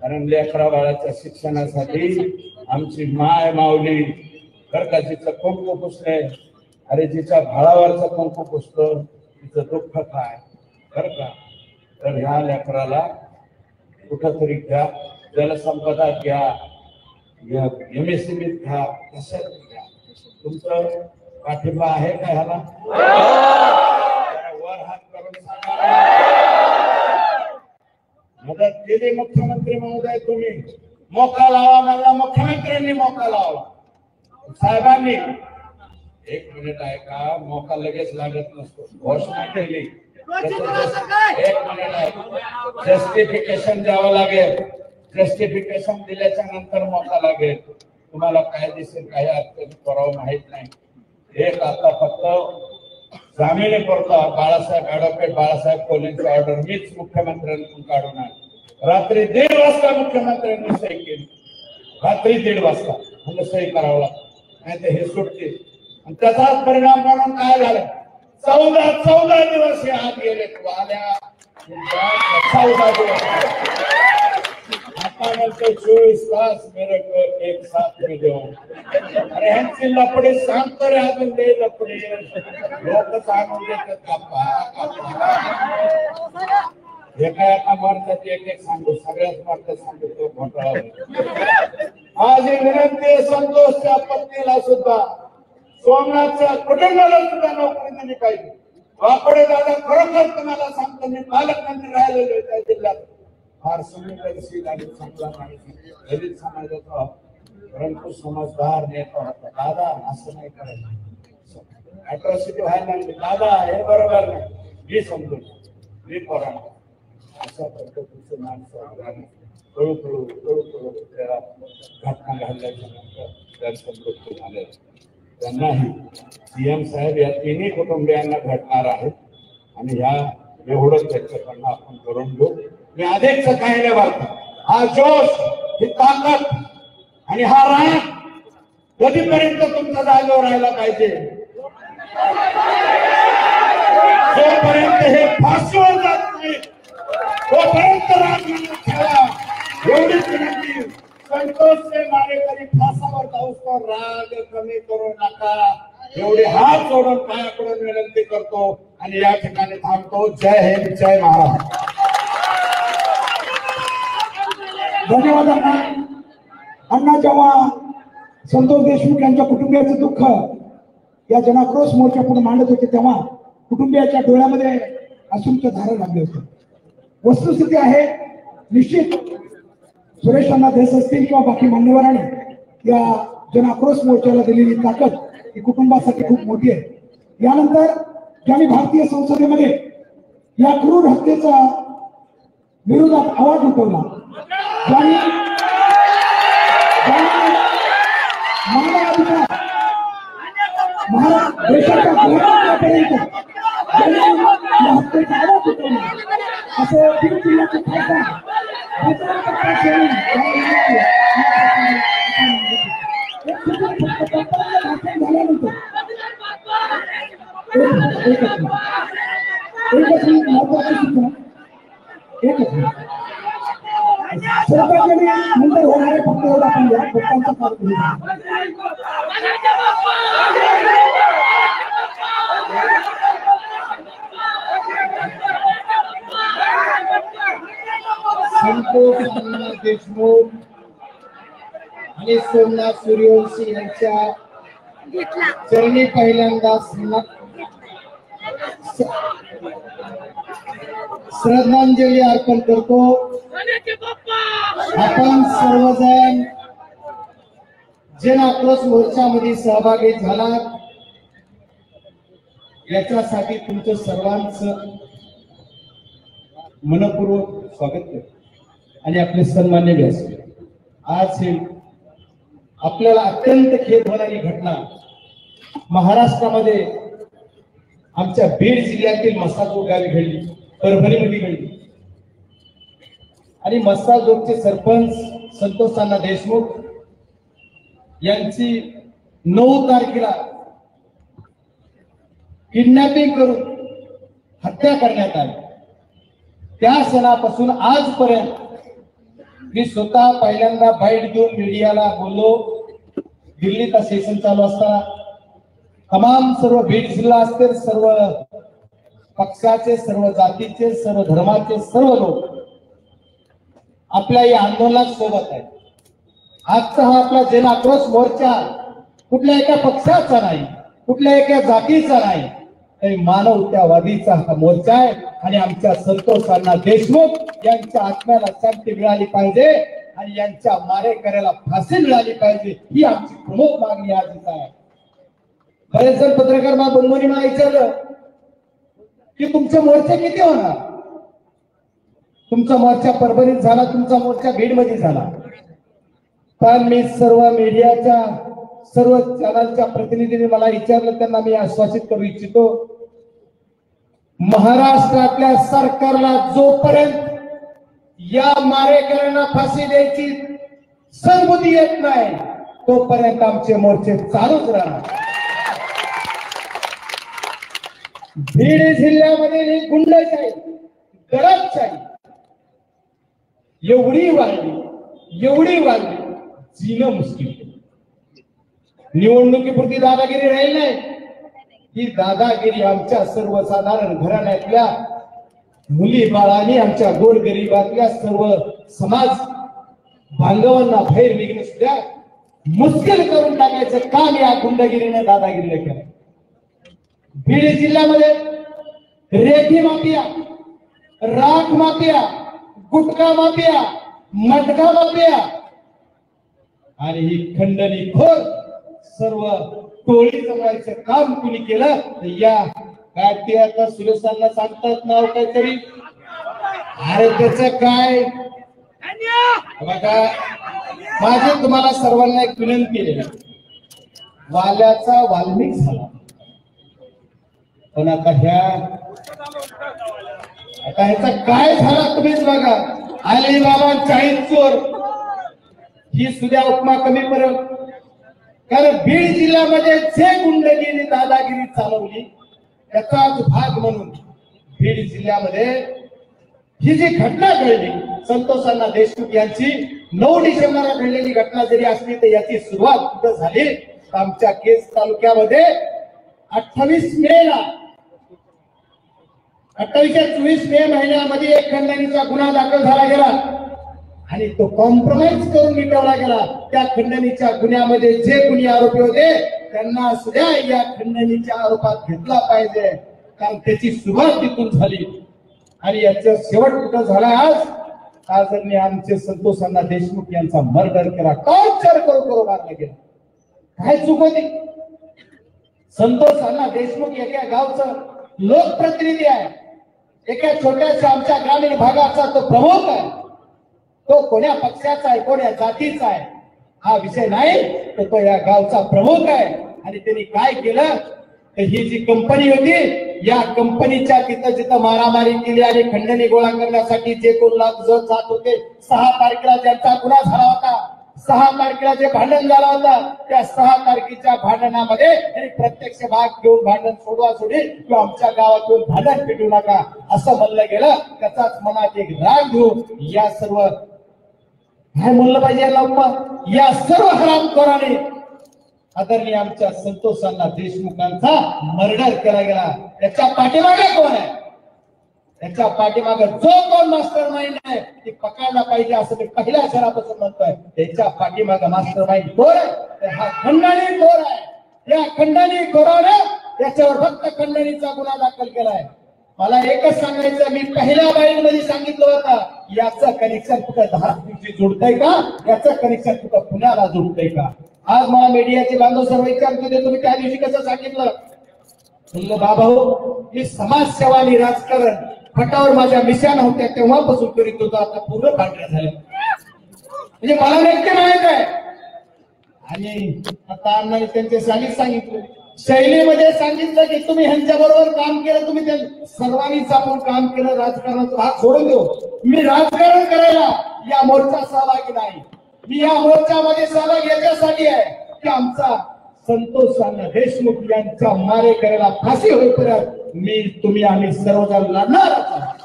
कारण लेकरा बाळाच्या शिक्षणासाठी आमची माय माऊली बरं का जिचं कुंकू पुसले. अरे जिच्या भाळावरचं कुंकू पुसलं तिचं दुःख काय बरं का? तर ह्या लेकराला कुठंतरी घ्या. जलसंपदा घ्या. MSME घ्या. कशात घ्या. तुमचं पाठिंबा आहे का ह्याला? वर हात करून सांगा. मदत केली मुख्यमंत्री महोदय. तुम्ही मोका लावा. मला मुख्यमंत्र्यांनी मोका लावा. साहेबांनी 1 मिनिट ऐका. मोका लगेच लागत नसतो. घोषणा केली 1 मिनिट आहे. जस्टिफिकेशन द्यावं लागेल. जस्टिफिकेशन दिल्याच्या नंतर मोका लागेल. तुम्हाला काय दिसेल काही अडचणी करावं माहित नाही. एक आता फक्त जामिनी करता बाळासाहेब ऍडव्होकेट बाळासाहेब कोलेंची ऑर्डर मीच मुख्यमंत्र्यांकडून काढून आहे. रात्री 1:30 वाजता मुख्यमंत्र्यांनी सही केली. रात्री 1:30 वाजता म्हणजे सही करावं लागतं. नाही तर हे सुटते. आणि त्याचाच परिणाम म्हणून काय झालं, 14 दिवस हे आत गेले आल्या 14 दिवस. आता म्हणते 24 तास मेरे को एक साथ में देऊ. अरे ह्यांची लपडे सांगतो रे, अजून ते लपडे लोक सांगून देतात हे काय आता मारतात एक एक सांगू, सगळ्याच मारतात सांगू तो घोटाळा. आज ही विनंती आहे संतोषच्या पत्नीला सुद्धा, सोमनाथच्या कुटुंबाला सुद्धा नोकरी दिली पाहिजे. वाकडे दादा खरोखर तुम्हाला सांगतो, मी पालकमंत्री राहिलेलो त्या जिल्ह्यात, फार संवेदनशील आणि चांगला माणूस, दलित समाजाचा परंतु समजदार नेता होता. दादा असं नाही करायचं, अट्रॉसिटी व्हायला लागली, दादा हे बरोबर नाही, मी समजून मी पोरांना अशा पद्धतीचं माणसं हळूहळू त्याला घटना घडल्याच्या नंतर त्यांचं मृत्यू झाले. त्यांनाही सीएम साहेब या तिन्ही कुटुंबियांना घडणार आहेत आणि ह्या एवढंच त्याच्याकडनं आपण करून घेऊ. मी अधिक काही नाही बोलतो. हा जोश, ही ताकद आणि हा राग कधीपर्यंत तुमच्या जागेवर राहायला पाहिजे, जोपर्यंत हे फाशीवर जात नाही तोपर्यंत राग ठेवा. एवढीच विनंती. संतोषचे मारेकरी फासावर जाऊस राग कमी करू नका, एवढे हात जोडून पायाकडून विनंती करतो आणि या ठिकाणी थांबतो. जय हिंद, जय महाराष्ट्र. धन्यवाद अण्णा. अण्णा जेव्हा संतोष देशमुख यांच्या कुटुंबियाचं दुःख या जनाक्रोश मोर्चा पुढे मांडत होते तेव्हा कुटुंबियाच्या डोळ्यामध्ये अश्रूंच्या धारा लागले होते. वस्तुस्थिती आहे, निश्चित सुरेश अण्णा देश असतील किंवा बाकी मान्यवरांनी या जनाक्रोश मोर्चाला दिलेली ताकद ही कुटुंबासाठी खूप मोठी आहे. यानंतर ज्यांनी भारतीय संसदेमध्ये या क्रूर हत्येचा विरोधात आवाज उठवला, ज्यांनी मानवाधिकार देशाच्या गणराज्यापर्यंत हत्येचा आवाज उठवला असे बीड जिल्ह्याचे खासदार झाल्यानंतर एकच महत्वाची सूचना, एकच सरकारने नंतर होणारे फक्त एवढा आपण घ्या, भक्तांचा फार संतोष देशमुख आणि सोमनाथ सूर्यवंशी यांच्या चरणी पहिल्यांदा श्रद्धांजली अर्पण करतो. आपण सर्वजण जन आक्रोश मोर्चामध्ये सहभागी झालात याच्यासाठी तुमचं सर्वांचं मनपूर्वक स्वागत करतो आणि आपले सन्मान्य व्यासपीठ. आज ही आपल्याला अत्यंत खेद होणारी घटना महाराष्ट्रामध्ये आमच्या बीड जिल्ह्यातील मसाजोग गावी घडली, परभणीमध्ये घडली आणि मसाजोगचे सरपंच संतोष अण्णा देशमुख यांची 9 तारखेला किडनॅपिंग करून हत्या करण्यात आली. त्या क्षणापासून आजपर्यंत मी स्वतः पहिल्यांदा बाईट देऊन मीडियाला बोललो. दिल्लीचा सेशन चालू असताना तमाम सर्व बीड जिल्हा असतील, सर्व पक्षाचे, सर्व जातीचे, सर्व धर्माचे सर्व लोक आपल्या या आंदोलनात सोबत आहेत. आजचा हा आपला जन आक्रोश मोर्चा कुठल्या एका पक्षाचा नाही, कुठल्या एका जातीचा नाही, तरी मानवतावादीचा हा मोर्चा आहे आणि आमच्या संतोष अण्णा देशमुख यांच्या आत्म्याला शांती मिळाली पाहिजे आणि यांच्या मारेकऱ्याला फाशी मिळाली पाहिजे, ही आमची प्रमुख मागणी आजच आहे. बरेच जण पत्रकार बंधूंनी मला विचारलं की तुमचे मोर्चे किती होणार. तुमचा मोर्चा परभणीत झाला, तुमचा मोर्चा बीडमध्ये झाला, पण मी सर्व मीडियाच्या सर्व चॅनलच्या प्रतिनिधींनी मला विचारलं, त्यांना मी आश्वासित करू इच्छितो, महाराष्ट्रातल्या सरकारला जोपर्यंत या मारेकऱ्यांना फाशी द्यायची सद्बुद्धी येत नाही तोपर्यंत आमचे मोर्चे चालूच राहणार. बीड जिल्ह्यामध्ये गुंडशाही, दडपशाही एवढी वाढली जीणं मुश्किल. निवडणुकीपुरती दादागिरी राहील नाही. ही दादागिरी आमच्या सर्वसाधारण घराण्यातल्या मुली बाळांनी, आमच्या गोरगरिबातल्या सर्व समाज बांधवांना बाहेर निघणं सुद्धा मुश्किल करून टाकायचं काम या गुंडगिरीने दादागिरीने केलं. बीड जिल्ह्यामध्ये रेती माफिया, राख माफिया, गुटखा माफिया, मटका माफिया आणि ही खंडणी खोर सर्व टोळी जमवायचं काम कुणी केलं तर या काय ते आता सुरेशांना सांगतात नाव काहीतरी. अरे त्याच काय बघा, माझी तुम्हाला सर्वांना एक विनंती आहे. वाल्याचा वाल्मिक झाला, पण आता ह्याचा काय झाला तुम्हीच बघा. अलिबाबा चाळीस चोर ही सुद्धा उपमा कमी पडेल. कारण बीड जिल्ह्यामध्ये जे गुंडगिरी दादागिरी चालवली त्याचाच भाग म्हणून बीड जिल्ह्यामध्ये ही जी घटना घडली संतोषांना देशमुख यांची 9 डिसेंबरला घडलेली घटना जरी असली तर याची सुरुवात कुठं झाली. आमच्या केज तालुक्यामध्ये 28 मेला 28-24 मे महिन्यामध्ये एक खंडणीचा गुन्हा दाखल झाला गेला आणि तो कॉम्प्रोमाइज करून मिटवला गेला. त्या खंडणीच्या गुन्ह्यामध्ये जे गुन्हे आरोपी होते त्यांना सुद्धा या खंडणीच्या आरोपात घेतला पाहिजे, कारण त्याची सुरुवात तिथून झाली. आणि याचा शेवट कुठं झाला आज त्यांनी आमचे संतोषांना देशमुख यांचा मर्डर केला, टॉर्चर करू मारला गेला. काय चूक होती? संतोषांना देशमुख एका गावचं लोकप्रतिनिधी आहे, एका छोट्याशा आमच्या ग्रामीण भागाचा तो प्रमुख आहे. तो कोण्या पक्षाचा आहे, कोण्या जातीचा आहे हा विषय नाही, तर तो या गावचा प्रमुख आहे. आणि त्यांनी काय केलं तर ही जी कंपनी होती या कंपनीच्या जिथं मारामारी केली आणि खंडणी गोळा करण्यासाठी जे कोण जात होते 6 तारखेला ज्यांचा गुन्हा झाला होता, 6 तारखेला जे भांडण झालं होतं त्या 6 तारखेच्या भांडणामध्ये त्यांनी प्रत्यक्ष भाग घेऊन भांडण सोडवा-सोडी किंवा आमच्या गावात येऊन भांडण पेटू नका असं म्हणलं गेलं. त्याचाच मनात एक राग घेऊन या सर्व काय म्हणलं पाहिजे या सर्व हरामखोराने आदरणीय आमच्या संतोषांना देशमुखांचा मर्डर केला गेला. त्याच्या पाठीमागे कोण आहे? त्याच्या पाठीमागे जो कोण मास्टर माइंड आहे ते पकडला पाहिजे असं मी पहिल्या शहरापासून म्हणतोय. त्याच्या पाठीमागे मास्टर माइंड कोण आहे? हा खंडणी खोर आहे. या खंडणी खोराने त्याच्यावर फक्त खंडणीचा गुन्हा दाखल केलाय. मला एकच सांगायचं, मी पहिल्या बाईट मध्ये सांगितलं होतं याचं कनेक्शन कुठं धाराशिवशी जोडतंय का, याचं कनेक्शन कुठं पुण्याला जोडतंय का. आज मला मीडियाचे बांधव सर्व विचारत होते तुम्ही त्या दिवशी कसं सांगितलं. म्हणलं बाबा हो, मी समाजसेवा आणि राजकारण फटावर माझ्या मिशा नव्हत्या तेव्हापासून करीत होतो, आता पूर्ण पांढऱ्या झाल्या. म्हणजे मला नक्की माहित आहे. आणि आता अण्णांनी त्यांच्या सांगितलं शैलीमध्ये सांगितलं की तुम्ही ह्यांच्या बरोबर काम केलं, तुम्ही सर्वांनीच आपण काम केलं, राजकारणाचा भाग सोडून देऊ. मी राजकारण करायला या मोर्चात सहभागी नाही. मी या मोर्चामध्ये सहभाग याच्यासाठी आहे की आमचा संतोषांना देशमुख यांचा मारेकऱ्याला फाशी होईपर्यंत तुम्ही आम्ही सर्वजण लढणार आहोत.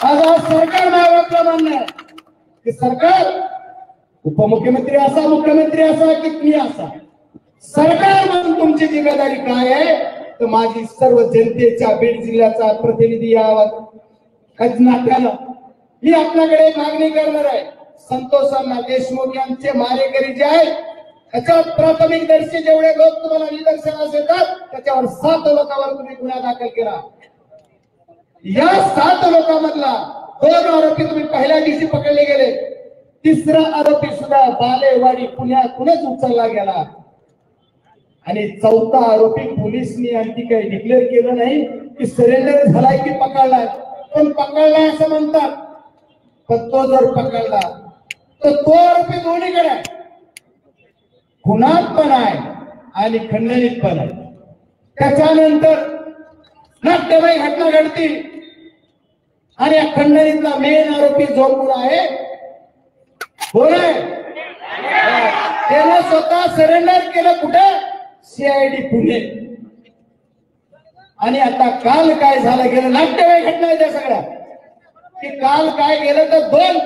आज सरकार नावाचं म्हणणं आहे की सरकार उपमुख्यमंत्री असा, मुख्यमंत्री असा की मी असा, सरकार म्हणून तुमची जिम्मेदारी काय आहे तर माझी सर्व जनतेच्या बीड जिल्ह्याचा प्रतिनिधी या नात्यानं मी आपल्याकडे मागणी करणार आहे. संतोषांना देशमुख यांचे मारेकरी जे आहेत त्याच्यावर प्राथमिक दर्शी जेवढे लोक तुम्हाला निदर्शनास येतात त्याच्यावर 7 लोकांवर तुम्ही गुन्हा दाखल केला. या 7 लोकांमधला 2 आरोपी तुम्ही पहिल्या दिवशी पकडले गेले. 3रा आरोपी सुद्धा बालेवाडी पुण्यातूनच उचलला गेला. आणि 4था आरोपी पोलिसनी आणखी काही डिक्लेअर केलं नाही की सरेंडर झालाय की पकडलाय, पण पकडलाय असं म्हणतात. पण तो जर पकडला तर तो आरोपी दोन्हीकडे आहे, गुन्ह्यात पण आहे आणि खंडणीत पण आहे. त्याच्यानंतर नाट्यमय घटना घडती आणि या खंडणीतला मेन आरोपी जो कोण आहे कोण आहे त्याने स्वतः सरेंडर केलं कुठे? CID पुणे. आणि आता काल काय झालं गेलं नाट्यमय घटना आहे त्या सगळ्या की काल काय गेलं तर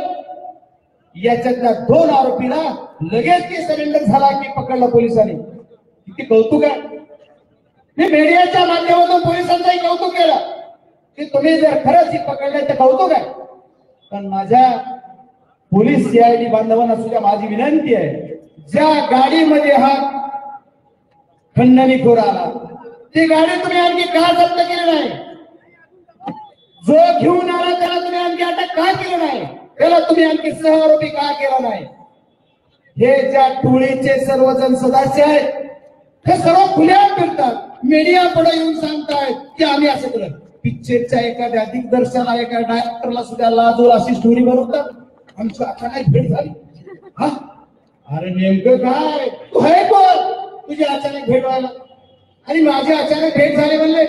याच्यातल्या 2 आरोपीला लगेच की सरेंडर झाला की पकडला पोलिसांनी. किती कौतुक आहे. मी मीडियाच्या माध्यमातून पोलिसांचंही कौतुक केलं की तुम्ही जर खरंच पकडले तर कौतुक आहे. पण माझ्या पोलीस सीआयडी बांधवांना सुद्धा माझी विनंती आहे, ज्या गाडीमध्ये हा खंडणीखोर आला ती गाडी तुम्ही आणखी का जप्त केली नाही? जो घेऊन आला त्याला तुम्ही आणखी अटक का केली नाही? त्याला तुम्ही आणखी सहआरोपी का केला नाही? हे ज्या टोळीचे सर्वजण सदस्य आहेत हे सर्व खुल्या फिरतात, मीडिया पुढे येऊन सांगतायत की आम्ही असं केलं. पिक्चरच्या एखाद्या दिग्दर्शकाला एका डायरेक्टरला सुद्धा लाजूल अशी स्टोरी बनवतात. आमची अचानक भेट झाली. हा अरे नेमकं काय? तू आहे कोण? तुझी अचानक भेट व्हायला आणि माझी अचानक भेट झाली म्हणले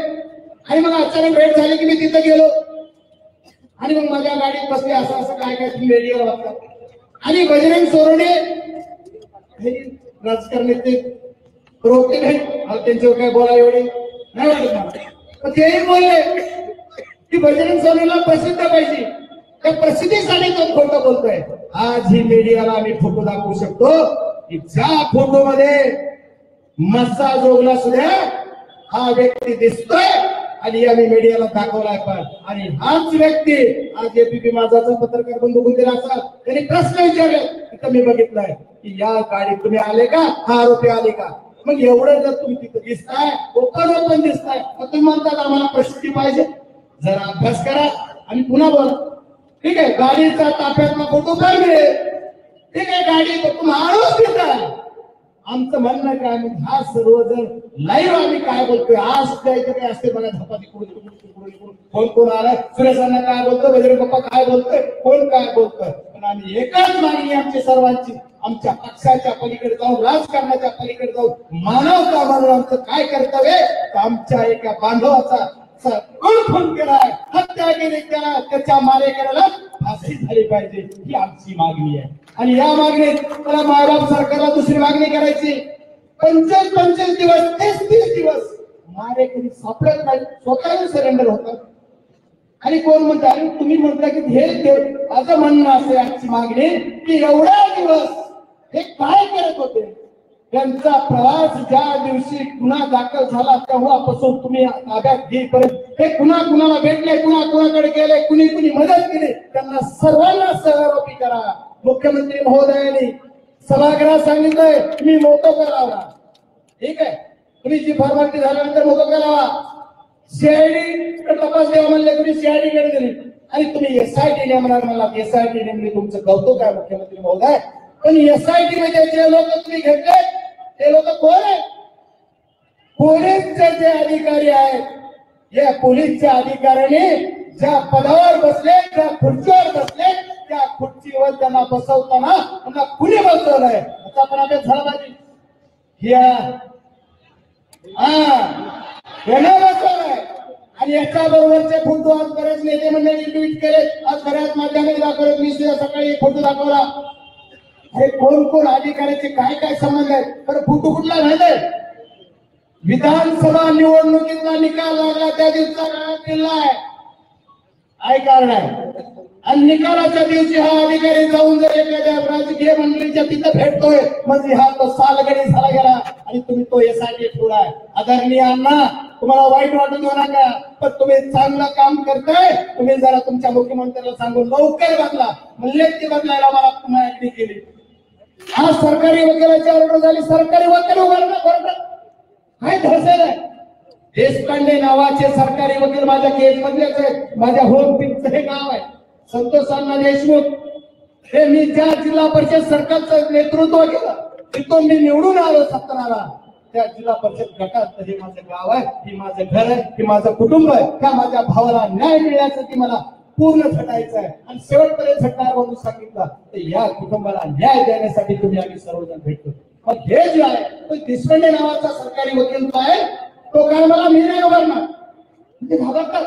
आणि मग अचानक भेट झाली की मी तिथे गेलो आणि मग माझ्या गाडीत बसले. असं असं काय काय तुम्ही मीडियाला बघता. आणि बजरंग सोरणे राजकारणी ते रोखते नाही, त्यांच्यावर काय बोला एवढे नाही वाटत मला. पण तेही बोलले की बजरंग सोरेला प्रसिद्ध पाहिजे, त्या प्रसिद्धीसाठी तो खोटं बोलतोय. आज ही मीडियाला आम्ही फोटो दाखवू शकतो की ज्या फोटो मध्ये मस्सा जोगला सुद्धा हा व्यक्ती दिसतोय आणि आम्ही मीडियाला दाखवलाय. पण आणि हाच व्यक्ती आज एबीपी माझाचा पत्रकार बंधू गुंतेला असा त्यांनी प्रश्न विचारले तिथं मी बघितलाय की या गाडीत तुम्ही आले का? हा आरोपी आले का? मग एवढं जर तुम्ही तिथं दिसताय ओपन दिसताय तर तुम्ही म्हणतात आम्हाला प्रसिद्धी पाहिजे. जरा अभ्यास करा आणि पुन्हा बोला. ठीक आहे, गाडीचा ताफ्यातला फोटो काय मिळेल? ठीक आहे, गाडी माणूस देताय. आमचं म्हणणं काय म्हणजे हा सर्वजण लाईव्ह आम्ही काय बोलतोय आज द्यायचं काय असते बघा. धपाती कोण कोण आलाय, सुरेशांना काय बोलतोय, बजरंग बाप्पा काय बोलतोय, कोण काय बोलतोय. पण आम्ही एकच मागणी आमची सर्वांची, आमच्या पक्षाच्या पलीकडे जाऊन राजकारणाच्या पलीकडे जाऊन मानवता म्हणून आमचं काय कर्तव्य तर आमच्या एका बांधवाचा फोन केलाय, हत्या केली, त्याला त्याच्या मारेकऱ्याला फाशी झाली पाहिजे ही आमची मागणी आहे. आणि या मागणीत मला मायबाप सरकारला दुसरी मागणी करायची. 25 दिवस 30 दिवस मारेकरी सापडत नाही, स्वतःहून सरेंडर होतात. आणि कोण म्हणता आणि तुम्ही म्हणता की हे असं म्हणणं असे आजची मागणी की एवढा दिवस हे काय करत होते? त्यांचा प्रवास ज्या दिवशी गुन्हा दाखल झाला तेव्हापासून तुम्ही ताब्यात घेईपर्यंत हे कुणाला भेटले, कुणाकडे गेले, कुणी मदत केली, त्यांना सर्वांना सहआरोपी करा. मुख्यमंत्री महोदयांनी सभागृहात सांगितलंय मी मोठं करावा. ठीक आहे, तुम्ही जी फॉर्मॅलिटी झाल्यानंतर मोठं करावा. सीआयडी तपास द्यावा म्हणले, तुम्ही सीआयडी कडे दिली आणि तुम्ही एसआयटी नेमणार मला. एसआयटी नेमली, तुमचं कौतुक आहे मुख्यमंत्री महोदय. पण एसआयटी मध्ये जे लोक तुम्ही घेतले ते लोक कोण आहेत? पोलीसचे जे अधिकारी आहेत, या पोलीसच्या अधिकाऱ्याने ज्या पदावर बसले, ज्या खुर्चीवर बसले, त्या खुर्चीवर त्यांना बसवताना त्यांना कुणी बसवलंय याचा पण अभ्यास झाला पाहिजे. बसवलंय आणि याच्या बरोबरचे फोटो आज बरेच नेते मंडळी ट्विट केले, आज बऱ्याच माध्यमांनी दाखवले. मी सकाळी एक फोटो दाखवला. हे कोण अधिकाऱ्याचे काय काय संबंध आहेत? तर फोटो कुठला माहिती? विधानसभा निवडणुकीचा निकाल लागला त्या दिवसाला दिलाय. काय कारण आहे? आणि निकालाच्या दिवशी हा अधिकारी जाऊन जर एखाद्या राजकीय मंडळीच्या तिथं भेटतोय म्हणजे हा तो सालगडी झाला गेला आणि तुम्ही तो एसआयटी ठेवलाय. आदरणीय अण्णा, तुम्हाला वाईट वाटू देऊ नका, पण तुम्ही चांगलं काम करताय. तुम्ही जरा तुमच्या मुख्यमंत्र्याला सांगून लवकर बदला म्हणले ती बदलायला मला पुन्हा ऍक्टिंग केली. आज सरकारी वकिलाची ऑर्डर झाली, सरकारी वकील उभारणं काय धरसेल आहे? देशपांडे नावाचे सरकारी वकील माझ्या केस मधलेच आहेत. माझ्या होम पिंच हे गाव आहे, संतोष अण्णा देशमुख. हे मी ज्या जिल्हा परिषद सरकारचं नेतृत्व केलं तिथून मी निवडून आलो 17ला. त्या जिल्हा परिषद गटात हे माझं गाव आहे, हे माझं घर आहे, हे माझं कुटुंब आहे. त्या माझ्या भावाला न्याय मिळण्यासाठी मला पूर्ण झटायचं आहे आणि शेवटपर्यंत झटणार म्हणून सांगितलं. तर या कुटुंबाला न्याय देण्यासाठी तुम्ही आम्ही सर्वजण भेटतो. मग हे जे आहे तो देशपांडे नावाचा सरकारी वकील जो आहे तो काय मला मी नाही उभारणार म्हणजे घाबरतात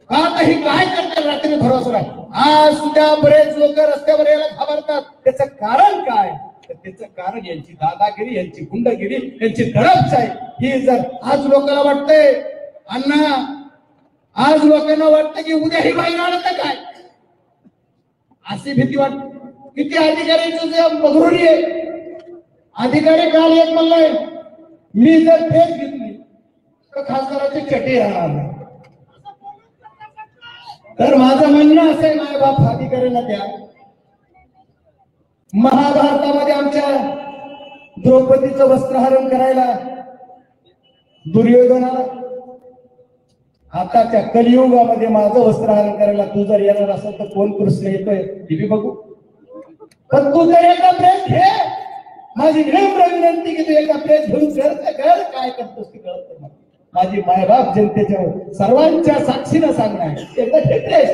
का? ही काय करतात रात्री भरोसा नाही. आज सुद्धा बरेच लोक रस्त्यावर यायला घाबरतात. त्याचं कारण काय? त्याचं कारण यांची दादागिरी, यांची गुंडगिरी, यांची दडपशाही. ही जर आज लोकांना वाटतंय अण्णा आज लोकांना वाटतं की उद्या ही बाई राहणार काय, अशी भीती वाटते. किती अधिकाऱ्यांचं जे मगरुरी आहे. अधिकारी काल एक म्हणलाय मी जर फेस घेतली तर खासदाराची चटी राहणार नाही. तर माझं म्हणणं असं आहे, माय बाप अधिकाऱ्यांना द्या. महाभारतामध्ये आमच्या द्रौपदीचं वस्त्रहरण करायला दुर्योधनाला, आताच्या कलियुगामध्ये माझं वस्त्रहरण करायला तू जर येणार असेल तर कोण कृष्ण येतोय टीव्ही बघू. पण तू जर एका प्रेस घे, माझी विनम्र विनंती की तू एका प्रेस घेऊन कर काय करतोस ते कळत नाही. माझी मायबाप जनतेच्या सर्वांच्या साक्षीनं सांगणार एकदा घेतलेस.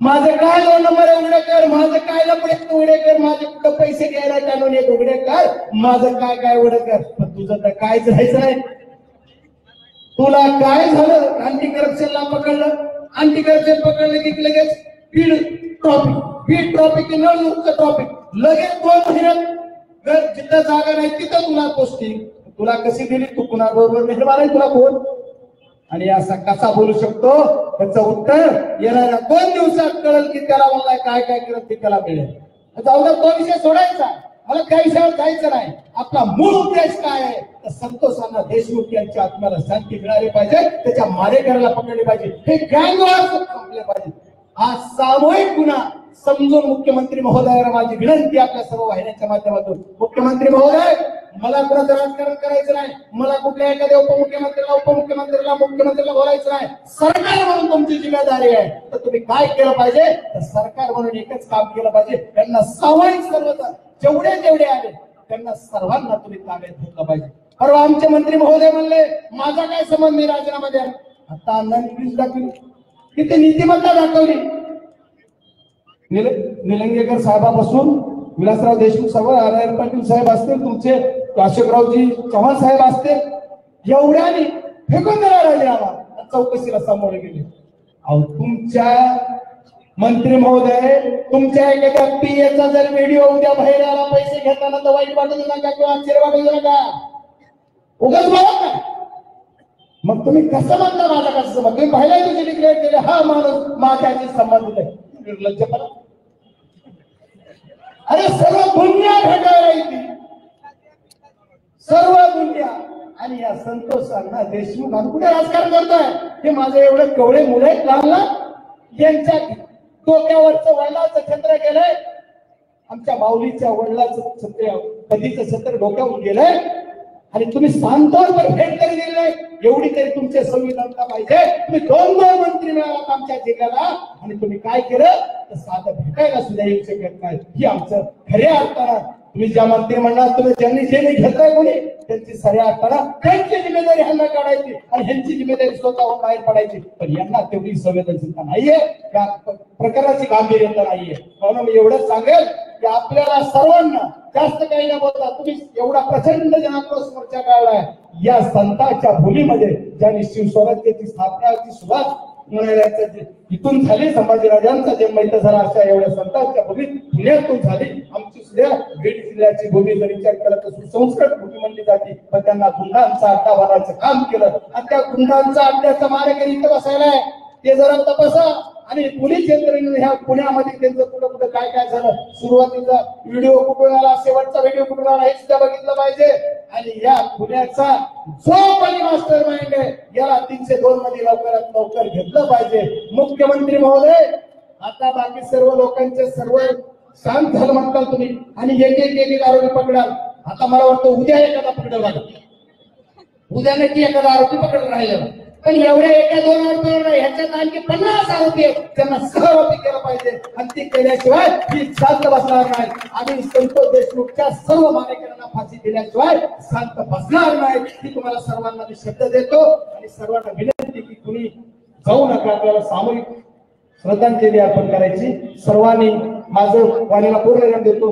माझं काय 2 नंबर उघडे कर, माझं काय लपडे उघडे कर, माझे कुठं पैसे घ्यायला काढून एक उघडे कर, माझं काय काय उघडे कर. पण तुझं तर कायच राहायचं नाही. तुला काय झालं, अँटी करप्शनला पकडलं, अँटी करप्शन पकडलं की लगेच ट्रॉफिक नळनुचं ट्रॉफिक लगेच 2 महिन्यात जिथं जागा नाही तिथं तुला पोस्टिंग. तुला कशी दिली, तू कुणाबरोबर मेहरबान आहे, तुला कोण आणि असा कसा बोलू शकतो, त्याचं उत्तर येणाऱ्या 2 दिवसात कळेल की त्याला मला काय काय करत ते त्याला मिळेल. जाऊ दे, तो विषय सोडायचा, मला त्या विषयावर जायचं नाही. आपला मूळ उद्देश काय आहे तर संतोष अण्णा देशमुख यांच्या आत्म्याला शांती मिळाली पाहिजे, त्याच्या मारेकऱ्याला पकडले पाहिजे, हे गँगवॉर संपले पाहिजे. हा सामूहिक गुन्हा समजून मुख्यमंत्री महोदयाला माझी विनंती आपल्या सर्व वाहिन्यांच्या माध्यमातून, मुख्यमंत्री महोदय मला कुणाचं राजकारण करायचं नाही, मला कुठल्या एखाद्या मुख्यमंत्र्याला बोलायचं नाही. सरकार म्हणून तुमची जिम्मेदारी आहे, तर तुम्ही काय केलं पाहिजे तर सरकार म्हणून एकच काम केलं पाहिजे. त्यांना सामायिक सर्वजण जेवढे आले त्यांना सर्वांना तुम्ही ताब्यात घेतलं पाहिजे. परवा आमचे मंत्री महोदय म्हणले माझा काय संबंध, मी राजीनामा द्या. आता अण्णांनी प्लीज दाखवली, किती नीतिमत्ता दाखवली. निलंगेकर साहेबापासून विलासराव देशमुख साहेब, नारायण पाटील साहेब असतील, तुमचे अशोकरावजी चव्हाण साहेब असतील, एवढ्याने फेकून दिला राजीनामा, चौकशीला सामोरे गेले. अहो तुमच्या मंत्री महोदय, तुमच्या एखाद्या पीएचा जर व्हिडिओ उद्या बाहेर आला पैसे घेताना तर वाईट वाटू नका किंवा आश्चर्य वाटू नका, उगाच बोला ना. मग तुम्ही कसं म्हणता माझा कसं संबंध, तुम्ही पहिल्या दिवशी डिक्लेअर केले हा माणूस माझ्याशी संबंधित आहे. निर्लज्जपणा. अरे सर्व दुनिया भेटायला येते, सर्व दुनिया. आणि या संतोष अण्णा देशमुख कुठे राजकारण करतोय, हे माझं एवढं कवळे मुलं आहेत लहान, यांच्या डोक्यावरचं वडिलाचं छत्र गेलंय, आमच्या माऊलीच्या वडिलाचं छत्र, पतीचं छत्र डोक्यावर गेलंय, आणि तुम्ही सांतावर भेट तरी दिली नाही. एवढी तरी तुमचे संविधान पाहिजे. तुम्ही 2 मंत्री मिळाला आमच्या जिल्ह्याला, आणि तुम्ही काय केलं तर साधं भेटायला सुद्धा येऊ शकत नाही. ही आमचं खऱ्या अर्थानं तुम्ही ज्या मंत्री म्हणणार, तुम्ही ज्यांनी जे नाही घेतलंय कोणी त्यांची खऱ्या अर्थानं त्यांची जिम्मेदारी ह्यांना काढायची आणि ह्यांची जिम्मेदारी स्वतःहून बाहेर पडायची. पण यांना तेवढी संवेदनशीलता नाहीये, त्या प्रकाराची गांभीर्यता नाहीये. म्हणून मी एवढंच सांगेल की आपल्याला सर्वांना जास्त काही न बोलता, तुम्ही एवढा प्रचंड जनाक्रोश मोर्चा काढलाय या संतांच्या भूमीमध्ये, ज्यांनी शिवस्वराज्याची स्थापनाची सुरुवात इथून झाली, संभाजीराजांचा जन्म इथं झाला, अशा एवढ्या संतांच्या भूमीत पुण्यातून झाली. आमची सुद्धा बीड जिल्ह्याची भूमी जर विचार केला तर सुसंस्कृत भूमी म्हणली जाते. पण त्यांना गुंडांचा अड्डा भरण्याचं काम केलं, आणि त्या गुंडांचा अड्ड्याचा मारेकरी इथं बसायलाय, ते जरा तपासा. आणि पोलीस यंत्रणेने ह्या पुण्यामध्ये त्यांचं कुठं काय काय झालं, सुरुवातीचा व्हिडिओ कुठून आला, शेवटचा व्हिडिओ कुठून आला, हे सुद्धा बघितलं पाहिजे. आणि या पुण्याचा जो कोणी मास्टर माइंड आहे याला 302 मध्ये लवकरात लवकर घेतलं पाहिजे. मुख्यमंत्री महोदय, आता बाकी सर्व लोकांचे सर्व शांत झालं म्हणताल तुम्ही, आणि एक आरोपी पकडाल. आता मला वाटतं उद्या एखादा पकडलं लागेल, उद्या नक्की एखादा आरोपी पकडला राहिलेला. पण एवढ्या 1-2 आरोपी ह्याच्यात आणखी 50 आरोपी आहेत, त्यांना सहआरोपी केलं पाहिजे. आणि ते केल्याशिवाय ही शांत बसणार नाही. आम्ही संतोष देशमुखच्या सर्व मारेकऱ्यांना फाशी दिल्याशिवाय शांत बसणार नाही, ही तुम्हाला सर्वांना मी शब्द देतो. आणि सर्वांना विनंती की तुम्ही जाऊ नका, आपल्याला सामूहिक श्रद्धांजली अर्पण करायची. सर्वांनी माझं वाणीला पूर्ण ध्यान देतो.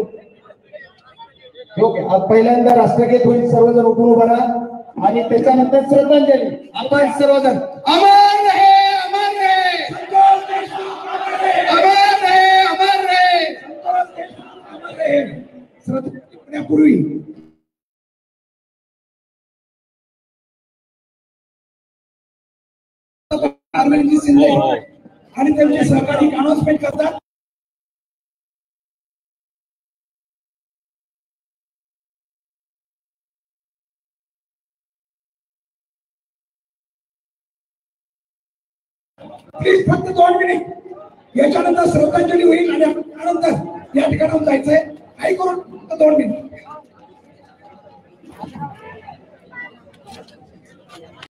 ओके, आज पहिल्यांदा राष्ट्रगीत होईल, सर्वजण उठून उभा राहा, आणि त्याच्यानंतर श्रद्धांजली. आपण सर्वजण अमर रहे, अमर रहे, अमर रहे, अमर रहे. श्रद्धांजली अरविंदजी शिंदे आणि त्यांचे सहकारी अनाउन्समेंट करतात. प्लीज फक्त 2 मिनिट, याच्यानंतर श्रद्धांजली होईल आणि त्यानंतर या ठिकाणाहून जायचंय.